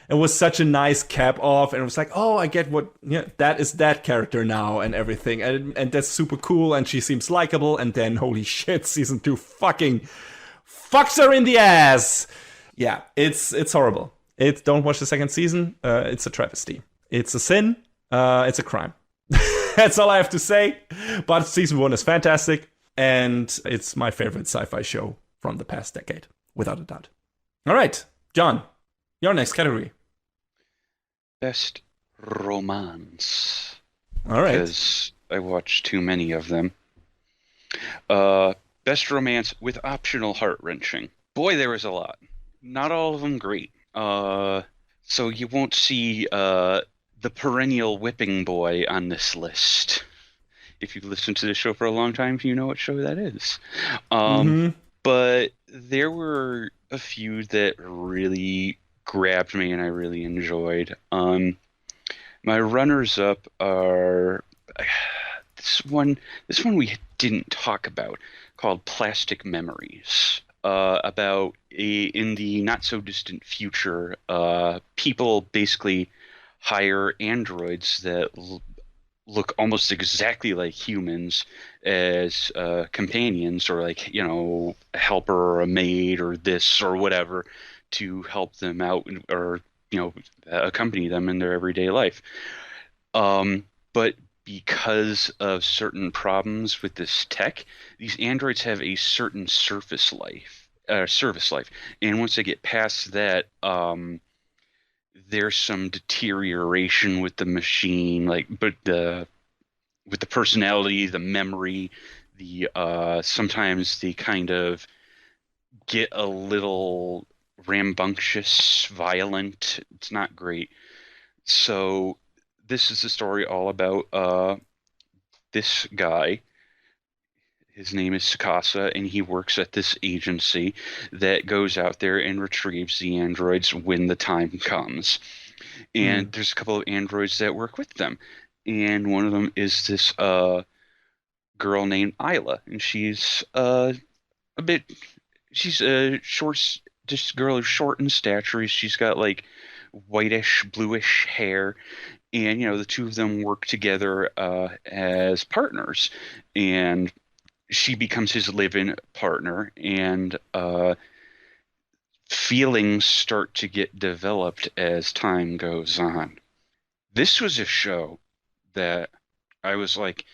was such a nice cap off, and it was like, oh, I get what, yeah, that is that character now and everything, and that's super cool, and she seems likable, and then holy shit, season 2 fucking fucks her in the ass. Yeah, it's horrible. Don't watch the second season. It's a travesty. It's a sin. It's a crime. That's all I have to say. But season 1 is fantastic, and it's my favorite sci-fi show from the past decade, without a doubt. All right, John, your next category.
Best romance.
All right.
Because I watched too many of them. Best romance with optional heart-wrenching. Boy, there was a lot. Not all of them great. So you won't see the perennial whipping boy on this list. If you've listened to the show for a long time, you know what show that is. But there were a few that really grabbed me and I really enjoyed. My runners-up are this one we didn't talk about, called Plastic Memories. About in the not so distant future, people basically hire androids that look almost exactly like humans as companions, or like, you know, a helper or a maid or this or whatever, to help them out, or, you know, accompany them in their everyday life. But because of certain problems with this tech, these androids have a certain service life, and once they get past that, there's some deterioration with the machine, like, but with the personality, the memory, the sometimes they kind of get a little rambunctious, violent. It's not great. So this is a story all about this guy. His name is Sakasa, and he works at this agency that goes out there and retrieves the androids when the time comes. And
Mm.
there's a couple of androids that work with them. And one of them is this girl named Isla, and she's a bit she's a short this girl is short in stature. She's got like whitish bluish hair, and the two of them work together as partners, and she becomes his live-in partner, and feelings start to get developed as time goes on. This was a show that I was like,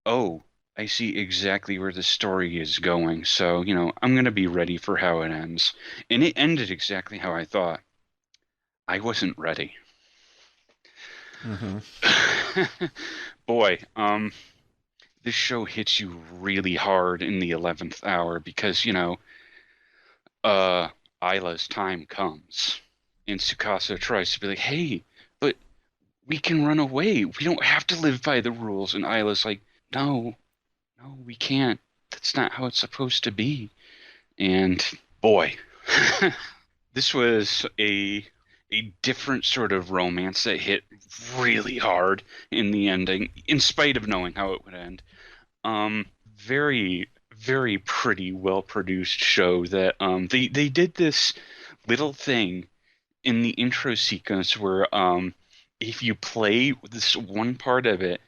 oh, I see exactly where the story is going. So, I'm going to be ready for how it ends. And it ended exactly how I thought. I wasn't ready.
Mm-hmm.
Boy, this show hits you really hard in the 11th hour because, uh, Isla's time comes. And Tsukasa tries to be like, hey, but we can run away. We don't have to live by the rules. And Isla's like, no, no, we can't. That's not how it's supposed to be. And boy, this was a different sort of romance that hit really hard in the ending, in spite of knowing how it would end. Very, very pretty, well produced show that they did this little thing in the intro sequence where if you play this one part of it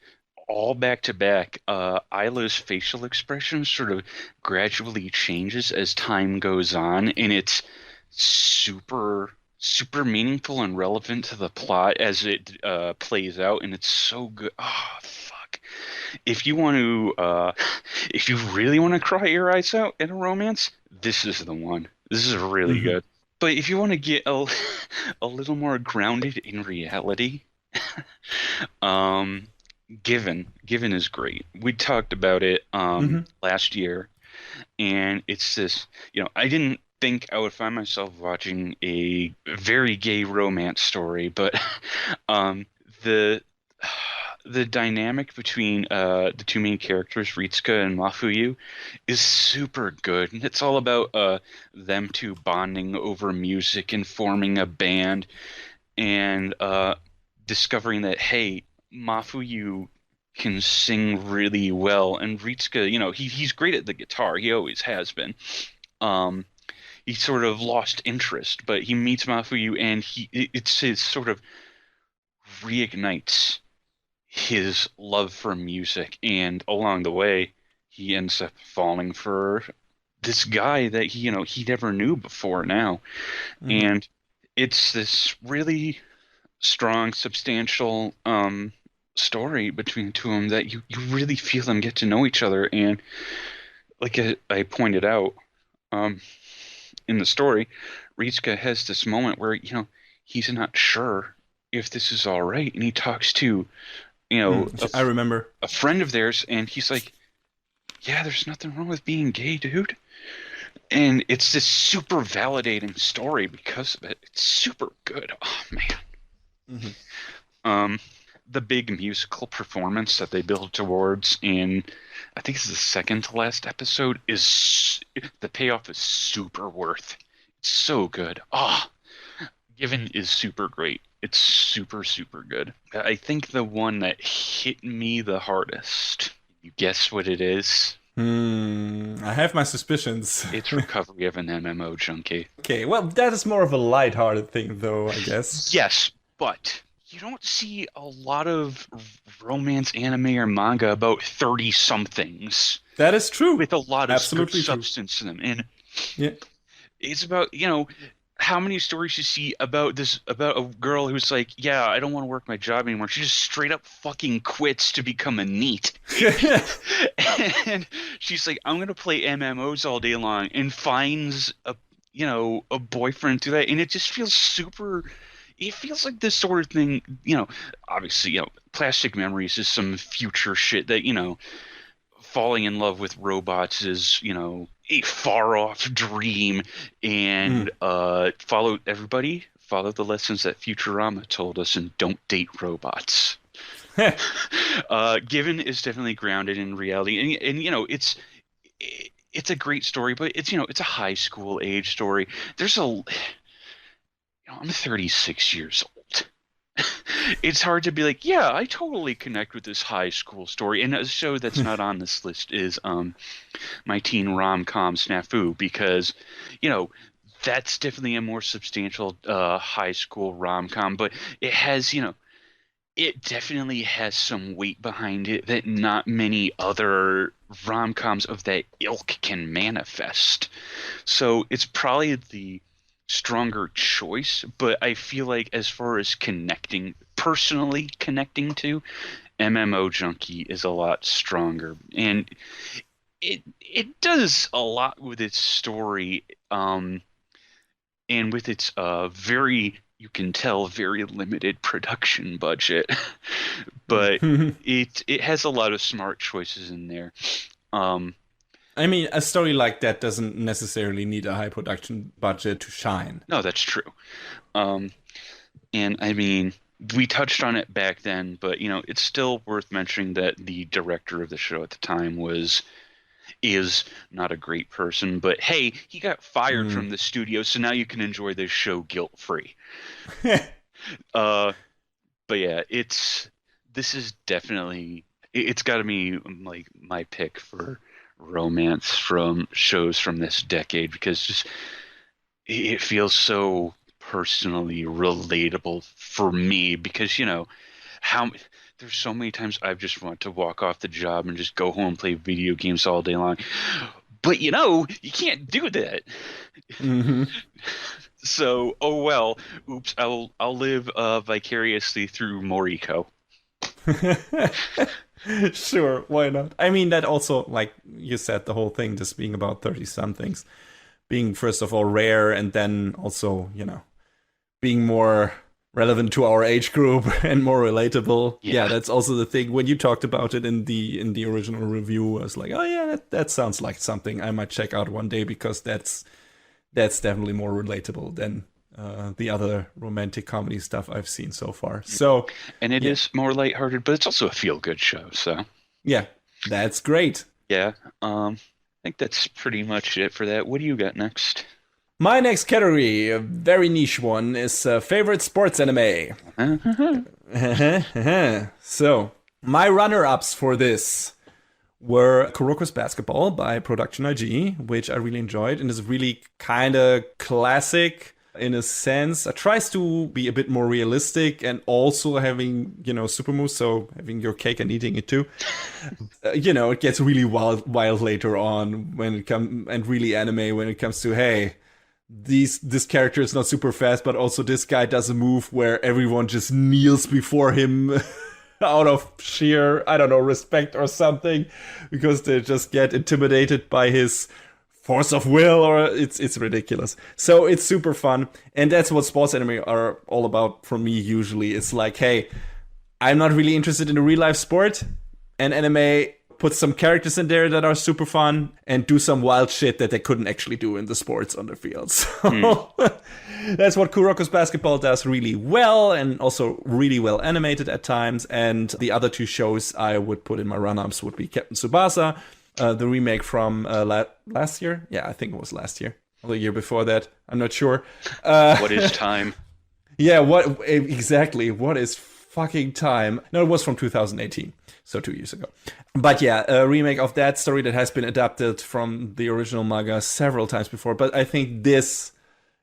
all back to back, Isla's facial expression sort of gradually changes as time goes on, and it's super super meaningful and relevant to the plot as it plays out, and it's so good. Oh fuck! If you want to, if you really want to cry your eyes out in a romance, this is the one. This is really
Mm-hmm.
good. But if you want to get a little more grounded in reality, um, Given is great. We talked about it
Mm-hmm.
last year, and it's this, I didn't think I would find myself watching a very gay romance story, but um, the the dynamic between the two main characters, Ritsuka and Mafuyu, is super good, and it's all about them two bonding over music and forming a band, and discovering that, hey, Mafuyu can sing really well, and Ritsuka, he's great at the guitar. He always has been. Um, he sort of lost interest, but he meets Mafuyu, and it's his sort of reignites his love for music, and along the way, he ends up falling for this guy that he never knew before now,
Mm-hmm.
and it's this really strong, substantial story between the two of them that you really feel them get to know each other. And like I pointed out um, in the story, Ritsuka has this moment where, he's not sure if this is all right. And he talks to, you know, a,
I remember.
a friend of theirs, and he's like, yeah, there's nothing wrong with being gay, dude. And it's this super validating story because of it. It's super good. Oh, man.
Mm-hmm.
Um, the big musical performance that they build towards in, I think it's the second to last episode, is the payoff is super worth. It's so good. Ah, Given is super great. It's super super good. I think the one that hit me the hardest. You guess what it is?
I have my suspicions.
It's Recovery of an MMO Junkie.
Okay, well, that is more of a light-hearted thing, though, I guess.
Yes, but you don't see a lot of romance anime or manga about 30 somethings
That is true.
with a lot of good
Absolutely true.
substance in them. And
Yeah.
it's about, how many stories you see about a girl who's like, yeah, I don't want to work my job anymore. She just straight up fucking quits to become a neat. And she's like, I'm gonna play MMOs all day long, and finds a boyfriend through that, and it just feels super it feels like this sort of thing, obviously, Plastic Memories is some future shit that, falling in love with robots is, a far off dream, and
Mm.
follow the lessons that Futurama told us and don't date robots. Given is definitely grounded in reality, and it's a great story, but it's a high school age story. I'm 36 years old. It's hard to be like, yeah, I totally connect with this high school story. And a show that's not on this list is my teen rom-com Snafu, because that's definitely a more substantial high school rom-com, but it has it definitely has some weight behind it that not many other rom-coms of that ilk can manifest. So it's probably the stronger choice, but I feel like as far as personally connecting to, MMO Junkie is a lot stronger. And it does a lot with its story, and with its you can tell, very limited production budget. But it has a lot of smart choices in there.
I mean, a story like that doesn't necessarily need a high production budget to shine.
No, that's true. And I mean, we touched on it back then, but it's still worth mentioning that the director of the show at the time is not a great person, but hey, he got fired from the studio, so now you can enjoy this show guilt-free. But yeah, this is definitely, it's got to be like my pick for romance from shows from this decade, because just it feels so personally relatable for me, because how there's so many times I've just want to walk off the job and just go home and play video games all day long, but you can't do that.
Mm-hmm.
So, oh well, oops, I'll live vicariously through Moriko.
Sure, why not? I mean, that also, like you said, the whole thing just being about 30-somethings, being first of all rare, and then also, being more relevant to our age group and more relatable. Yeah, that's also the thing. When you talked about it in the original review, I was like, oh yeah, that sounds like something I might check out one day, because that's definitely more relatable than the other romantic comedy stuff I've seen so far. So,
and it is more lighthearted, but it's also a feel-good show. So,
yeah, that's great.
Yeah, I think that's pretty much it for that. What do you got next?
My next category, a very niche one, is favorite sports anime. So, my runner-ups for this were Kuroko's Basketball by Production IG, which I really enjoyed and is really kind of classic in a sense. It tries to be a bit more realistic and also having, super moves, so having your cake and eating it too. It gets really wild later on when it comes, and really anime when it comes to, hey, this character is not super fast, but also this guy does a move where everyone just kneels before him out of sheer, I don't know, respect or something, because they just get intimidated by his force of will, or it's ridiculous. So it's super fun, and that's what sports anime are all about for me usually. It's like, hey, I'm not really interested in a real life sport, and anime put some characters in there that are super fun and do some wild shit that they couldn't actually do in the sports on the field. So that's what Kuroko's Basketball does really well, and also really well animated at times. And the other two shows I would put in my run-ups would be Captain Tsubasa, the remake from last year. Yeah, I think it was last year. Or the year before that. I'm not sure.
What is time?
Yeah, what exactly? What is fucking time? No, it was from 2018. So 2 years ago. But yeah, a remake of that story that has been adapted from the original manga several times before. But I think this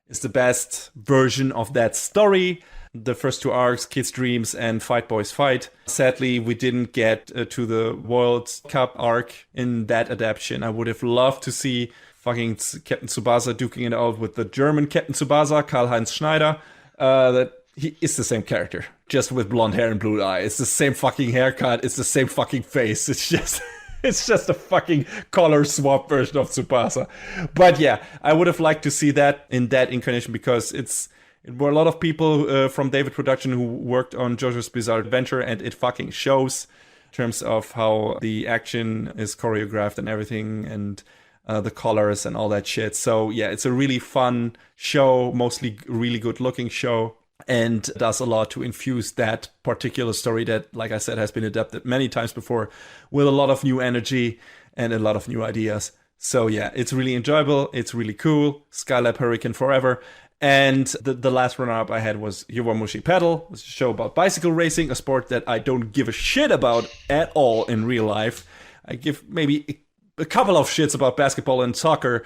is the best version of that story. The first two arcs, Kids Dreams and Fight Boys Fight. Sadly, we didn't get to the World Cup arc in that adaptation. I would have loved to see fucking Captain Tsubasa duking it out with the German Captain Tsubasa, Karl-Heinz Schneider. That he is the same character, just with blonde hair and blue eyes. It's the same fucking haircut. It's the same fucking face. It's just a fucking color swap version of Tsubasa. But yeah, I would have liked to see that in that incarnation, because it's It were a lot of people from David Production who worked on JoJo's Bizarre Adventure, and it fucking shows in terms of how the action is choreographed and everything, and the colors and all that shit. So yeah, it's a really fun show, mostly really good looking show, and does a lot to infuse that particular story that, like I said, has been adapted many times before with a lot of new energy and a lot of new ideas. So yeah, it's really enjoyable. It's really cool. Skylab Hurricane forever. And the last runner-up I had was Yowamushi Pedal, which is a show about bicycle racing, a sport that I don't give a shit about at all in real life. I give maybe a couple of shits about basketball and soccer,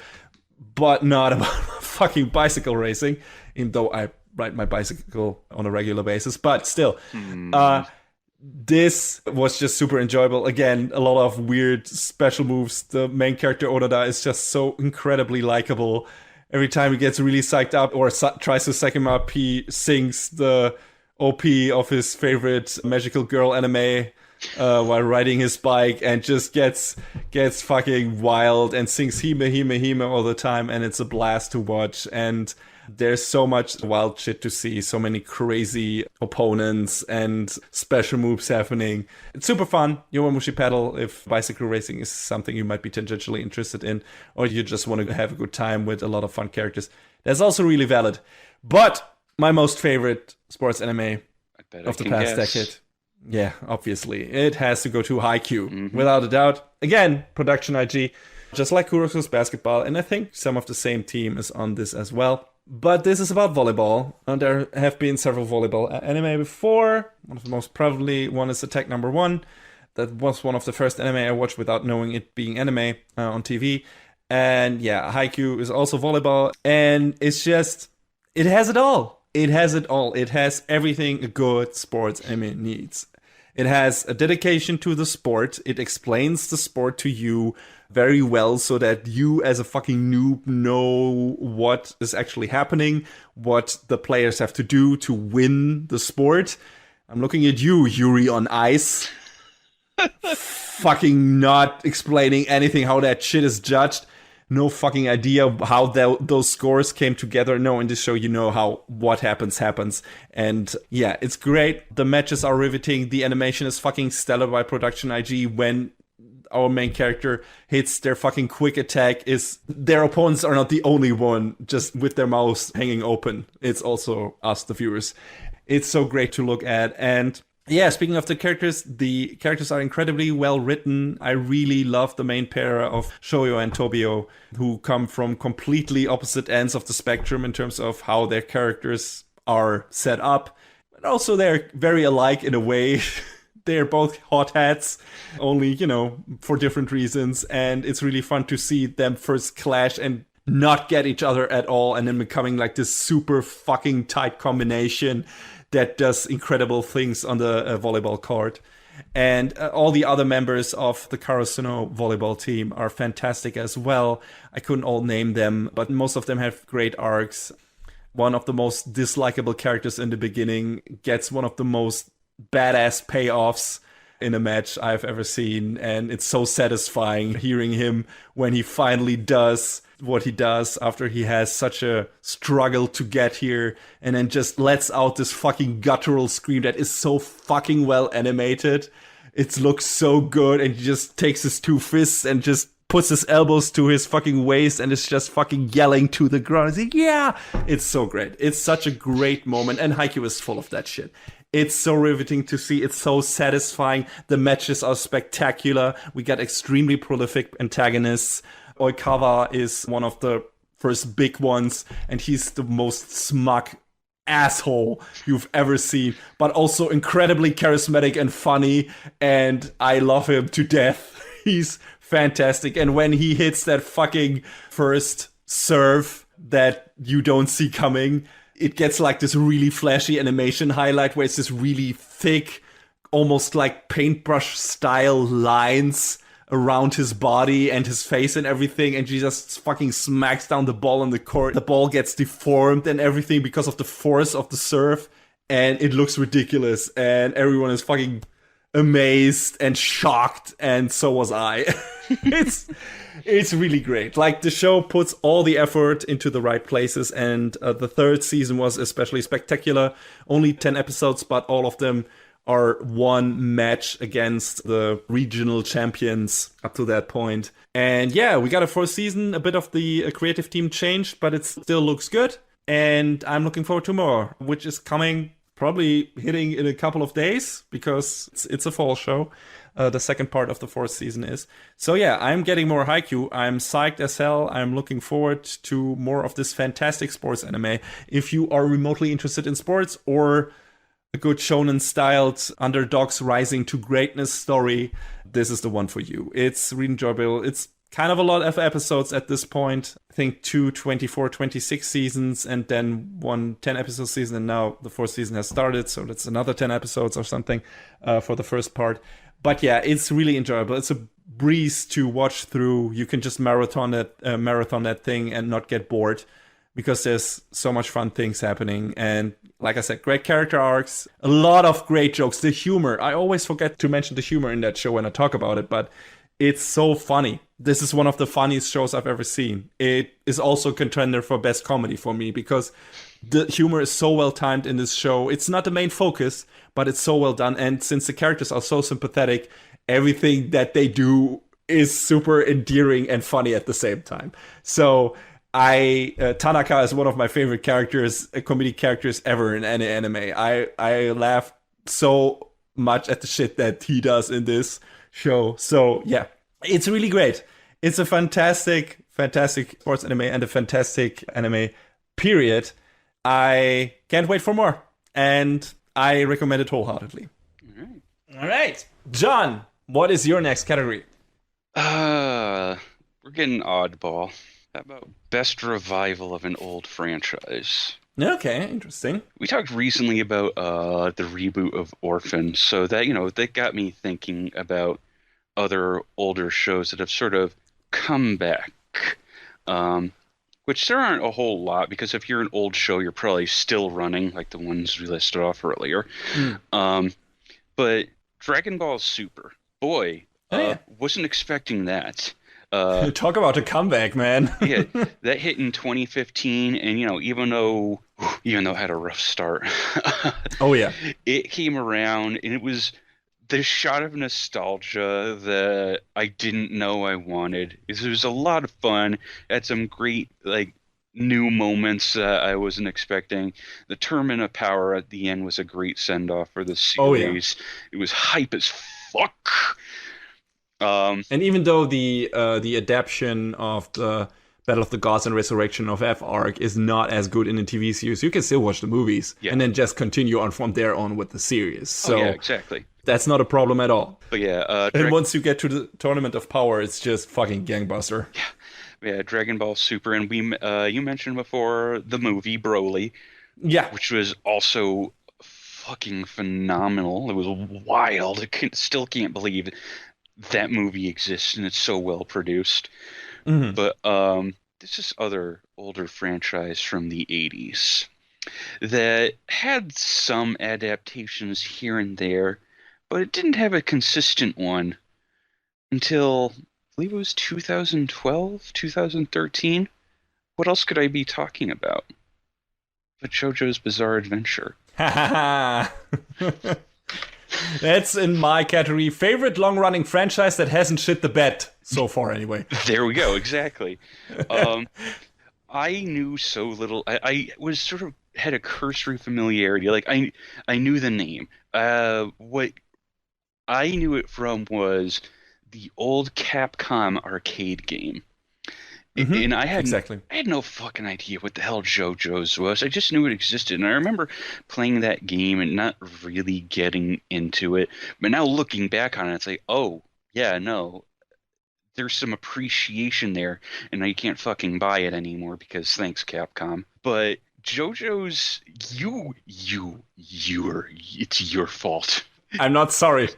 but not about fucking bicycle racing, even though I ride my bicycle on a regular basis. But still, this was just super enjoyable. Again, a lot of weird special moves. The main character, Onoda, is just so incredibly likable. Every time he gets really psyched up or tries to psych him up, he sings the OP of his favorite magical girl anime while riding his bike, and just gets fucking wild and sings Hime Hime Hime all the time, and it's a blast to watch. And there's so much wild shit to see, so many crazy opponents and special moves happening. It's super fun. Yowamushi Pedal, if bicycle racing is something you might be tangentially interested in, or you just want to have a good time with a lot of fun characters, that's also really valid. But my most favorite sports anime of the past decade, yeah, obviously, it has to go to Haikyuu, without a doubt. Again, production IG, just like Kuroko's Basketball, and I think some of the same team is on this as well. But this is about volleyball, and there have been several volleyball anime before. One of the most probably one is Attack Number 1. That was one of the first anime I watched without knowing it being anime on TV. And yeah, Haikyuu is also volleyball, and it's just, it has it all. It has it all. It has everything a good sports anime needs. It has a dedication to the sport. It explains the sport to you very well so that you as a fucking noob know what is actually happening, what the players have to do to win the sport. I'm looking at you, Yuri on Ice. Fucking not explaining anything how that shit is judged. No fucking idea how those scores came together. No, in this show, you know how what happens. And yeah, it's great. The matches are riveting. The animation is fucking stellar by Production IG. When our main character hits their fucking quick attack, is their opponents are not the only one just with their mouths hanging open. It's also us, the viewers. It's so great to look at. And yeah, speaking of the characters are incredibly well written. I really love the main pair of Shoyo and Tobio, who come from completely opposite ends of the spectrum in terms of how their characters are set up. But also they're very alike in a way. They're both hotheads, only, for different reasons. And it's really fun to see them first clash and not get each other at all, and then becoming like this super fucking tight combination that does incredible things on the volleyball court. And all the other members of the Karasuno volleyball team are fantastic as well. I couldn't all name them, but most of them have great arcs. One of the most dislikable characters in the beginning gets one of the most badass payoffs in a match I've ever seen. And it's so satisfying hearing him when he finally does what he does after he has such a struggle to get here, and then just lets out this fucking guttural scream that is so fucking well animated. It looks so good, and he just takes his two fists and just puts his elbows to his fucking waist and is just fucking yelling to the ground. It's like, yeah! It's so great. It's such a great moment, and Haikyuu is full of that shit. It's so riveting to see. It's so satisfying. The matches are spectacular. We got extremely prolific antagonists. Oikawa is one of the first big ones, and he's the most smug asshole you've ever seen, but also incredibly charismatic and funny, and I love him to death. He's fantastic, and when he hits that fucking first serve that you don't see coming, it gets like this really flashy animation highlight where it's this really thick, almost like paintbrush style lines around his body and his face and everything, and she just fucking smacks down the ball on the court. The ball gets deformed and everything because of the force of the serve, and it looks ridiculous, and everyone is fucking amazed and shocked, and so was I. It's really great. Like, the show puts all the effort into the right places, and the third season was especially spectacular. Only 10 episodes, but all of them are one match against the regional champions up to that point. And yeah, we got a fourth season. A bit of the creative team changed, but it still looks good. And I'm looking forward to more, which is coming, probably hitting in a couple of days, because it's a fall show. The second part of the fourth season is. So yeah, I'm getting more Haikyuu. I'm psyched as hell. I'm looking forward to more of this fantastic sports anime. If you are remotely interested in sports, or a good shonen-styled underdogs rising to greatness story, this is the one for you. It's really enjoyable. It's kind of a lot of episodes at this point. I think 2 24, 26 seasons, and then one 10-episode season, and now the fourth season has started, so that's another 10 episodes or something for the first part. But yeah, it's really enjoyable. It's a breeze to watch through. You can just marathon that thing and not get bored, because there's so much fun things happening. And like I said, great character arcs, a lot of great jokes. The humor, I always forget to mention the humor in that show when I talk about it, but it's so funny. This is one of the funniest shows I've ever seen. It is also a contender for best comedy for me, because the humor is so well timed in this show. It's not the main focus, but it's so well done. And since the characters are so sympathetic, everything that they do is super endearing and funny at the same time. So Tanaka is one of my favorite characters, comedic characters ever in any anime. I laugh so much at the shit that he does in this show. So yeah, it's really great. It's a fantastic sports anime, and a fantastic anime, period. I can't wait for more, and I recommend it wholeheartedly. All right. John, what is your next category?
We're getting oddball. How about best revival of an old franchise?
Okay, interesting.
We talked recently about the reboot of Orphan, so that got me thinking about other older shows that have sort of come back. Which there aren't a whole lot, because if you're an old show, you're probably still running, like the ones we listed off earlier. But Dragon Ball Super, boy, wasn't expecting that.
Talk about a comeback, man.
Yeah, that hit in 2015, and even though it had a rough start,
oh yeah,
it came around, and it was the shot of nostalgia that I didn't know I wanted. It was a lot of fun. It had some great new moments I wasn't expecting. The Tournament of Power at the end was a great send off for the series.
Oh, yeah.
It was hype as fuck.
And even though the adaptation of the Battle of the Gods and Resurrection of F arc is not as good in the TV series, you can still watch the movies and then just continue on from there on with the series. So
yeah, exactly.
That's not a problem at all.
But yeah,
and once you get to the Tournament of Power, it's just fucking gangbuster.
Yeah, Dragon Ball Super, and you mentioned before the movie Broly, which was also fucking phenomenal. It was wild. Still can't believe that movie exists, and it's so well produced. But this is other older franchise from the 80s that had some adaptations here and there, but it didn't have a consistent one until, I believe it was 2012, 2013. What else could I be talking about but JoJo's Bizarre Adventure?
That's in my category. Favorite long-running franchise that hasn't shit the bed so far, anyway.
There we go. Exactly. I knew so little. I was sort of had a cursory familiarity. Like I knew the name. What I knew it from was the old Capcom arcade game. And I had no fucking idea what the hell JoJo's was. I just knew it existed. And I remember playing that game and not really getting into it. But now looking back on it, it's like, oh, yeah, no. There's some appreciation there. And now you can't fucking buy it anymore because thanks, Capcom. But JoJo's, it's your fault.
I'm not sorry.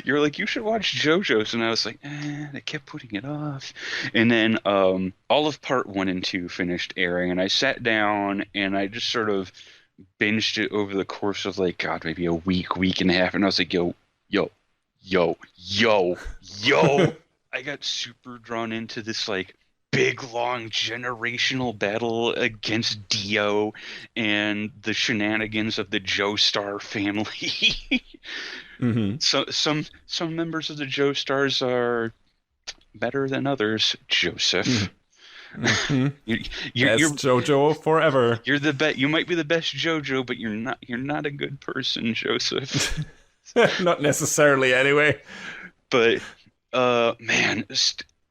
You're like, you should watch JoJo's, and I was like, they kept putting it off. And then all of part 1 and 2 finished airing, and I sat down and I just sort of binged it over the course of maybe a week and a half, and I was like, yo. I got super drawn into this like big long generational battle against Dio and the shenanigans of the Joestar family.
Hmm.
So some members of the Joestars are better than others, Joseph.
Hmm.
You,
Best JoJo forever.
you're the best. You might be the best JoJo, but you're not a good person, Joseph.
Not necessarily, anyway.
But man, it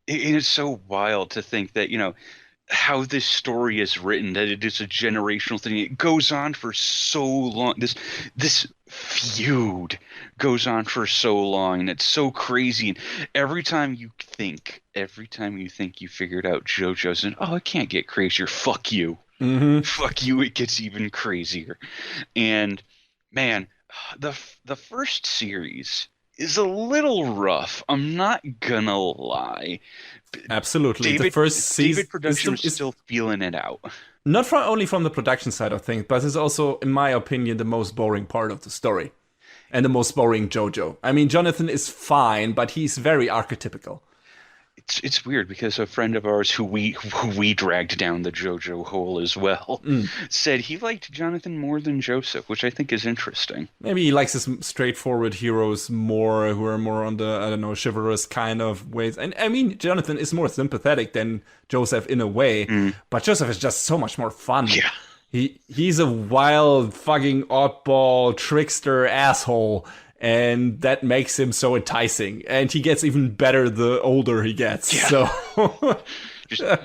is so wild to think that how this story is written, that it is a generational thing. It goes on for so long. This feud goes on for so long, and it's so crazy. And every time you think you figured out JoJo's, and it can't get crazier. Fuck you.
Hmm.
Fuck you. It gets even crazier. And man, the first series is a little rough. I'm not gonna lie.
Absolutely.
David,
The first season
David production
is
is still feeling it out.
not only from the production side of things, but it's also, in my opinion, the most boring part of the story. And the most boring JoJo. I mean, Jonathan is fine, but he's very archetypical.
It's weird because a friend of ours who we dragged down the JoJo hole as well said he liked Jonathan more than Joseph, which I think is interesting.
Maybe he likes his straightforward heroes more, who are more on the, I don't know, chivalrous kind of ways. And I mean, Jonathan is more sympathetic than Joseph in a way, but Joseph is just so much more fun.
Yeah.
He's a wild, fucking oddball, trickster asshole, and that makes him so enticing. And he gets even better the older he gets.
Yeah.
So
Just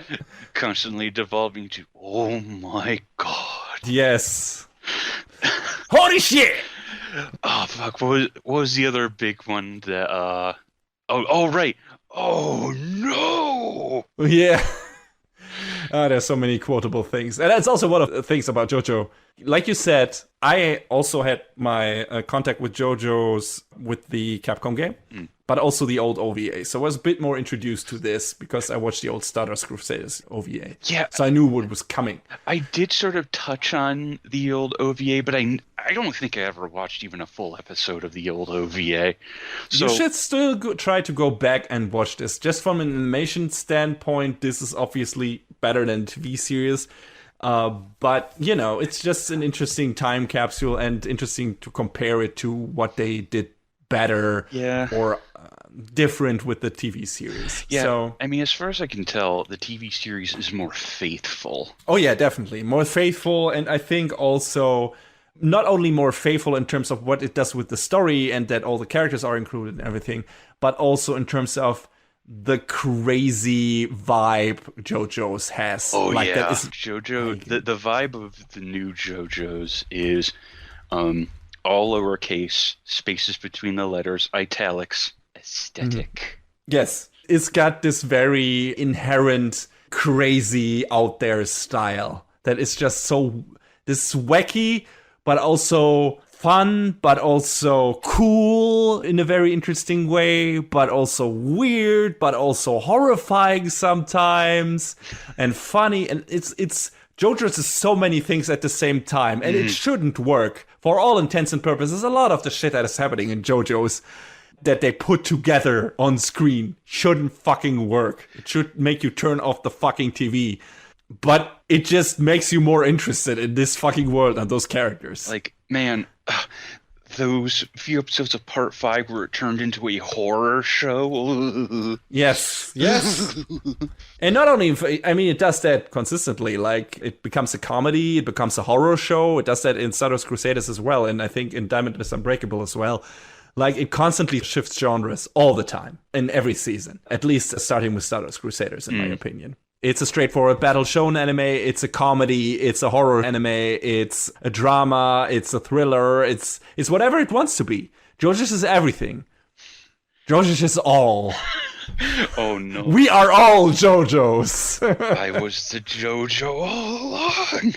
constantly devolving to, oh my god.
yes. Holy shit!
Oh fuck! What was the other big one that? Oh right! Oh no!
Yeah. There's so many quotable things. And that's also one of the things about JoJo. Like you said, I also had my contact with JoJo's with the Capcom game, but also the old OVA. So I was a bit more introduced to this because I watched the old Stardust Crusaders OVA.
Yeah.
So I knew what was coming.
I did sort of touch on the old OVA, but I don't think I ever watched even a full episode of the old OVA. So
You should still try to go back and watch this. Just from an animation standpoint, this is obviously better than TV series. But, it's just an interesting time capsule and interesting to compare it to what they did better or different with the TV series.
Yeah,
so,
I mean, as far as I can tell, the TV series is more faithful.
Oh, yeah, definitely. More faithful, and I think also not only more faithful in terms of what it does with the story and that all the characters are included and everything, but also in terms of the crazy vibe JoJo's has.
Oh,
like,
yeah.
that is,
JoJo, the vibe of the new JoJo's is all lowercase, spaces between the letters, italics, aesthetic.
yes, it's got this very inherent, crazy, out there style that is just so this wacky, but also fun, but also cool in a very interesting way, but also weird, but also horrifying sometimes, and funny. And it's JoJo's is so many things at the same time, and it shouldn't work. For all intents and purposes, a lot of the shit that is happening in JoJo's that they put together on screen shouldn't fucking work. It should make you turn off the fucking TV. But it just makes you more interested in this fucking world and those characters.
Like, man, those few episodes of Part 5 where it turned into a horror show.
Yes. And not only, I mean, it does that consistently. Like, it becomes a comedy, it becomes a horror show. It does that in Stardust Crusaders as well, and I think in Diamond is Unbreakable as well. Like, it constantly shifts genres all the time, in every season. At least starting with Stardust Crusaders, in my opinion. It's a straightforward battle shonen anime, it's a comedy, it's a horror anime, it's a drama, it's a thriller, it's whatever it wants to be. JoJo's is everything. JoJo's is all.
Oh no.
We are all JoJo's.
I was the JoJo all along.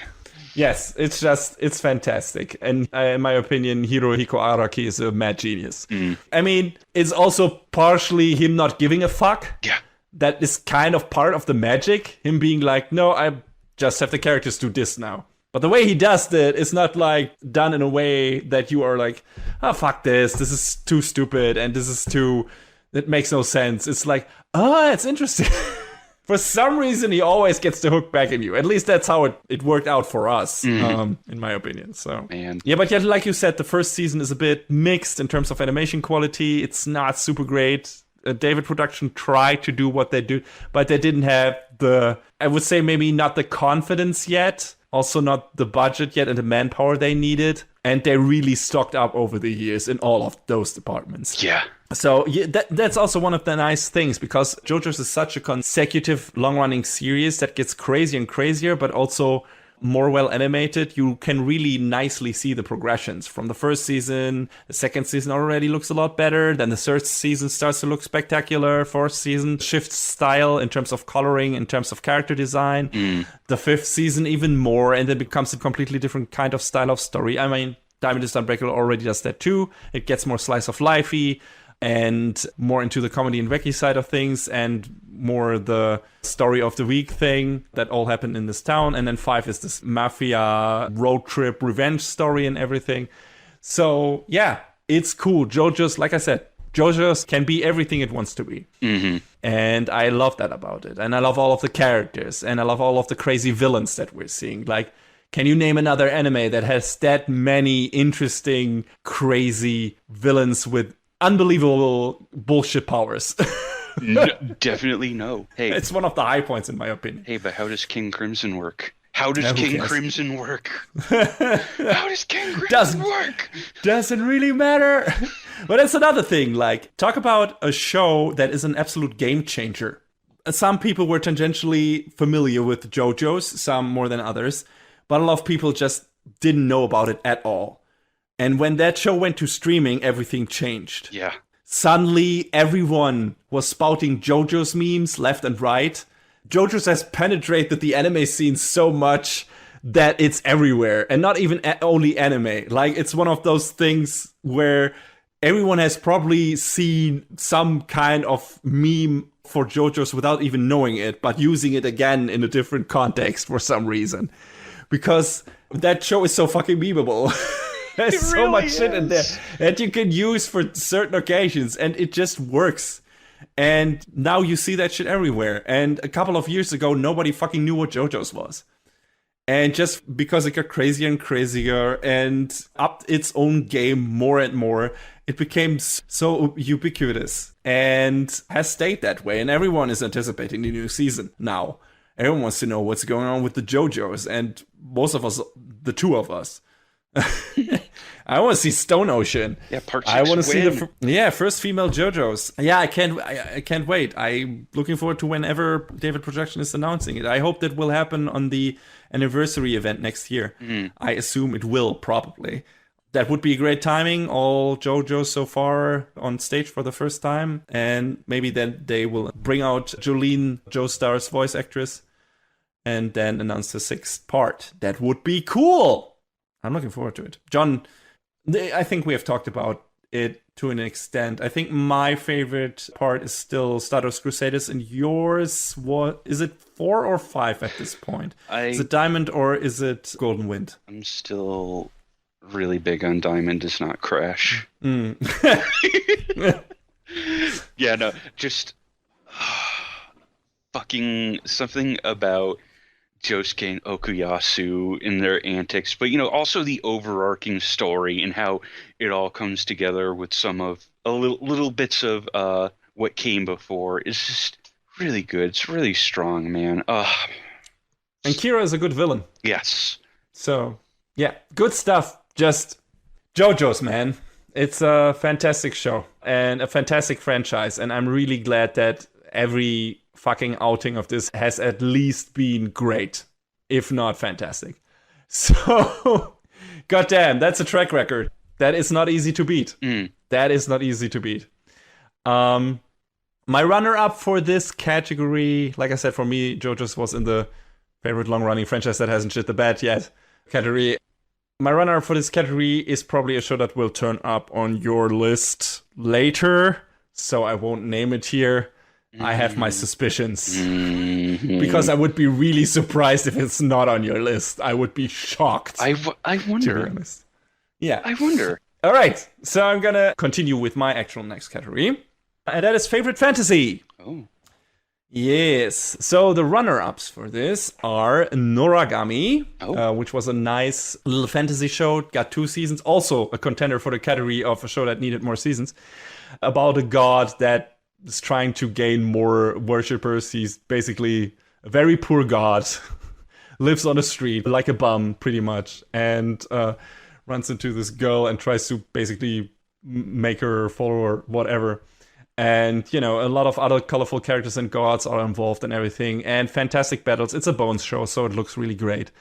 Yes, it's fantastic. And in my opinion, Hirohiko Araki is a mad genius. I mean, it's also partially him not giving a fuck.
Yeah.
That is kind of part of the magic. Him being like, no, I just have the characters do this now. But the way he does that is not like done in a way that you are like, oh, fuck this. This is too stupid. And this is too, it makes no sense. It's like, Oh, it's interesting. For some reason, he always gets the hook back in you. At least that's how it worked out for us, in my opinion. So,
Man.
yeah, but yet, like you said, the first season is a bit mixed in terms of animation quality. It's not super great. David Production tried to do what they do, but they didn't have I would say maybe not the confidence yet, also not the budget yet and the manpower they needed. And they really stocked up over the years in all of those departments.
Yeah.
So yeah, that's also one of the nice things, because JoJo's is such a consecutive long-running series that gets crazier and crazier, but also more well animated. You can really nicely see the progressions from the first season. The second season already looks a lot better. Then the third season starts to look spectacular. Fourth season shifts style in terms of coloring, in terms of character design. The fifth season even more, and then becomes a completely different kind of style of story. I mean, Diamond is Unbreakable already does that too. It gets more slice of lifey and more into the comedy and wacky side of things, and more the story of the week thing that all happened in this town. And then 5 is this mafia road trip revenge story and everything. So yeah, it's cool. JoJo's, like I said, JoJo's can be everything it wants to be. And I love that about it. And I love all of the characters, and I love all of the crazy villains that we're seeing. Like, can you name another anime that has that many interesting, crazy villains with unbelievable bullshit powers?
No, definitely no. Hey,
it's one of the high points in my opinion.
Hey, but how does King Crimson work? How does King Crimson work? How does King Crimson work?
Doesn't really matter. But that's another thing. Like, talk about a show that is an absolute game changer. Some people were tangentially familiar with JoJo's, some more than others, but a lot of people just didn't know about it at all. And when that show went to streaming, everything changed.
Yeah.
Suddenly, everyone was spouting JoJo's memes left and right. JoJo's has penetrated the anime scene so much that it's everywhere. And not even only anime. Like, it's one of those things where everyone has probably seen some kind of meme for JoJo's without even knowing it, but using it again in a different context for some reason. Because that show is so fucking memeable. There's so
really
much shit in there
is.
that you can use for certain occasions, and it just works. And now you see that shit everywhere. And a couple of years ago, nobody fucking knew what JoJo's was. And just because it got crazier and crazier and upped its own game more and more, it became so ubiquitous and has stayed that way. And everyone is anticipating the new season now. Everyone wants to know what's going on with the JoJo's, and most of us, the two of us. I want to see Stone Ocean.
Yeah, part 6
I want to see
the
first female JoJo's. Yeah, I can't wait. I'm looking forward to whenever David Production is announcing it. I hope that will happen on the anniversary event next year. I assume it will, probably. That would be great timing. All JoJo's so far on stage for the first time, and maybe then they will bring out Jolene Joestar's voice actress, and then announce the 6th part. That would be cool. I'm looking forward to it. John, I think we have talked about it to an extent. I think my favorite part is still Stardust Crusaders, and yours, what is it, 4 or 5 at this point? Is it Diamond or is it Golden Wind?
I'm still really big on Diamond Does Not Crash. Yeah, no, just fucking something about Josuke and Okuyasu in their antics, but also the overarching story and how it all comes together with some of little bits of what came before is just really good. It's really strong, man.
And Kira is a good villain.
Yes.
So, yeah, good stuff. Just JoJo's, man. It's a fantastic show and a fantastic franchise, and I'm really glad that every fucking outing of this has at least been great, if not fantastic. So, goddamn, that's a track record. That is not easy to beat. That is not easy to beat. My runner-up for this category, like I said, for me, JoJo's was in the favorite long-running franchise that hasn't shit the bed yet category. My runner-up for this category is probably a show that will turn up on your list later, so I won't name it here. I have my suspicions. Because I would be really surprised if it's not on your list. I would be shocked.
I wonder.
To be honest. Yeah.
I wonder.
All right. So I'm going to continue with my actual next category. And that is favorite fantasy.
Oh.
Yes. So the runner-ups for this are Noragami,
Oh.
which was a nice little fantasy show. Got 2 seasons. Also a contender for the category of a show that needed more seasons. About a god that is trying to gain more worshippers. He's basically a very poor god. Lives on the street like a bum, pretty much. And runs into this girl and tries to basically make her follow or whatever. And, you know, a lot of other colorful characters and gods are involved and everything. And fantastic battles. It's a Bones show, so it looks really great.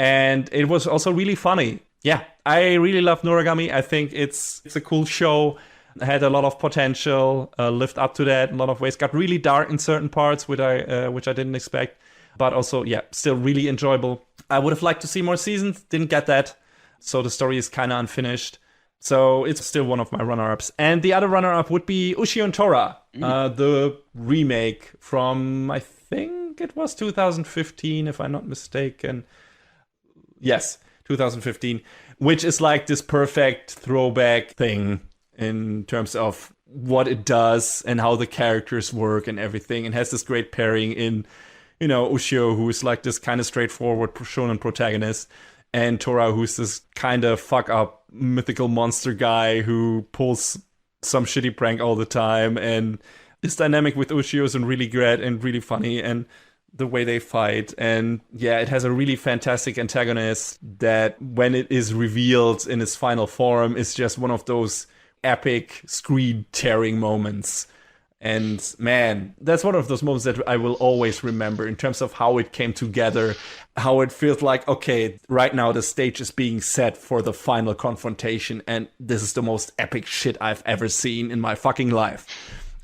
And it was also really funny. Yeah, I really love Noragami. I think it's a cool show. Had a lot of potential, lived up to that in a lot of ways. Got really dark in certain parts, which I didn't expect. But also, yeah, still really enjoyable. I would have liked to see more seasons. Didn't get that. So the story is kind of unfinished. So it's still one of my runner-ups. And the other runner-up would be Ushi and Tora, the remake from, I think it was 2015, if I'm not mistaken. Yes, 2015, which is like this perfect throwback thing in terms of what it does and how the characters work and everything. And has this great pairing in, you know, Ushio, who is like this kind of straightforward shonen protagonist, and Tora, who's this kind of fuck-up mythical monster guy who pulls some shitty prank all the time. And this dynamic with Ushio is really great and really funny, and the way they fight. And yeah, it has a really fantastic antagonist that, when it is revealed in its final form, is just one of those epic screen-tearing moments. And man, that's one of those moments that I will always remember in terms of how it came together, how it feels like, okay, right now the stage is being set for the final confrontation, and this is the most epic shit I've ever seen in my fucking life.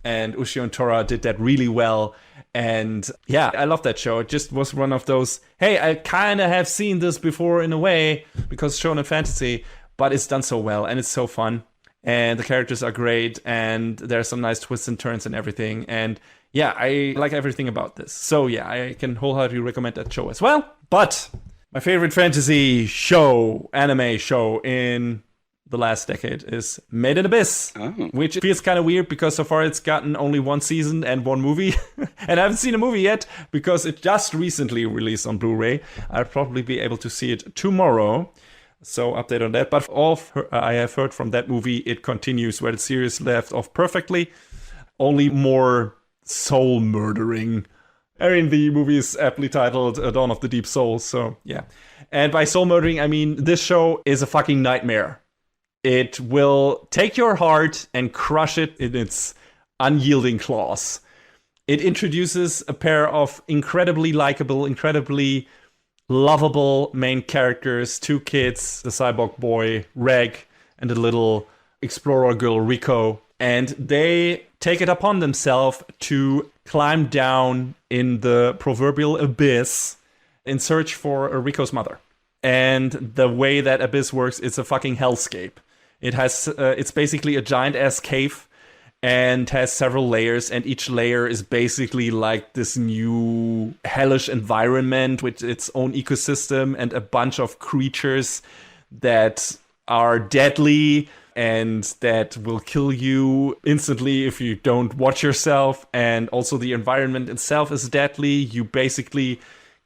And Ushio and Tora did that really well. And yeah, I love that show. It just was one of those, hey, I kind of have seen this before in a way, because shonen fantasy, but it's done so well and it's so fun. And the characters are great, and there's some nice twists and turns and everything. And yeah, I like everything about this. So yeah, I can wholeheartedly recommend that show as well. But my favorite fantasy show, anime show in the last decade is Made in Abyss, which feels kind of weird because so far it's gotten only 1 season and 1 movie. And I haven't seen a movie yet because it just recently released on Blu-ray. I'll probably be able to see it tomorrow. So update on that. But all I have heard from that movie, it continues where the series left off perfectly. Only more soul murdering. I mean, the movie is aptly titled Dawn of the Deep Soul. So yeah. And by soul murdering, I mean this show is a fucking nightmare. It will take your heart and crush it in its unyielding claws. It introduces a pair of incredibly likable, incredibly lovable main characters, 2 kids, the cyborg boy Reg and the little explorer girl Rico, and they take it upon themselves to climb down in the proverbial abyss in search for Rico's mother. And the way that abyss works, it's a fucking hellscape. It has it's basically a giant ass cave and has several layers, and each layer is basically like this new hellish environment with its own ecosystem and a bunch of creatures that are deadly and that will kill you instantly if you don't watch yourself. And also the environment itself is deadly. You basically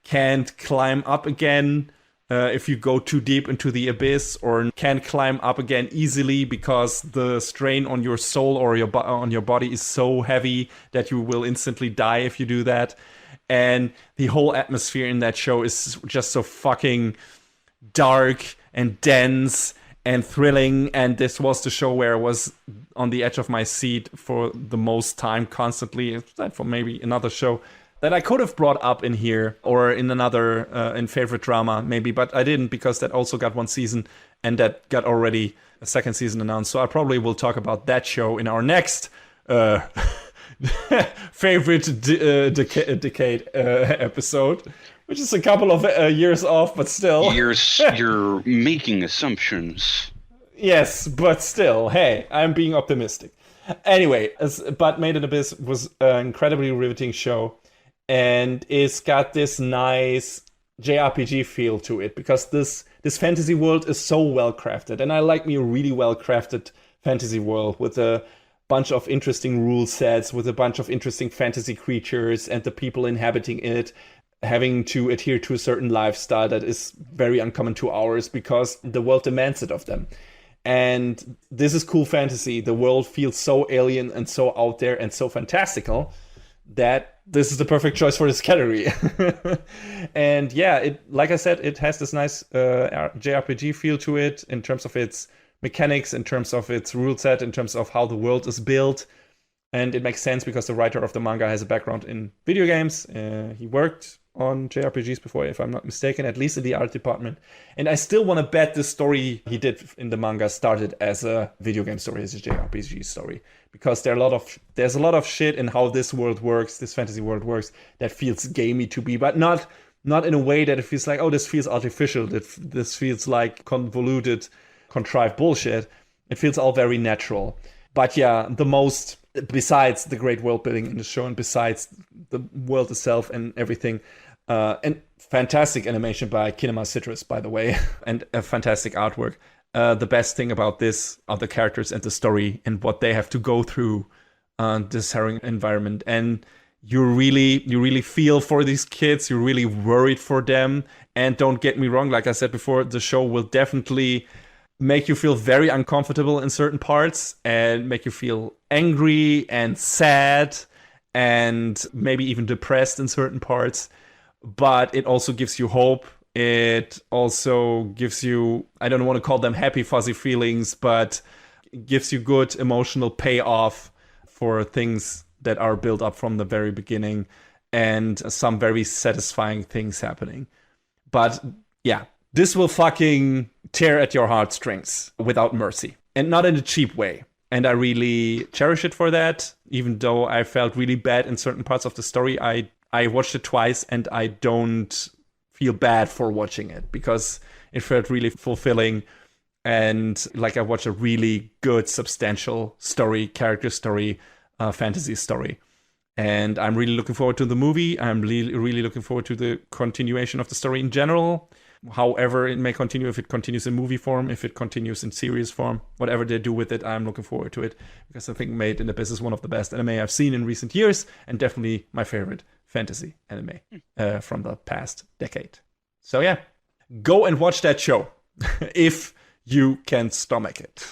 can't climb up again if you go too deep into the abyss, or can't climb up again easily because the strain on your soul or on your body is so heavy that you will instantly die if you do that. And the whole atmosphere in that show is just so fucking dark and dense and thrilling. And this was the show where I was on the edge of my seat for the most time, constantly. That for maybe another show that I could have brought up in here or in another in favorite drama maybe, but I didn't because that also got 1 season and that got already a 2nd season announced. So I probably will talk about that show in our next favorite decade episode, which is a couple of years off, but still.
You're making assumptions.
Yes, but still, hey, I'm being optimistic. Anyway, but Made in Abyss was an incredibly riveting show. And it's got this nice JRPG feel to it because this fantasy world is so well crafted, and I like me a really well crafted fantasy world with a bunch of interesting rule sets with a bunch of interesting fantasy creatures and the people inhabiting it having to adhere to a certain lifestyle that is very uncommon to ours because the world demands it of them. And this is cool fantasy. The world feels so alien and so out there and so fantastical that this is the perfect choice for this category. And yeah, it, like I said, it has this nice JRPG feel to it in terms of its mechanics, in terms of its rule set, in terms of how the world is built. And it makes sense because the writer of the manga has a background in video games. He worked on JRPGs before, if I'm not mistaken, at least in the art department. And I still want to bet the story he did in the manga started as a video game story, as a JRPG story. Because there's a lot of shit in how this world works, this fantasy world works, that feels gamey to be, but not in a way that it feels like, oh, this feels artificial, that this feels like convoluted, contrived bullshit. It feels all very natural. But yeah, besides the great world building in the show and besides the world itself and everything, and fantastic animation by Kinema Citrus, by the way, and a fantastic artwork. The best thing about this are the characters and the story and what they have to go through this harrowing environment. And you really feel for these kids. You're really worried for them. And don't get me wrong, like I said before, the show will definitely make you feel very uncomfortable in certain parts and make you feel angry and sad and maybe even depressed in certain parts. But it also gives you hope. It also gives you, I don't want to call them happy, fuzzy feelings, but it gives you good emotional payoff for things that are built up from the very beginning and some very satisfying things happening. But yeah, this will fucking tear at your heartstrings without mercy and not in a cheap way. And I really cherish it for that, even though I felt really bad in certain parts of the story. I watched it twice and I don't feel bad for watching it because it felt really fulfilling and like I watched a really good, substantial story, character story, fantasy story. And I'm really looking forward to the movie. I'm really looking forward to the continuation of the story in general. However it may continue, if it continues in movie form, if it continues in series form, whatever they do with it, I'm looking forward to it because I think Made in Abyss is one of the best anime I've seen in recent years and definitely my favorite fantasy anime from the past decade. So yeah, go and watch that show if you can stomach it.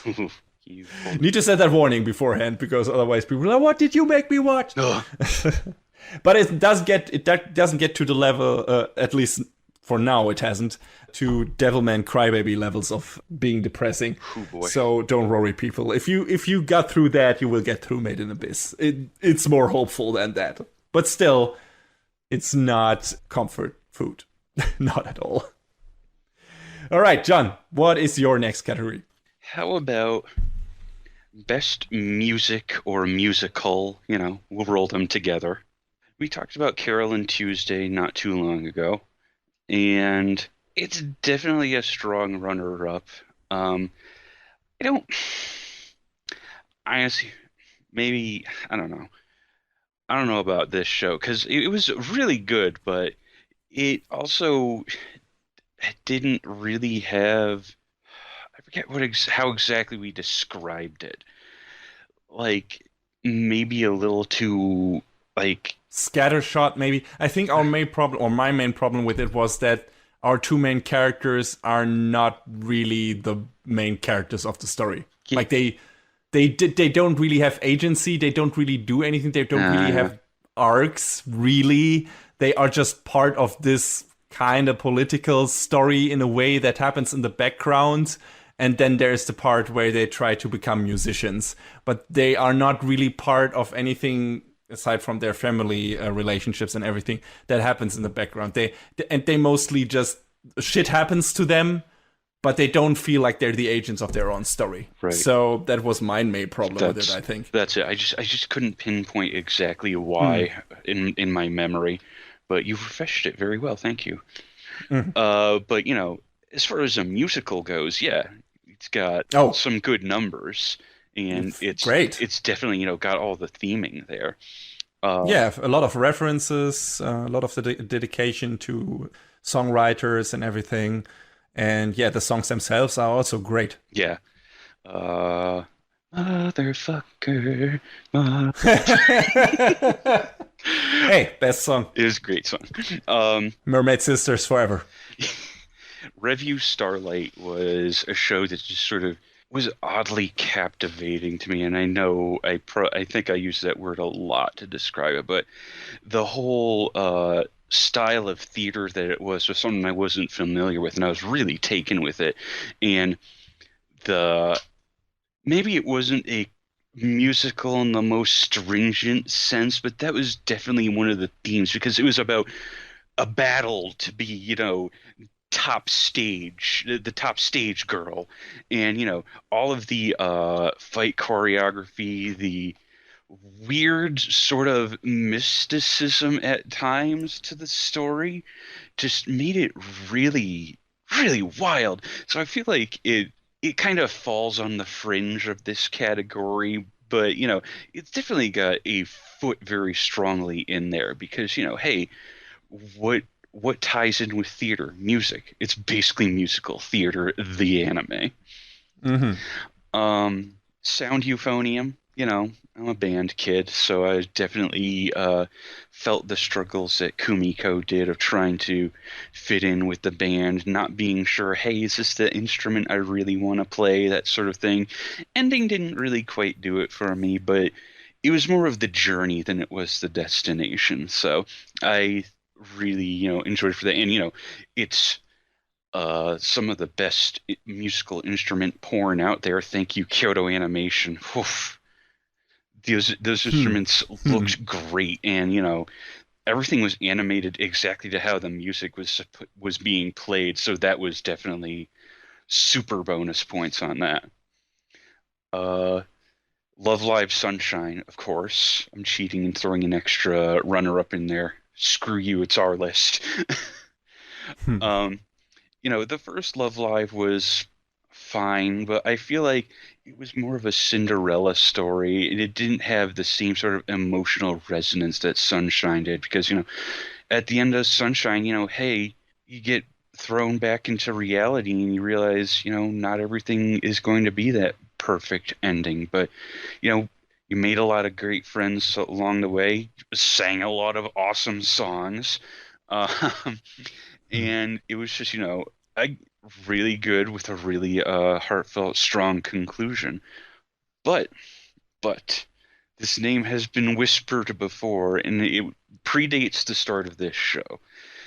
Need to set that warning beforehand because otherwise people are like, what did you make me watch? But it doesn't get to the level, at least for now it hasn't, to Devilman Crybaby levels of being depressing.
Oh boy.
So don't worry, people. If you got through that, you will get through Made in Abyss. It's more hopeful than that. But still, it's not comfort food. Not at all. All right, John, what is your next category?
How about best music or musical? We'll roll them together. We talked about Carol and Tuesday not too long ago, and it's definitely a strong runner-up. I don't honestly, maybe I don't know. I don't know about this show because it was really good, but it also didn't really have. I forget how exactly we described it. Like maybe a little too like
scattershot, maybe. I think our main problem, or my main problem with it, was that our two main characters are not really the main characters of the story. Yeah. Like they don't really have agency. They don't really do anything. They don't really have arcs, really. They are just part of this kind of political story in a way that happens in the background. And then there's the part where they try to become musicians. But they are not really part of anything aside from their family relationships and everything that happens in the background. They mostly just, shit happens to them, but they don't feel like they're the agents of their own story.
Right.
So that was my main problem with it, I think.
That's it. I just couldn't pinpoint exactly why in my memory, but you've refreshed it very well. Thank you. But as far as a musical goes, yeah, it's got some good numbers, and it's
great.
It's definitely got all the theming there.
Yeah, a lot of references, a lot of the dedication to songwriters and everything. And yeah, the songs themselves are also great.
Yeah. Motherfucker.
Hey, best song.
It is a great song. Um,
Mermaid Sisters forever.
Revue Starlight was a show that just sort of was oddly captivating to me, and I know I think I use that word a lot to describe it, but the whole style of theater that it was something I wasn't familiar with, and I was really taken with it. And the maybe it wasn't a musical in the most stringent sense, but that was definitely one of the themes because it was about a battle to be, top stage, the top stage girl, and all of the fight choreography, the weird sort of mysticism at times to the story just made it really, really wild. So I feel like it kind of falls on the fringe of this category, but it's definitely got a foot very strongly in there because hey, what what ties in with theater? Music. It's basically musical theater, the anime.
Hmm.
Sound euphonium, I'm a band kid, so I definitely felt the struggles that Kumiko did of trying to fit in with the band, not being sure, hey, is this the instrument I really want to play, that sort of thing. Ending didn't really quite do it for me, but it was more of the journey than it was the destination. So I really, enjoyed for that. And, it's some of the best musical instrument porn out there. Thank you, Kyoto Animation. Oof. Those
Hmm.
instruments
Hmm.
looked great, and everything was animated exactly to how the music was being played. So that was definitely super bonus points on that. Uh, Love Live Sunshine, of course. I'm cheating and throwing an extra runner up in there. Screw you, it's our list.
Hmm.
Um, the first Love Live was fine, but I feel like it was more of a Cinderella story, and it didn't have the same sort of emotional resonance that Sunshine did. Because, at the end of Sunshine, hey, you get thrown back into reality and you realize, not everything is going to be that perfect ending. But, you know, you made a lot of great friends along the way, sang a lot of awesome songs. Um,
Hmm.
and it was just I really good with a really heartfelt strong conclusion. But but this name has been whispered before, and it predates the start of this show.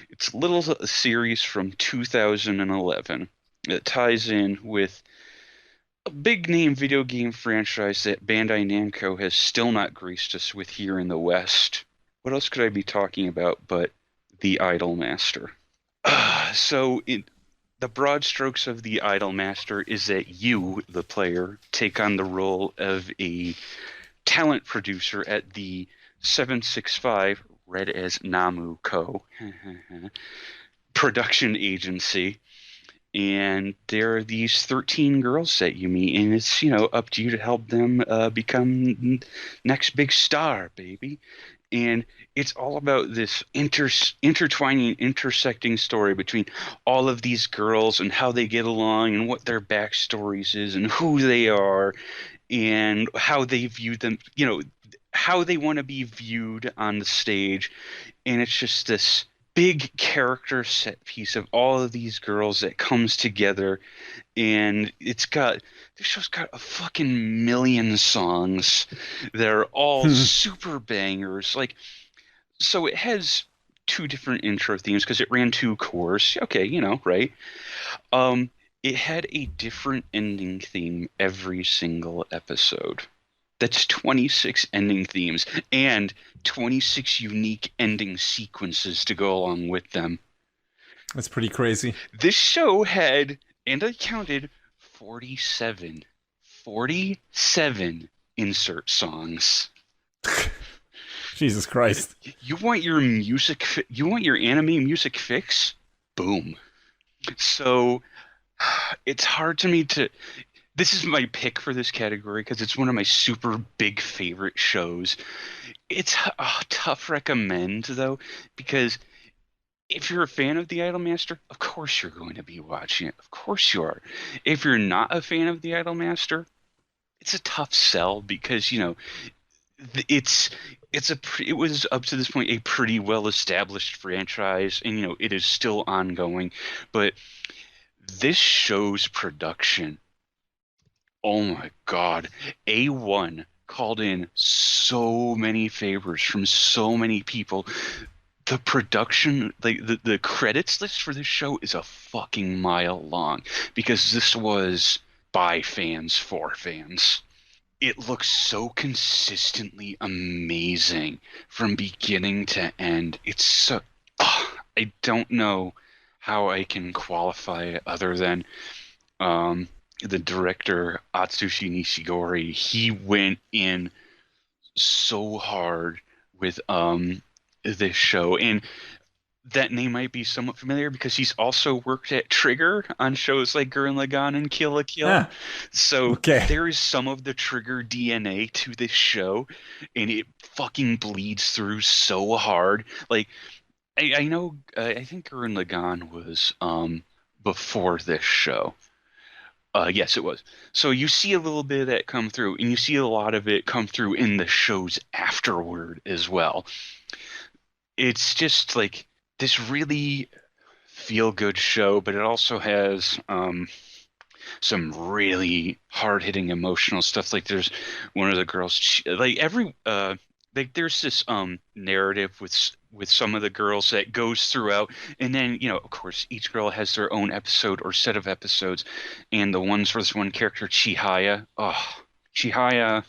It's a little series from 2011 that ties in with a big name video game franchise that Bandai Namco has still not graced us with here in the West. What else could I be talking about but the Idol Master? The broad strokes of the Idol Master is that you, the player, take on the role of a talent producer at the 765, read as Namu Co. production agency. And there are these 13 girls that you meet, and it's, up to you to help them become next big star, baby. And it's all about this intertwining, intersecting story between all of these girls and how they get along and what their backstories is and who they are and how they view them, how they want to be viewed on the stage. And it's just this big character set piece of all of these girls that comes together, and this show's got a fucking million songs that are all
Hmm.
super bangers. Like, so it has two different intro themes because it ran two cores. Okay, right? Um, it had a different ending theme every single episode. That's 26 ending themes and 26 unique ending sequences to go along with them.
That's pretty crazy.
This show had, and I counted, 47, 47 insert songs.
Jesus Christ.
You want your you want your anime music fix? Boom. So it's hard to me to. This is my pick for this category because it's one of my super big favorite shows. It's a tough recommend though, because if you're a fan of the Idolmaster, of course you're going to be watching it. Of course you are. If you're not a fan of the Idolmaster, it's a tough sell because it's it was up to this point a pretty well established franchise, and it is still ongoing, but this show's production, oh my God, A1 called in so many favors from so many people. The production, like the credits list for this show is a fucking mile long because this was by fans for fans. It looks so consistently amazing from beginning to end. It's so, I don't know how I can qualify it other than the director Atsushi Nishigori. He went in so hard with this show, and that name might be somewhat familiar because he's also worked at Trigger on shows like Gurren Lagann and Kill la Kill.
Ah,
So
okay.
there is some of the Trigger DNA to this show, and it fucking bleeds through so hard. Like I know, I think Gurren Lagann was before this show. Yes, it was. So you see a little bit of that come through, and you see a lot of it come through in the shows afterward as well. It's just like this really feel-good show, but it also has some really hard-hitting emotional stuff. Like there's one of the girls, like there's this narrative with some of the girls that goes throughout, and then of course each girl has their own episode or set of episodes, and the ones for this one character Chihaya, Chihaya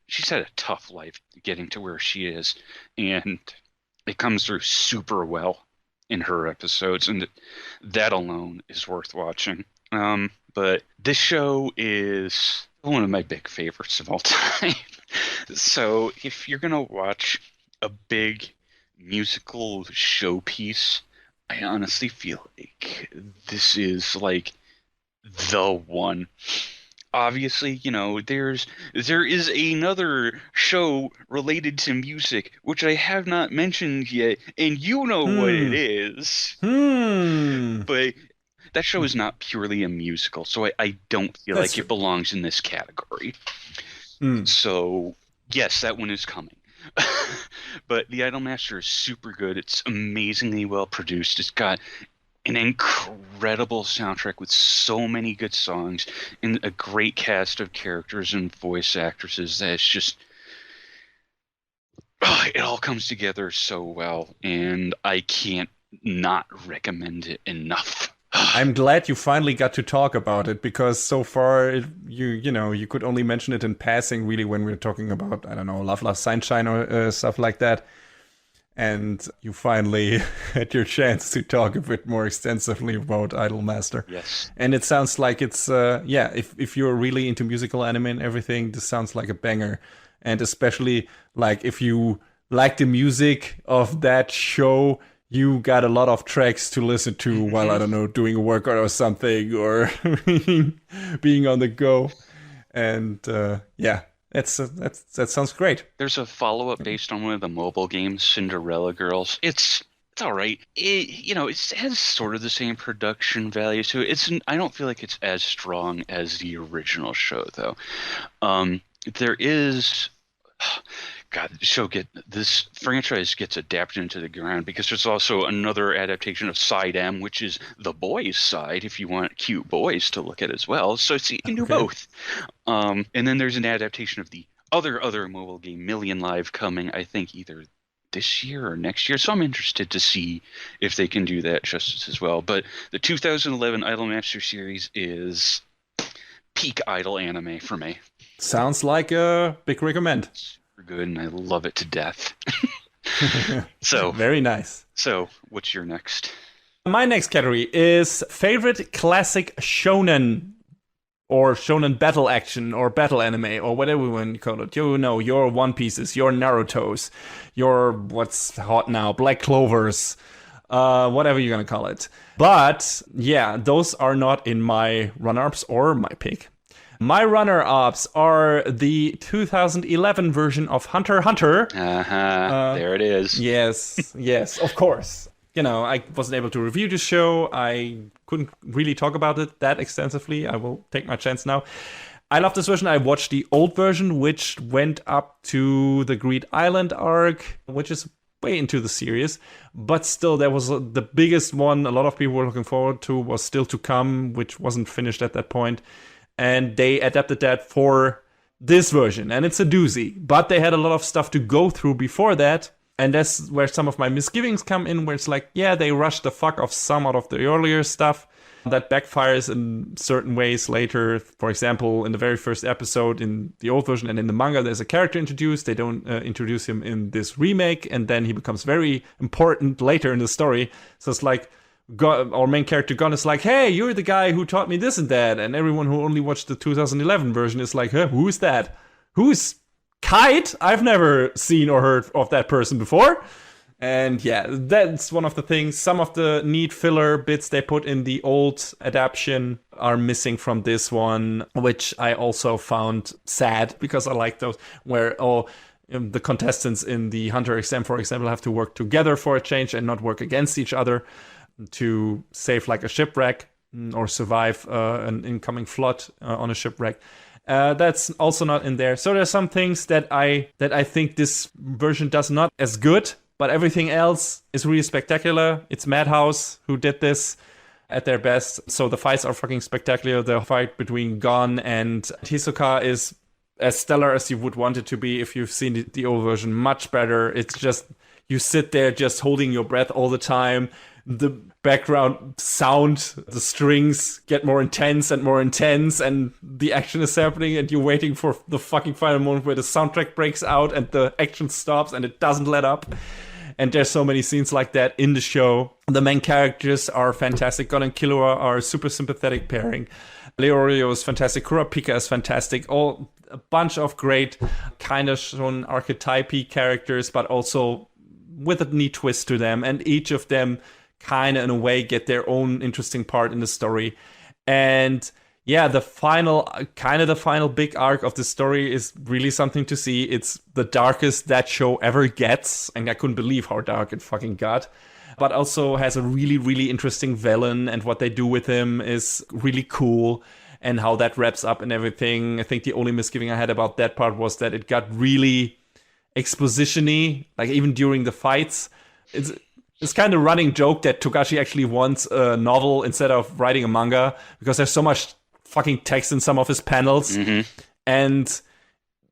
she's had a tough life getting to where she is, and it comes through super well in her episodes, and that alone is worth watching. But this show is one of my big favorites of all time. So if you're gonna watch a big musical showpiece, I honestly feel like this is like the one. Obviously, there is another show related to music which I have not mentioned yet, and you know what it
Hmm.
is.
Hmm.
But that show is not purely a musical, so I don't feel
That's
like
true.
it belongs in this category.
Hmm.
So, yes, that one is coming. But The Idolmaster is super good. It's amazingly well produced. It's got an incredible soundtrack with so many good songs and a great cast of characters and voice actresses that's just it all comes together so well, and I can't not recommend it enough.
I'm glad you finally got to talk about it because so far you could only mention it in passing really when we were talking about I don't know Love Love Sunshine or stuff like that, and you finally had your chance to talk a bit more extensively about Idolmaster.
Yes.
And it sounds like it's yeah, if you're really into musical anime and everything, this sounds like a banger. And especially like if you like the music of that show, you got a lot of tracks to listen to while I don't know doing a workout or something or being on the go. And yeah, that sounds great.
There's a follow-up based on one of the mobile games, Cinderella Girls. It's all right. It has sort of the same production value to it. I don't feel like it's as strong as the original show though. There is God, this franchise gets adapted into the ground because there's also another adaptation of Side M, which is the boys' side, if you want cute boys to look at as well. So you can do
Okay.
both. And then there's an adaptation of the other mobile game, Million Live, coming, I think, either this year or next year. So I'm interested to see if they can do that justice as well. But the 2011 Idolmaster series is peak idol anime for me.
Sounds like a big recommend.
Super good, and I love it to death. So,
Very nice.
so what's your next?
My next category is favorite classic shonen or shonen battle action or battle anime or whatever we want to call it. Your One Pieces, your Naruto's, your what's hot now, Black Clovers, whatever you're gonna call it. But yeah, those are not in my runner-ups or my pick. My runner-ups are the 2011 version of Hunter x Hunter.
There it is.
Yes, of course. I wasn't able to review the show. I couldn't really talk about it that extensively. I will take my chance now. I love this version. I watched the old version, which went up to the Greed Island arc, which is way into the series. But still, there was the biggest one a lot of people were looking forward to was still to come, which wasn't finished at that point. And they adapted that for this version. And it's a doozy. But they had a lot of stuff to go through before that. And that's where some of my misgivings come in, where it's like, yeah, they rushed the fuck off some out of the earlier stuff. That backfires in certain ways later. For example, in the very first episode in the old version and in the manga, there's a character introduced. They don't introduce him in this remake, and then he becomes very important later in the story. So it's like, our main character Gon is like, hey, you're the guy who taught me this and that. And everyone who only watched the 2011 version is like, huh, who's that? Who's Kite? I've never seen or heard of that person before. And yeah, that's one of the things. Some of the neat filler bits they put in the old adaptation are missing from this one, which I also found sad because I like those where, the contestants in the Hunter exam, for example, have to work together for a change and not work against each other to save like a shipwreck or survive an incoming flood on a shipwreck. That's also not in there. So there's some things that I think this version does not as good. But everything else is really spectacular. It's Madhouse who did this at their best. So the fights are fucking spectacular. The fight between Gon and Hisoka is as stellar as you would want it to be if you've seen the old version. Much better. It's just, you sit there just holding your breath all the time. The background sound, the strings get more intense, and the action is happening, and you're waiting for the fucking final moment where the soundtrack breaks out and the action stops and it doesn't let up. And there's so many scenes like that in the show. The main characters are fantastic. Gon and Killua are a super sympathetic pairing. Leorio is fantastic. Kurapika is fantastic. A bunch of great kind of shown archetype-y characters, but also with a neat twist to them. And each of them kind of in a way get their own interesting part in the story. And yeah, the final big arc of the story is really something to see. It's the darkest that show ever gets, and I couldn't believe how dark it fucking got. But also has a really, really interesting villain, and what they do with him is really cool, and how that wraps up and everything. I think the only misgiving I had about that part was that it got really exposition-y, like even during the fights. It's kind of running joke that Togashi actually wants a novel instead of writing a manga, because there's so much fucking text in some of his panels. Mm-hmm. And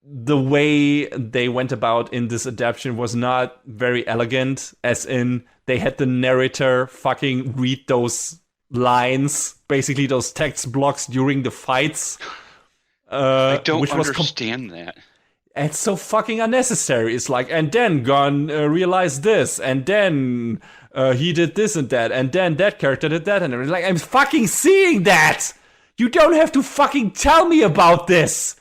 the way they went about in this adaptation was not very elegant, as in they had the narrator fucking read those lines, basically those text blocks during the fights.
I don't understand that.
It's so fucking unnecessary. It's like, and then Gon realized this, and then he did this and that, and then that character did that, and I'm like, I'm fucking seeing that! You don't have to fucking tell me about this!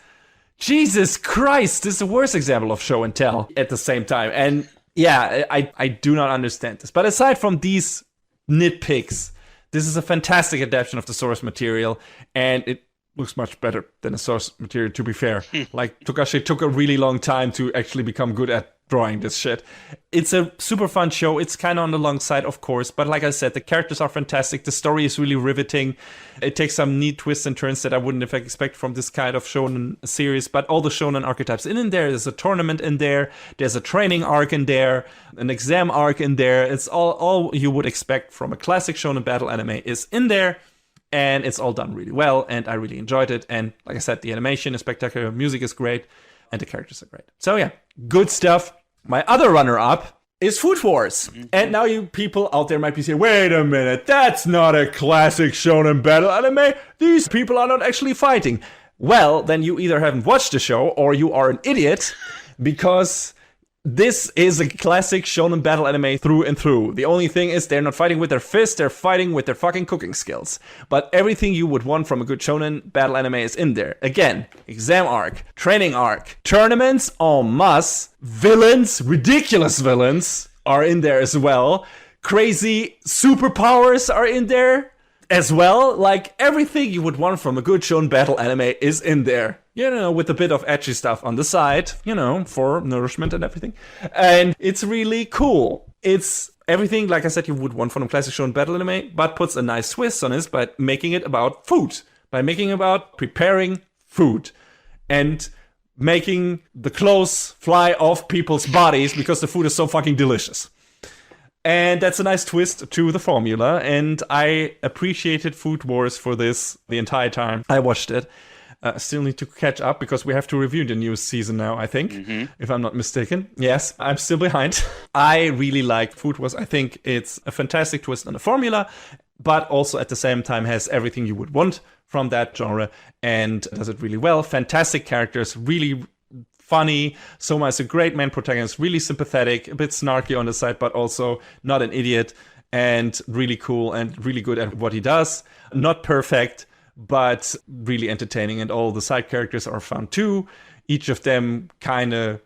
Jesus Christ, this is the worst example of show and tell at the same time. And yeah, I do not understand this. But aside from these nitpicks, this is a fantastic adaptation of the source material, and it looks much better than the source material, to be fair. Like, Togashi took a really long time to actually become good at drawing this shit. It's a super fun show. It's kind of on the long side, of course, but like I said, the characters are fantastic. The story is really riveting. It takes some neat twists and turns that I wouldn't have expected from this kind of shonen series, but all the shonen archetypes in there. There's a tournament in there. There's a training arc in there, an exam arc in there. It's all you would expect from a classic shonen battle anime is in there. And it's all done really well, and I really enjoyed it. And like I said, the animation is spectacular, music is great, and the characters are great. So yeah, good stuff. My other runner-up is Food Wars. Mm-hmm. And now you people out there might be saying, wait a minute, that's not a classic shonen battle anime. These people are not actually fighting. Well, then you either haven't watched the show, or you are an idiot, because this is a classic shonen battle anime through and through. The only thing is they're not fighting with their fists, they're fighting with their fucking cooking skills. But everything you would want from a good shonen battle anime is in there. Again, exam arc, training arc, tournaments en masse, villains, ridiculous villains are in there as well. Crazy superpowers are in there as well. Like, everything you would want from a good shonen battle anime is in there. You know, with a bit of edgy stuff on the side, you know, for nourishment and everything. And it's really cool. It's everything, like I said, you would want from a classic shonen battle anime, but puts a nice twist on it by making it about food. By making it about preparing food and making the clothes fly off people's bodies because the food is so fucking delicious. And that's a nice twist to the formula, and I appreciated Food Wars for this the entire time I watched it. Still need to catch up because we have to review the new season now, I think, if I'm not mistaken. Yes, I'm still behind. I really like Food Wars. I think it's a fantastic twist on the formula, but also at the same time has everything you would want from that genre and does it really well. Fantastic characters, really funny. Soma is a great main protagonist, really sympathetic, a bit snarky on the side, but also not an idiot, and really cool and really good at what he does. Not perfect, but really entertaining, and all the side characters are fun too. Each of them kind of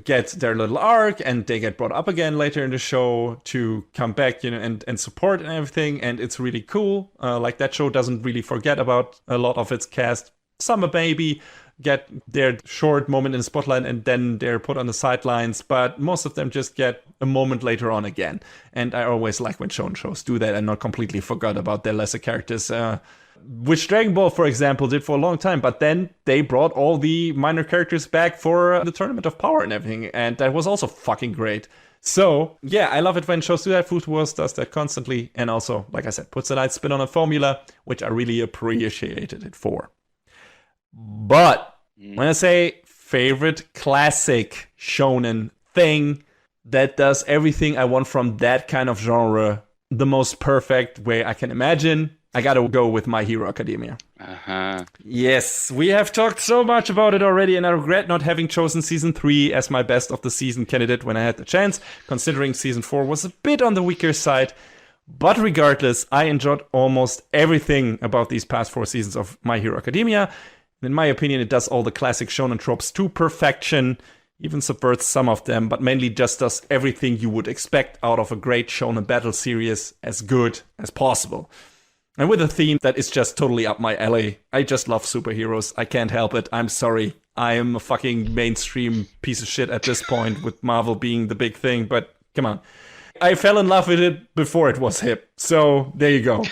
get their little arc, and they get brought up again later in the show to come back, and support and everything, and it's really cool. Like, that show doesn't really forget about a lot of its cast. Some maybe get their short moment in the spotlight and then they're put on the sidelines, but most of them just get a moment later on again. And I always like when shonen shows do that and not completely forgot about their lesser characters, which Dragon Ball, for example, did for a long time, but then they brought all the minor characters back for the Tournament of Power and everything, and that was also fucking great. So, yeah, I love it when shows do that. Food Wars does that constantly, and also, like I said, puts a nice spin on a formula, which I really appreciated it for. But when I say favorite classic shonen thing that does everything I want from that kind of genre the most perfect way I can imagine, I gotta go with My Hero Academia. Yes, we have talked so much about it already, and I regret not having chosen season 3 as my best of the season candidate when I had the chance, considering season 4 was a bit on the weaker side. But regardless, I enjoyed almost everything about these past 4 seasons of My Hero Academia. In my opinion, it does all the classic shonen tropes to perfection, even subverts some of them, but mainly just does everything you would expect out of a great shonen battle series as good as possible. And with a theme that is just totally up my alley. I just love superheroes. I can't help it. I'm sorry. I am a fucking mainstream piece of shit at this point, with Marvel being the big thing, but come on. I fell in love with it before it was hip, so there you go.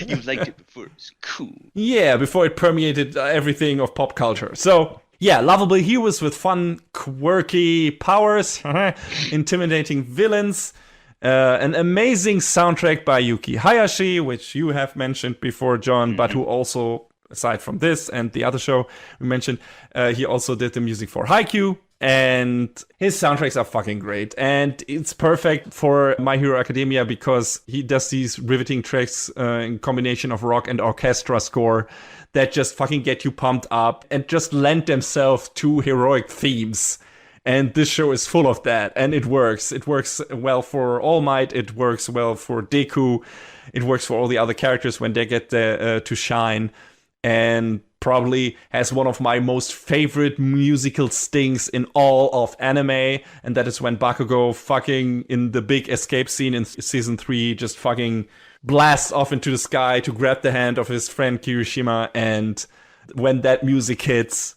You liked it before it was cool.
Yeah, before it permeated everything of pop culture. So, yeah, lovable heroes with fun, quirky powers, intimidating villains, an amazing soundtrack by Yuki Hayashi, which you have mentioned before, John, but who also, aside from this and the other show we mentioned, he also did the music for Haikyuu. And his soundtracks are fucking great. And it's perfect for My Hero Academia because he does these riveting tracks in combination of rock and orchestra score that just fucking get you pumped up and just lend themselves to heroic themes. And this show is full of that. And it works. It works well for All Might. It works well for Deku. It works for all the other characters when they get to shine. And probably has one of my most favorite musical stings in all of anime, and that is when Bakugo fucking in the big escape scene in season 3 just fucking blasts off into the sky to grab the hand of his friend Kirishima, and when that music hits,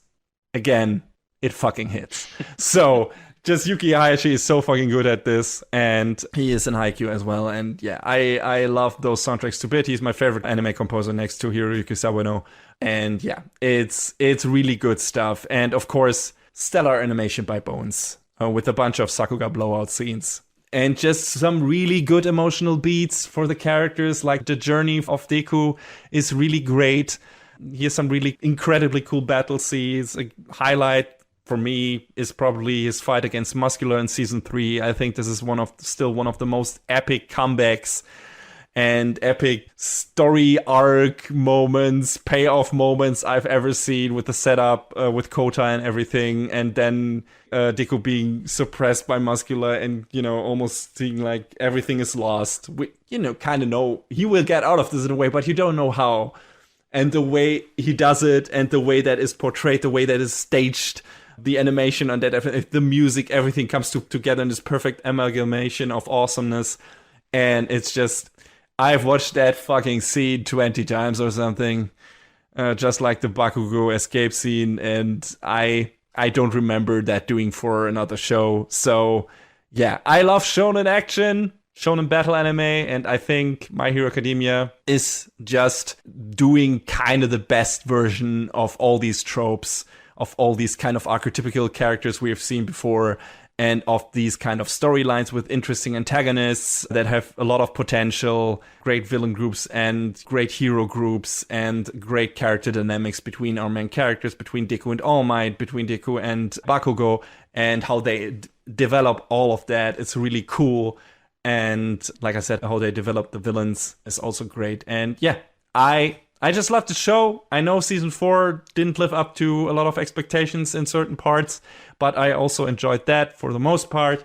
again, it fucking hits. So just Yuki Hayashi is so fucking good at this, and he is in Haikyuu as well. And yeah, I love those soundtracks to bit. He's my favorite anime composer next to Hiroyuki Sawano. And yeah, it's really good stuff. And of course, stellar animation by Bones, with a bunch of Sakuga blowout scenes. And just some really good emotional beats for the characters, like the journey of Deku is really great. Here's some really incredibly cool battle scenes. A highlight for me is probably his fight against Muscular in season 3. I think this is still one of the most epic comebacks and epic story arc moments, payoff moments I've ever seen, with the setup with Kota and everything, and then Deku being suppressed by Muscular and, almost seeing like everything is lost. We, kind of know he will get out of this in a way, but you don't know how. And the way he does it, and the way that is portrayed, the way that is staged, the animation on that, the music, everything comes together in this perfect amalgamation of awesomeness. And it's just, I've watched that fucking scene 20 times or something, just like the Bakugo escape scene, and I don't remember that doing for another show. So yeah, I love shonen action. shonen battle anime, and I think My Hero Academia is just doing kind of the best version of all these tropes, of all these kind of archetypical characters we have seen before, and of these kind of storylines with interesting antagonists that have a lot of potential, great villain groups and great hero groups, and great character dynamics between our main characters, between Deku and All Might, between Deku and Bakugo, and how they develop all of that. It's really cool. And like I said, how they develop the villains is also great. And yeah, I just love the show. I know season 4 didn't live up to a lot of expectations in certain parts, but I also enjoyed that for the most part.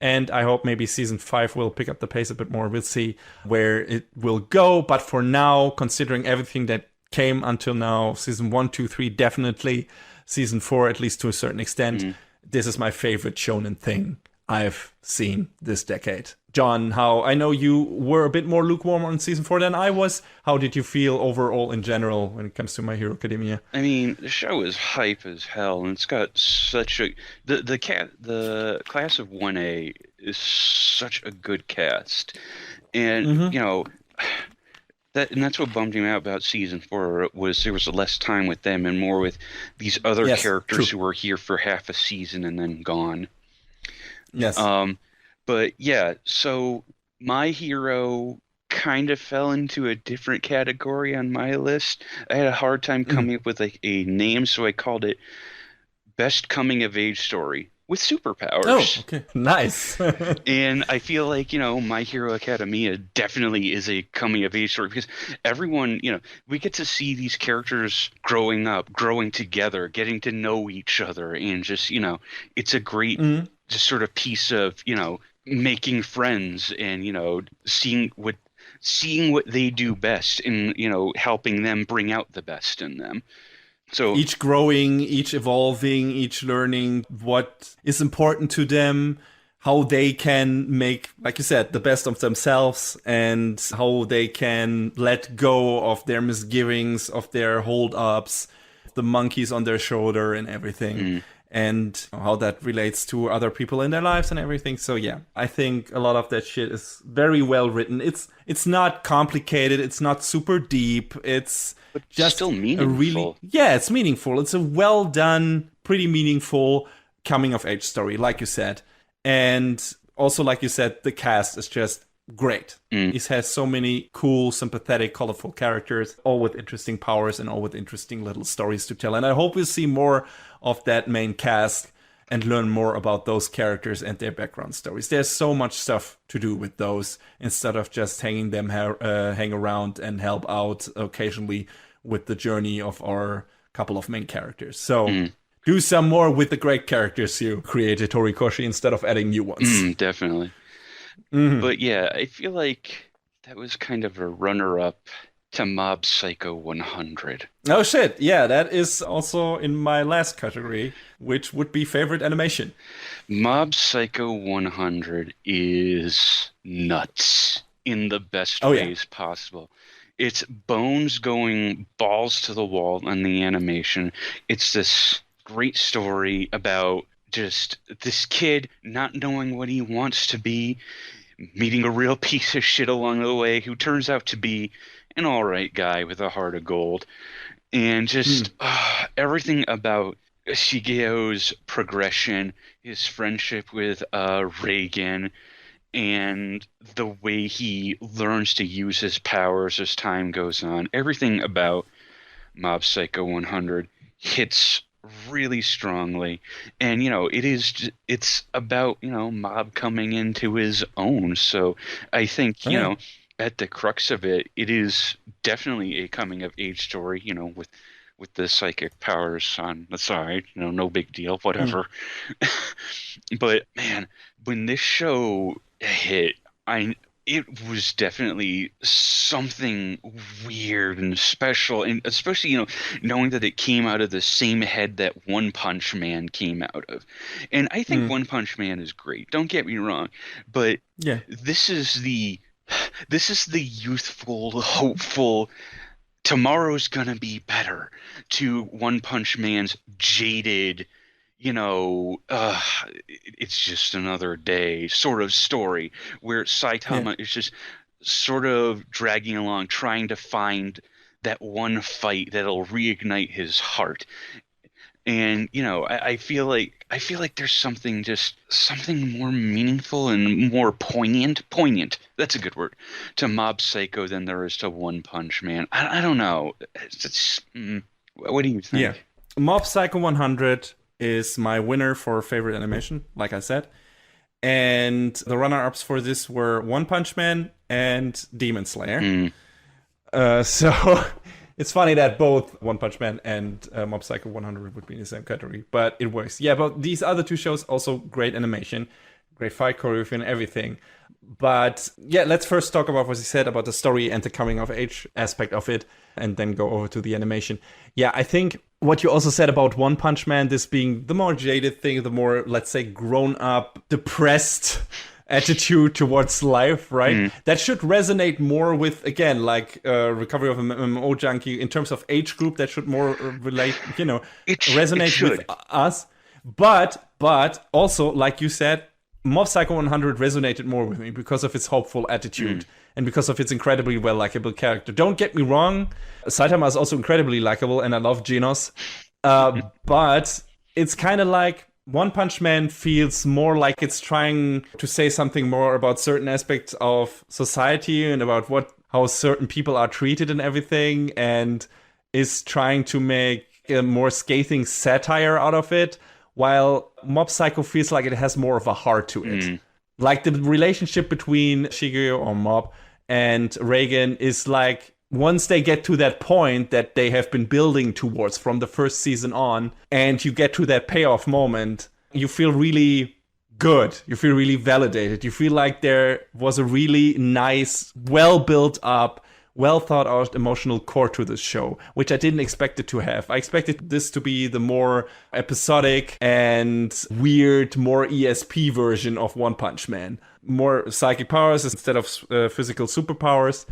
And I hope maybe season 5 will pick up the pace a bit more. We'll see where it will go. But for now, considering everything that came until now, season 1, 2, 3, definitely. Season 4, at least to a certain extent, this is my favorite shonen thing I've seen this decade. John, how I know you were a bit more lukewarm on season 4 than I was. How did you feel overall in general when it comes to My Hero Academia?
I mean, the show is hype as hell, and it's got such a the class of 1A is such a good cast, and that's what bummed me out about season 4 was there was less time with them and more with these other characters who were here for half a season and then gone.
Yes.
But yeah, so My Hero kind of fell into a different category on my list. I had a hard time coming up with a name, so I called it Best Coming of Age Story with Superpowers.
Oh, okay. Nice.
And I feel like, My Hero Academia definitely is a coming of age story because everyone, we get to see these characters growing up, growing together, getting to know each other, and just, it's a great just sort of piece of, making friends and, seeing what they do best and, helping them bring out the best in them. So
each growing, each evolving, each learning what is important to them, how they can make, like you said, the best of themselves, and how they can let go of their misgivings, of their hold-ups, the monkeys on their shoulder and everything. And how that relates to other people in their lives and everything. So yeah, I think a lot of that shit is very well written. It's not complicated. It's not super deep. It's just
still meaningful.
It's meaningful. It's a well done, pretty meaningful coming of age story, like you said. And also, like you said, the cast is just great. It has so many cool, sympathetic, colorful characters, all with interesting powers and all with interesting little stories to tell. And I hope we'll see more of that main cast and learn more about those characters and their background stories. There's so much stuff to do with those instead of just hang around and help out occasionally with the journey of our couple of main characters. So do some more with the great characters you created, Horikoshi, instead of adding new ones.
Definitely. But yeah, I feel like that was kind of a runner-up to Mob Psycho 100.
Oh shit, yeah, that is also in my last category, which would be favorite animation.
Mob Psycho 100 is nuts in the best ways possible. It's Bones going balls to the wall on the animation. It's this great story about just this kid not knowing what he wants to be, meeting a real piece of shit along the way who turns out to be an all right guy with a heart of gold. And just everything about Shigeo's progression, his friendship with Reagan, and the way he learns to use his powers as time goes on. Everything about Mob Psycho 100 hits really strongly, and it's about Mob coming into his own. So I think at the crux of it, it is definitely a coming of age story. With the psychic powers on the side, no big deal, whatever. But man, when this show hit, it was definitely something weird and special, and especially, knowing that it came out of the same head that One Punch Man came out of. And I think One Punch Man is great, don't get me wrong, but this is the youthful, hopeful, tomorrow's gonna be better to One Punch Man's jaded, it's just another day sort of story where
Yeah.
Saitama is just sort of dragging along, trying to find that one fight that'll reignite his heart. And I feel like there's something more meaningful and more poignant. That's a good word to Mob Psycho than there is to One Punch Man. I don't know. What do you
Yeah.
think?
Mob Psycho 100 is my winner for favorite animation, like I said. And the runner-ups for this were One Punch Man and Demon Slayer.
Mm.
So it's funny that both One Punch Man and Mob Psycho 100 would be in the same category, but it works. Yeah, but these other two shows also great animation, great fight choreography and everything. But yeah, let's first talk about what you said about the story and the coming of age aspect of it, and then go over to the animation. Yeah, I think what you also said about One Punch Man, this being the more jaded thing, the more, let's say, grown up, depressed attitude towards life, right? That should resonate more with, again, like Recovery of an MMO Junkie in terms of age group. That should more relate,
It
resonate
should.
with us. But also, like you said, Mob Psycho 100 resonated more with me because of its hopeful attitude and because of its incredibly well likable character. Don't get me wrong, Saitama is also incredibly likable, and I love Genos. But it's kind of like One Punch Man feels more like it's trying to say something more about certain aspects of society and about how certain people are treated and everything, and is trying to make a more scathing satire out of it, while Mob Psycho feels like it has more of a heart to it. Like the relationship between Shigeru or Mob and Reagan is like, once they get to that point that they have been building towards from the first season on, and you get to that payoff moment, you feel really good. You feel really validated. You feel like there was a really nice, well built up, well thought out emotional core to this show, which I didn't expect it to have. I expected this to be the more episodic and weird, more ESP version of One Punch Man. More psychic powers instead of physical superpowers.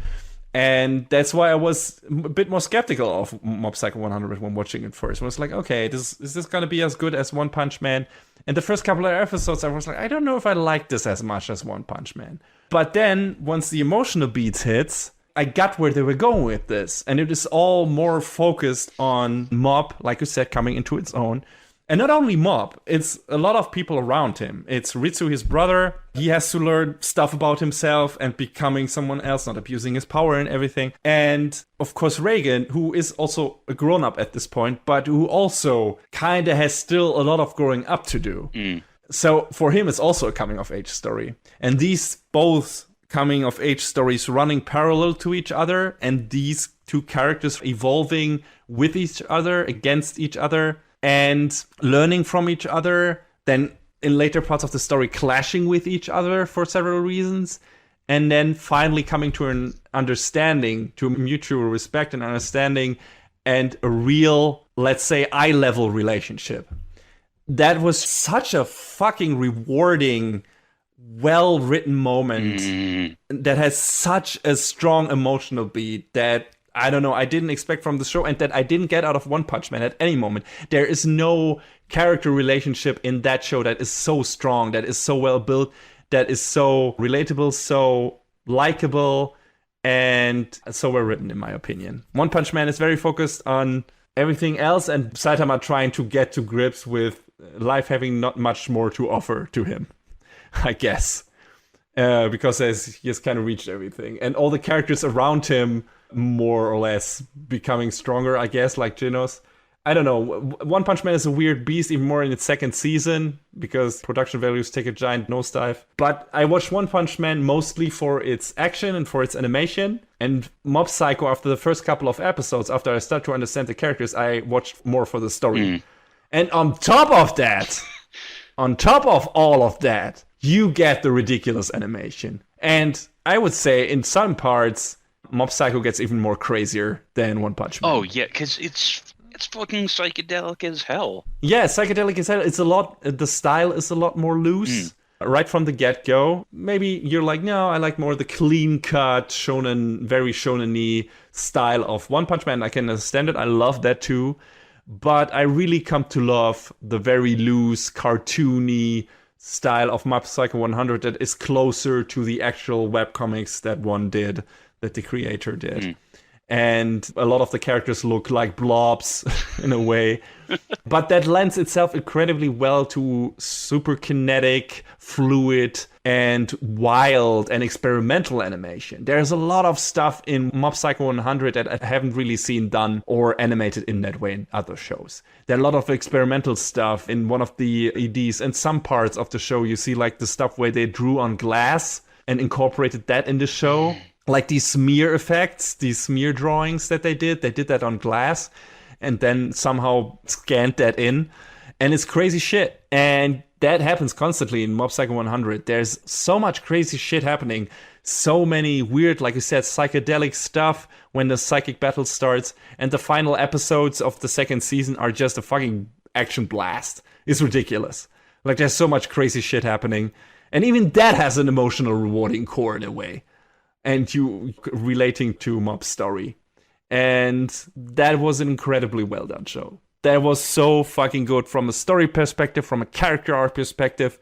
And that's why I was a bit more skeptical of Mob Psycho 100 when watching it first. I was like, okay, is this going to be as good as One Punch Man? And the first couple of episodes, I was like, I don't know if I like this as much as One Punch Man. But then, once the emotional beats hits, I got where they were going with this. And it is all more focused on Mob, like you said, coming into its own. And not only Mob, it's a lot of people around him. It's Ritsu, his brother. He has to learn stuff about himself and becoming someone else, not abusing his power and everything. And of course, Reagan, who is also a grown-up at this point, but who also kind of has still a lot of growing up to do. So for him, it's also a coming-of-age story. And these both coming-of-age stories running parallel to each other, and these two characters evolving with each other, against each other, and learning from each other, then in later parts of the story clashing with each other for several reasons, and then finally coming to an understanding, to mutual respect and understanding, and a real, let's say, eye-level relationship. That was such a fucking rewarding, well-written moment that has such a strong emotional beat that, I don't know, I didn't expect from the show, and that I didn't get out of One Punch Man at any moment. There is no character relationship in that show that is so strong, that is so well built, that is so relatable, so likable, and so well written, in my opinion. One Punch Man is very focused on everything else, and Saitama trying to get to grips with life having not much more to offer to him, I guess. Because he has kind of reached everything. And all the characters around him more or less becoming stronger, I guess, like Genos. I don't know. One Punch Man is a weird beast, even more in its second season, because production values take a giant nosedive. But I watched One Punch Man mostly for its action and for its animation. And Mob Psycho, after the first couple of episodes, after I started to understand the characters, I watched more for the story. And on top of that, on top of all of that, you get the ridiculous animation. And I would say in some parts, Mob Psycho gets even more crazier than One Punch Man.
Oh yeah, because it's fucking psychedelic as hell.
Yeah, psychedelic as hell. It's a lot. The style is a lot more loose right from the get-go. Maybe you're like, no, I like more the clean-cut shonen, very shonen-y style of One Punch Man. I can understand it. I love that too. but I really come to love the very loose, cartoony style of Mob Psycho 100 that is closer to the actual webcomics that the creator did. And a lot of the characters look like blobs in a way. But that lends itself incredibly well to super kinetic, fluid, and wild and experimental animation. There's a lot of stuff in Mob Psycho 100 that I haven't really seen done or animated in that way in other shows. There are a lot of experimental stuff in one of the EDs, and some parts of the show you see like the stuff where they drew on glass and incorporated that in the show. Like these smear effects, these smear drawings that they did that on glass and then somehow scanned that in. And it's crazy shit. And that happens constantly in Mob Psycho 100. There's so much crazy shit happening. So many weird, like you said, psychedelic stuff when the psychic battle starts. And the final episodes of the second season are just a fucking action blast. It's ridiculous. Like there's so much crazy shit happening. And even that has an emotional rewarding core in a way. And you relating to Mob's story. And that was an incredibly well done show. That was so fucking good from a story perspective, from a character arc perspective,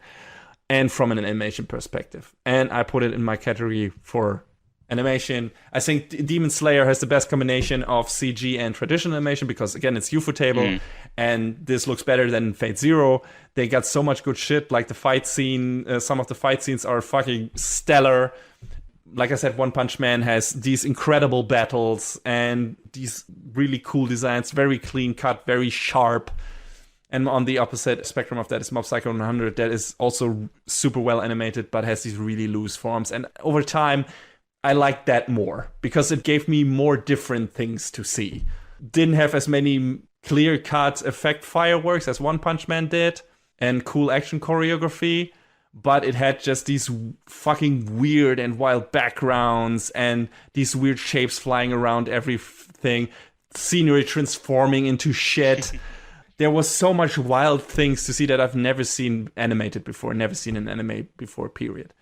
and from an animation perspective. And I put it in my category for animation. I think Demon Slayer has the best combination of CG and traditional animation because, again, it's Ufotable, and this looks better than Fate Zero. They got so much good shit, like the fight scene. Some of the fight scenes are fucking stellar. Like I said, One Punch Man has these incredible battles and these really cool designs, very clean cut, very sharp. And on the opposite spectrum of that is Mob Psycho 100, that is also super well animated, but has these really loose forms. And over time, I liked that more because it gave me more different things to see. Didn't have as many clear-cut effect fireworks as One Punch Man did, and cool action choreography. But it had just these fucking weird and wild backgrounds and these weird shapes flying around everything, scenery transforming into shit. There was so much wild things to see that I've never seen animated before, never seen an anime before, period.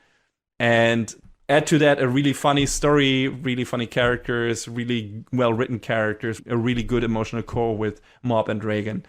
And add to that a really funny story, really funny characters, really well-written characters, a really good emotional core with Mob and Reagan.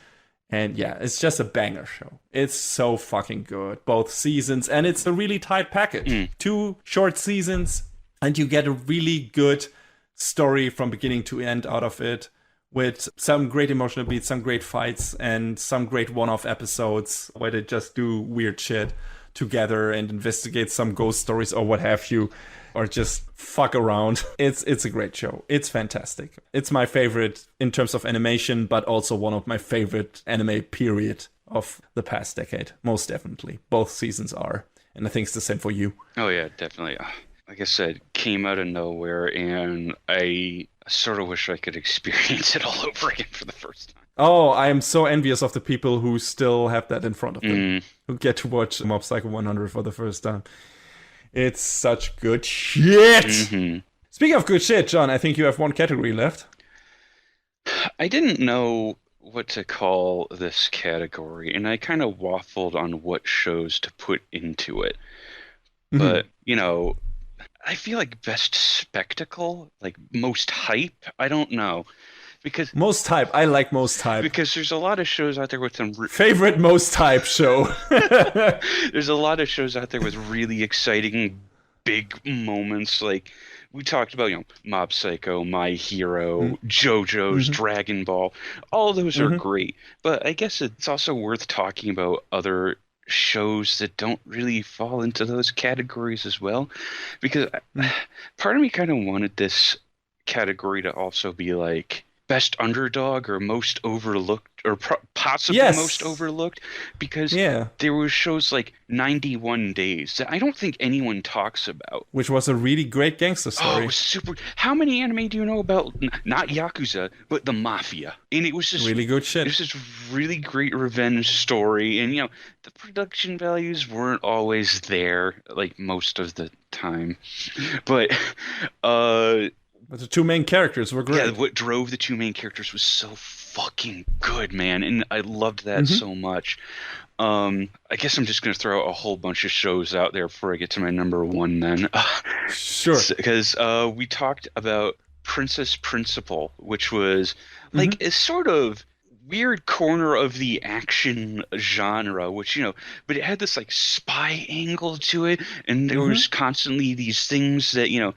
And yeah, it's just a banger show. It's so fucking good. Both seasons, and it's a really tight package. 2 short seasons, and you get a really good story from beginning to end out of it, with some great emotional beats, some great fights, and some great one-off episodes where they just do weird shit together and investigate some ghost stories or what have you, or just fuck around. It's a great show. It's fantastic. It's my favorite in terms of animation, but also one of my favorite anime period of the past decade. Most definitely. Both seasons are. And I think it's the same for you.
Oh, yeah, definitely. Like I said, came out of nowhere, and I sort of wish I could experience it all over again for the first time.
Oh, I am so envious of the people who still have that in front of them, who get to watch Mob Psycho 100 for the first time. It's such good shit. Speaking of good shit, John, I think you have one category left.
I didn't know what to call this category, and I kind of waffled on what shows to put into it. But, you know, I feel like best spectacle, like most hype, I don't know. Because
most hype. I like most hype.
Because there's a lot of shows out there with some...
Favorite most hype show.
There's a lot of shows out there with really exciting, big moments. Like, we talked about, you know, Mob Psycho, My Hero, JoJo's, Dragon Ball. All those are great. But I guess it's also worth talking about other shows that don't really fall into those categories as well. Because part of me kind of wanted this category to also be like best underdog or most overlooked or possibly most overlooked, because there were shows like 91 Days that I don't think anyone talks about,
which was a really great gangster story.
Oh, super. How many anime do you know about not Yakuza but the Mafia? And it was just
really good shit.
It was just really great revenge story, and you know, the production values weren't always there like most of the time, but
But the 2 main characters were great.
Yeah, what drove the 2 main characters was so fucking good, man, and I loved that so much. I guess I'm just going to throw a whole bunch of shows out there before I get to my number 1 then.
Sure.
Because we talked about Princess Principal, which was like a sort of weird corner of the action genre, which, but it had this like spy angle to it, and there
Hmm.
was constantly these things that, you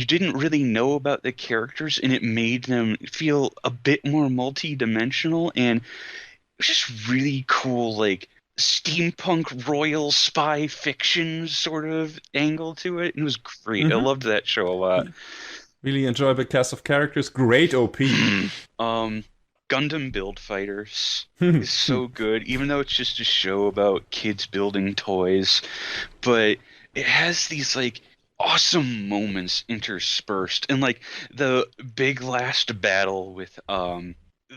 didn't really know about the characters, and it made them feel a bit more multi-dimensional, and it was just really cool, like steampunk royal spy fiction sort of angle to it. It was great. I
Hmm.
loved that show a lot.
Really enjoyable cast of characters. Great OP.
Um, Gundam Build Fighters is so good, even though it's just a show about kids building toys, but it has these like awesome moments interspersed, and like the big last battle with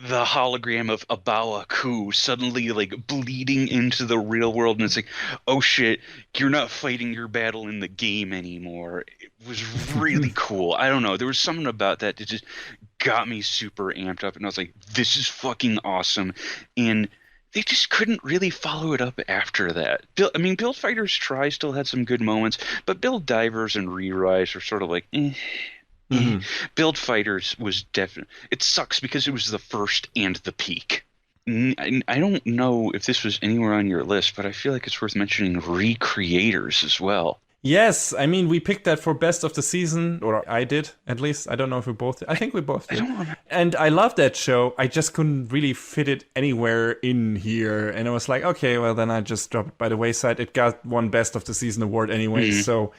the hologram of Abawa Ku suddenly like bleeding into the real world, and it's like, oh shit, you're not fighting your battle in the game anymore. It was really cool. I don't know, there was something about that that just got me super amped up, and I was like, this is fucking awesome. And they just couldn't really follow it up after that. Build Fighters Try still had some good moments, but Build Divers and Re-Rise are sort of like, eh.
Hmm.
Build Fighters was definitely. It sucks because it was the first and the peak. I don't know if this was anywhere on your list, but I feel like it's worth mentioning Recreators as well.
Yes, I mean, we picked that for best of the season, or I did, at least. I don't know if we both did. I think we both
I
did.
don't remember.
And I love that show. I just couldn't really fit it anywhere in here. And I was like, okay, well, then I just dropped it by the wayside. It got one best of the season award anyway. So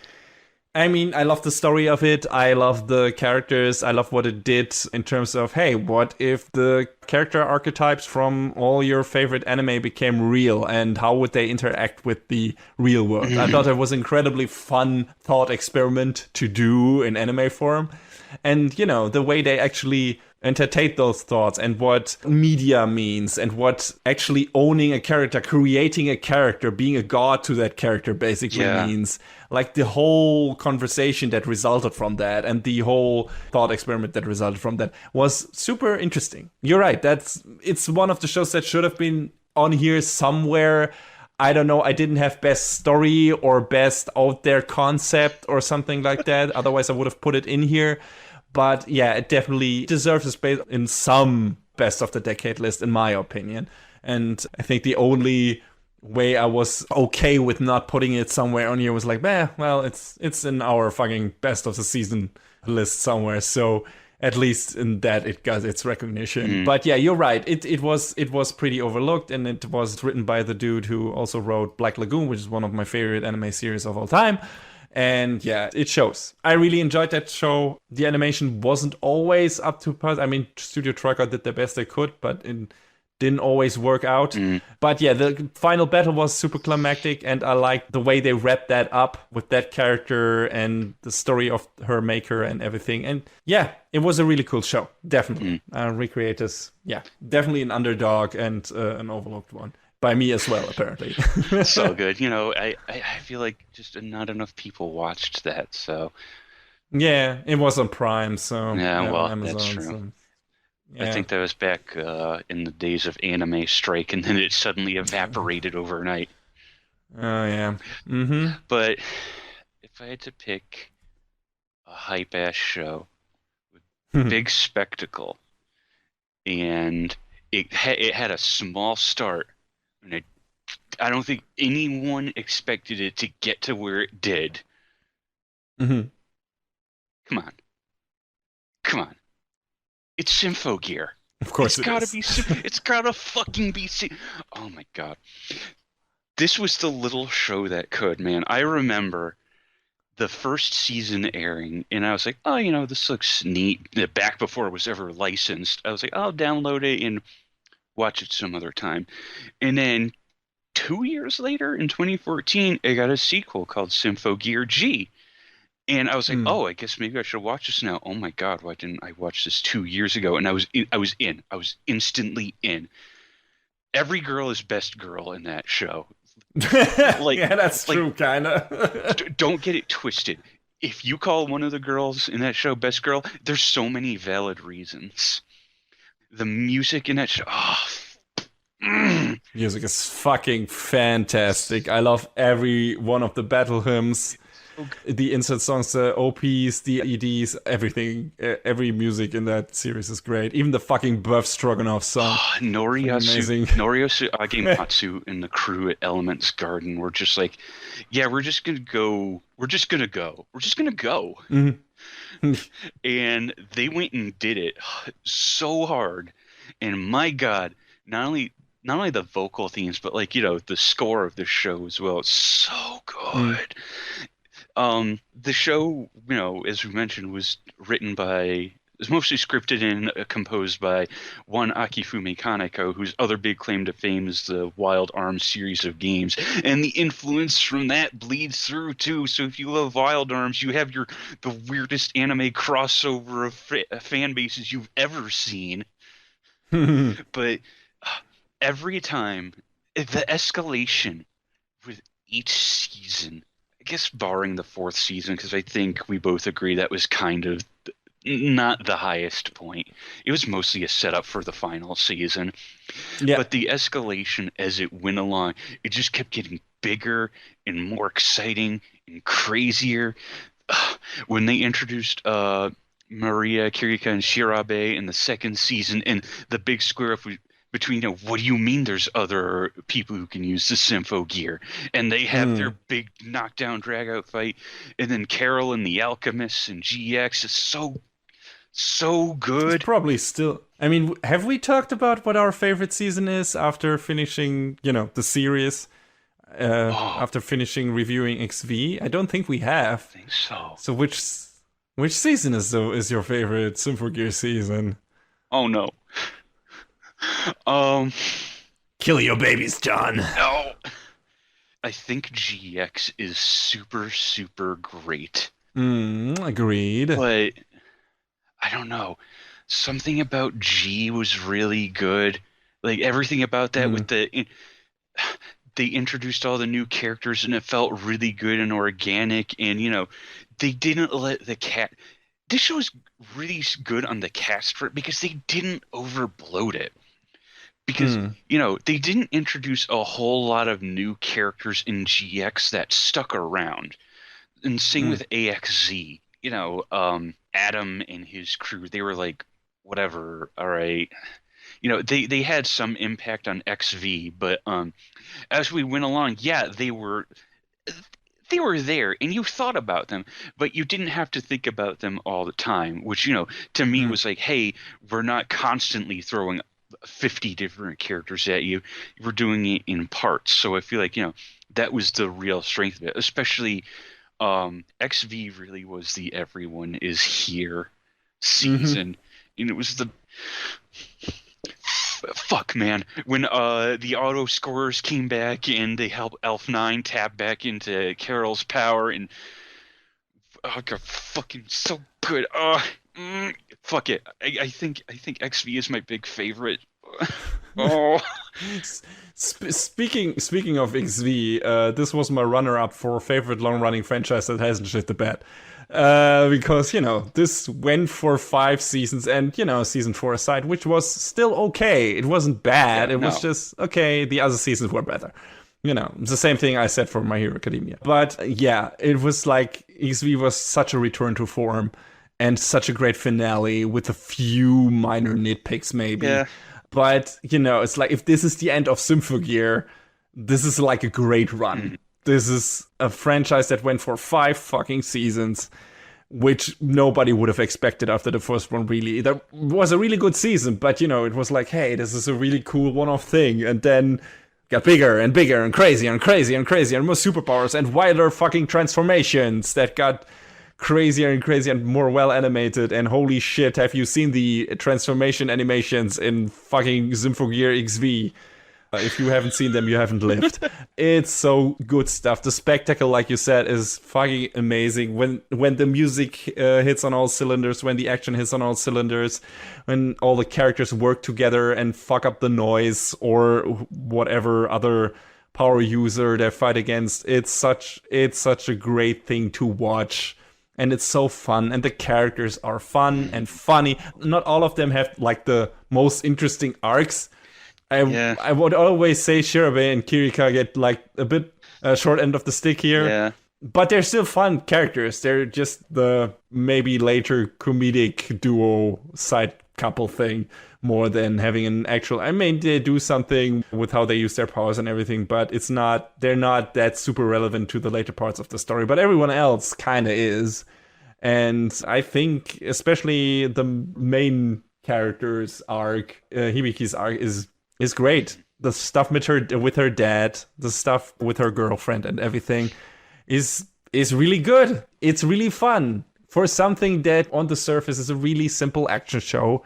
I mean, I love the story of it. I love the characters. I love what it did in terms of, hey, what if the character archetypes from all your favorite anime became real, and how would they interact with the real world? I thought it was an incredibly fun thought experiment to do in anime form. And, the way they actually entertain those thoughts, and what media means, and what actually owning a character, creating a character, being a god to that character basically
Yeah.
means. Like the whole conversation that resulted from that, and the whole thought experiment that resulted from that, was super interesting. You're right. It's one of the shows that should have been on here somewhere. I don't know. I didn't have best story or best out there concept or something like that. Otherwise, I would have put it in here. But yeah, it definitely deserves a space in some best of the decade list, in my opinion. And I think the only way I was okay with not putting it somewhere on here was like, well, it's in our fucking best of the season list somewhere. So at least in that it got its recognition. But yeah, you're right. It was pretty overlooked, and it was written by the dude who also wrote Black Lagoon, which is one of my favorite anime series of all time. And yeah, it shows. I really enjoyed that show. The animation wasn't always up to par. I mean, Studio Trucker did the best they could, but it didn't always work out. But yeah, the final battle was super climactic, and I liked the way they wrapped that up with that character and the story of her maker and everything. And yeah, it was a really cool show. Definitely. Recreators, yeah, definitely an underdog and an overlooked one. By me as well, apparently.
So good. I feel like just not enough people watched that. So
Yeah, it was on Prime, so
yeah,
on
well,
Amazon.
that's true.
So,
I
yeah.
think that was back in the days of anime strike, and then it suddenly evaporated overnight.
Oh yeah. Mm-hmm.
But if I had to pick a hype ass show with big spectacle, and it had a small start, and I don't think anyone expected it to get to where it did.
Mm-hmm.
Come on, come on! It's Symphogear.
Of course
It's
it
gotta
is.
be. It's gotta fucking be. Oh my god! This was the little show that could, man. I remember the first season airing, and I was like, oh, this looks neat. Back before it was ever licensed, I was like, I'll download it and watch it some other time. And then 2 years later, in 2014, it got a sequel called Symphogear G. And I was like,
Mm.
oh, I guess maybe I should watch this now. Oh my God, why didn't I watch this 2 years ago? And I was in. I was instantly in. Every girl is best girl in that show. Like,
Yeah, that's
like,
true, kinda.
don't get it twisted. If you call one of the girls in that show best girl, there's so many valid reasons. The music in that show,
Music is fucking fantastic. I love every one of the battle hymns. The insert songs, the OPs, the EDs, everything, every music in that series is great. Even the fucking Buff Stroganoff song. Amazing.
Noriyasu Agematsu and the crew at Element's Garden were just like, yeah, we're just gonna go.
Mm-hmm.
And they went and did it so hard. And my God, not only the vocal themes, but like, the score of the show as well. It's so good. The show, as we mentioned, was mostly scripted and composed by one Akifume Kaneko, whose other big claim to fame is the Wild Arms series of games. And the influence from that bleeds through too. So if you love Wild Arms, you have the weirdest anime crossover of fan bases you've ever seen. But every time, the escalation with each season, I guess barring the fourth season, because I think we both agree that was kind of not the highest point. It was mostly a setup for the final season. Yeah. But the escalation as it went along, it just kept getting bigger and more exciting and crazier. When they introduced Maria, Kirika, and Shirabe in the second season, and the big square up between, what do you mean there's other people who can use the Sympho gear? And they have their big knockdown drag-out fight. And then Carol and the Alchemists and GX is so good.
It's probably still... I mean, have we talked about what our favorite season is after finishing, the series? After finishing reviewing XV? I don't think we have.
I think so.
So which season is your favorite Symphogear season?
Oh, no.
Kill your babies, John.
No. I think GX is super, super great.
Agreed.
But I don't know. Something about G was really good. Like everything about that with they introduced all the new characters and it felt really good and organic, and they didn't let the cat. This show is really good on the cast for it because they didn't overbloat it. Because, they didn't introduce a whole lot of new characters in GX that stuck around. And same with AXZ. Adam and his crew, they were like, whatever, all right. They had some impact on XV, but as we went along, they were there and you thought about them, but you didn't have to think about them all the time, which, to me was like, hey, we're not constantly throwing 50 different characters at you. We're doing it in parts. So I feel like, that was the real strength of it, especially XV really was the everyone is here season. And it was the fuck, man, when the auto scorers came back and they helped Elf9 tap back into Carol's power, and God, fucking so good. Fuck it. I think XV is my big favorite. Oh.
Speaking of XV, this was my runner-up for favorite long-running franchise that hasn't shit the bed. Because, this went for 5 seasons and, season 4 aside, which was still okay. It wasn't bad. It was just, okay, the other seasons were better. It's the same thing I said for My Hero Academia. But, yeah, it was like, XV was such a return to form and such a great finale with a few minor nitpicks, maybe. Yeah. But, it's like, if this is the end of Symphogear, this is like a great run. This is a franchise that went for 5 fucking seasons, which nobody would have expected after the first one, really. That was a really good season, but, it was like, hey, this is a really cool one-off thing. And then got bigger and bigger and crazier and crazier and crazier and more superpowers and wilder fucking transformations that got crazier and crazier and more well animated. And holy shit, have you seen the transformation animations in fucking Symphogear XV? If you haven't seen them, you haven't lived. It's so good stuff. The spectacle, like you said, is fucking amazing. When the music hits on all cylinders, when the action hits on all cylinders, when all the characters work together and fuck up the noise or whatever other power user they fight against, it's such a great thing to watch. And it's so fun, and the characters are fun and funny. Not all of them have like the most interesting arcs. I would always say Shirabe and Kirika get like a bit short end of the stick here.
Yeah.
But they're still fun characters. They're just the maybe later comedic duo side couple thing more than having an actual. I mean, they do something with how they use their powers and everything, but it's not. They're not that super relevant to the later parts of the story. But everyone else kind of is, and I think especially the main character's arc, Hibiki's arc, is great. The stuff with her dad, the stuff with her girlfriend, and everything is really good. It's really fun for something that on the surface is a really simple action show.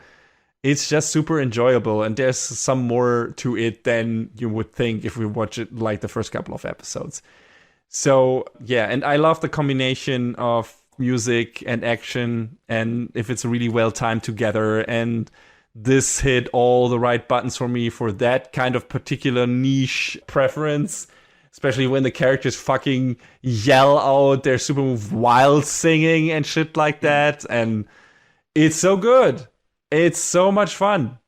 It's just super enjoyable, and there's some more to it than you would think if we watch it like the first couple of episodes. So yeah, and I love the combination of music and action, and if it's really well timed together, and this hit all the right buttons for me for that kind of particular niche preference. Especially when the characters fucking yell out their super move while singing and shit like that. And it's so good. It's so much fun.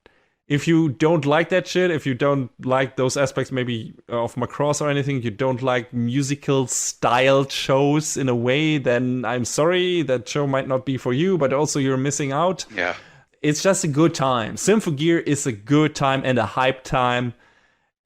If you don't like that shit, if you don't like those aspects maybe of Macross or anything, you don't like musical styled shows in a way, then I'm sorry, that show might not be for you, but also you're missing out.
Yeah.
It's just a good time. Symphogear is a good time and a hype time.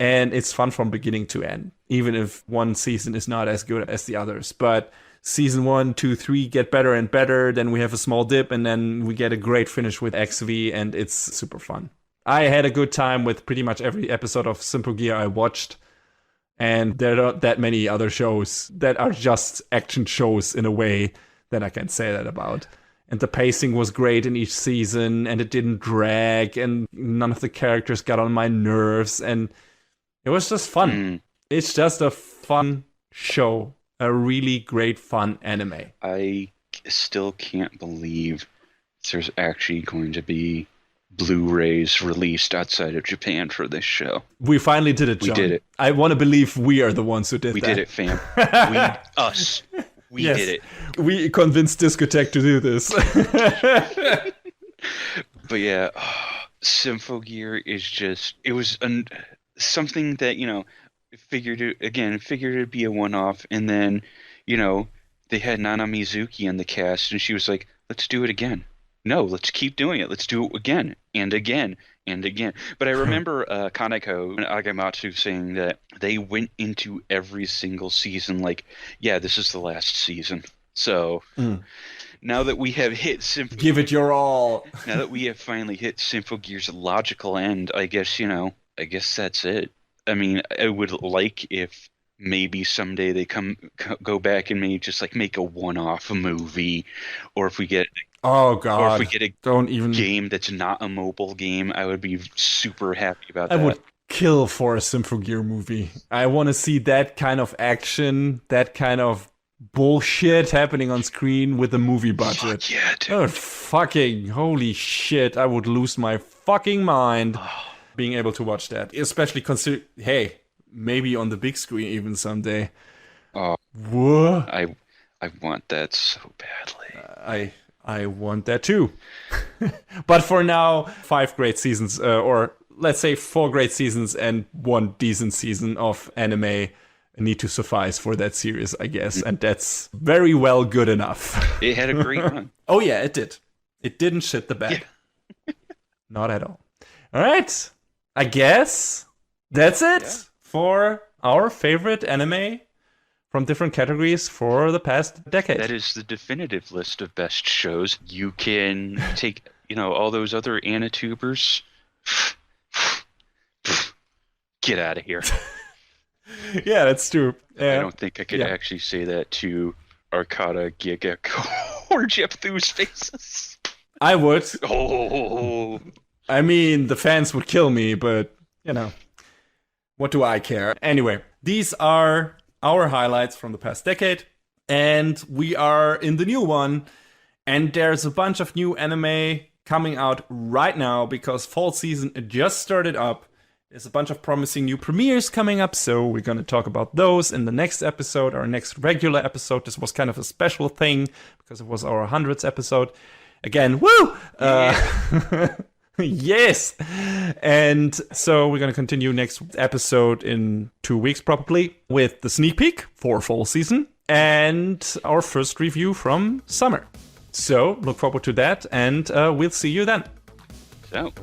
And it's fun from beginning to end, even if one season is not as good as the others. But season 1, 2, 3 get better and better. Then we have a small dip, and then we get a great finish with XV, and it's super fun. I had a good time with pretty much every episode of Symphogear I watched. And there aren't that many other shows that are just action shows in a way that I can say that about. And the pacing was great in each season, and it didn't drag, and none of the characters got on my nerves, and it was just fun. It's just a fun show. A really great fun anime.
I still can't believe there's actually going to be Blu-rays released outside of Japan for this show.
We finally did it, John.
We did it.
I want to believe we are the ones who did
We
that.
did it, fam. Us. We
Yes.
did it.
We convinced Discotheque to do this.
But yeah, Symphogear is just, it was something that, figured it'd be a one-off, and then, they had Nana Mizuki in the cast, and she was like, let's do it again. No, let's keep doing it. Let's do it again and again and again. But I remember Kaneko and Agematsu saying that they went into every single season like, yeah, this is the last season. So now that we have hit
Give it your all.
now that we have finally hit Symphogear's logical end, I guess that's it. I mean, I would like if maybe someday they go back and maybe just like make a one-off movie, or if we get
Oh god.
or if we get a
Don't even
game that's not a mobile game, I would be super happy about
I
that.
would kill for a Symphogear movie. I want to see that kind of action, that kind of bullshit happening on screen with a movie budget.
Fuck yeah, dude.
Oh, fucking holy shit. I would lose my fucking mind being able to watch that. Especially consider, hey, maybe on the big screen even someday.
Oh,
Whoa.
I want that so badly.
I want that too. But for now, 5 great seasons, or let's say 4 great seasons and 1 decent season of anime need to suffice for that series, I guess. And that's very well good enough.
It had a great run.
Oh yeah, it did. It didn't shit the bed.
Yeah.
Not at all. All right. I guess that's it for our favorite anime from different categories for the past decade.
That is the definitive list of best shows. You can take, all those other Anitubers. Get out of here.
Yeah, that's true.
I don't think I could actually say that to Arcada, Giga, or Jephthu's faces.
I would.
Oh.
I mean, the fans would kill me, but, what do I care? Anyway, these are our highlights from the past decade, and we are in the new one, and there's a bunch of new anime coming out right now because fall season just started up. There's a bunch of promising new premieres coming up, so we're going to talk about those in the next episode, our next regular episode. This was kind of a special thing because it was our 100th episode. Again, woo! Yes! And so we're going to continue next episode in 2 weeks probably with the sneak peek for fall season. and our first review from summer. So look forward to that, and we'll see you then.
So.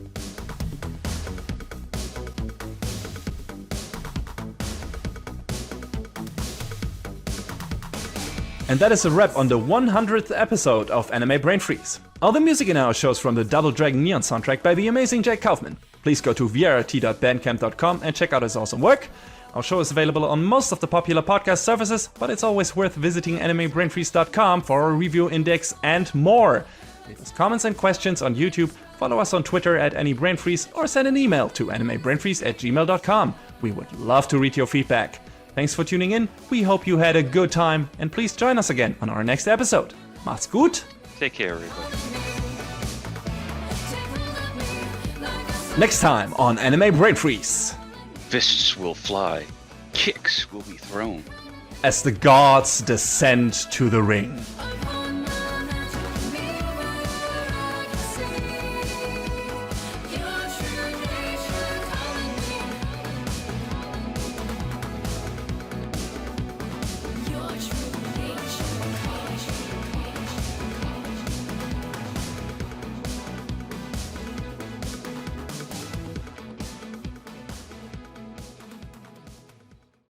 And that is a wrap on the 100th episode of Anime Brain Freeze. All the music in our shows from the Double Dragon Neon soundtrack by the amazing Jake Kaufman. Please go to vrt.bandcamp.com and check out his awesome work. Our show is available on most of the popular podcast services, but it's always worth visiting animebrainfreeze.com for our review index and more. Leave us comments and questions on YouTube, follow us on Twitter at AnyBrainFreeze, or send an email to animebrainfreeze@gmail.com. We would love to read your feedback. Thanks for tuning in, we hope you had a good time, and please join us again on our next episode. Macht's gut!
Take care, everybody.
Next time on Anime Brain Freeze.
Fists will fly, kicks will be thrown.
As the gods descend to the ring.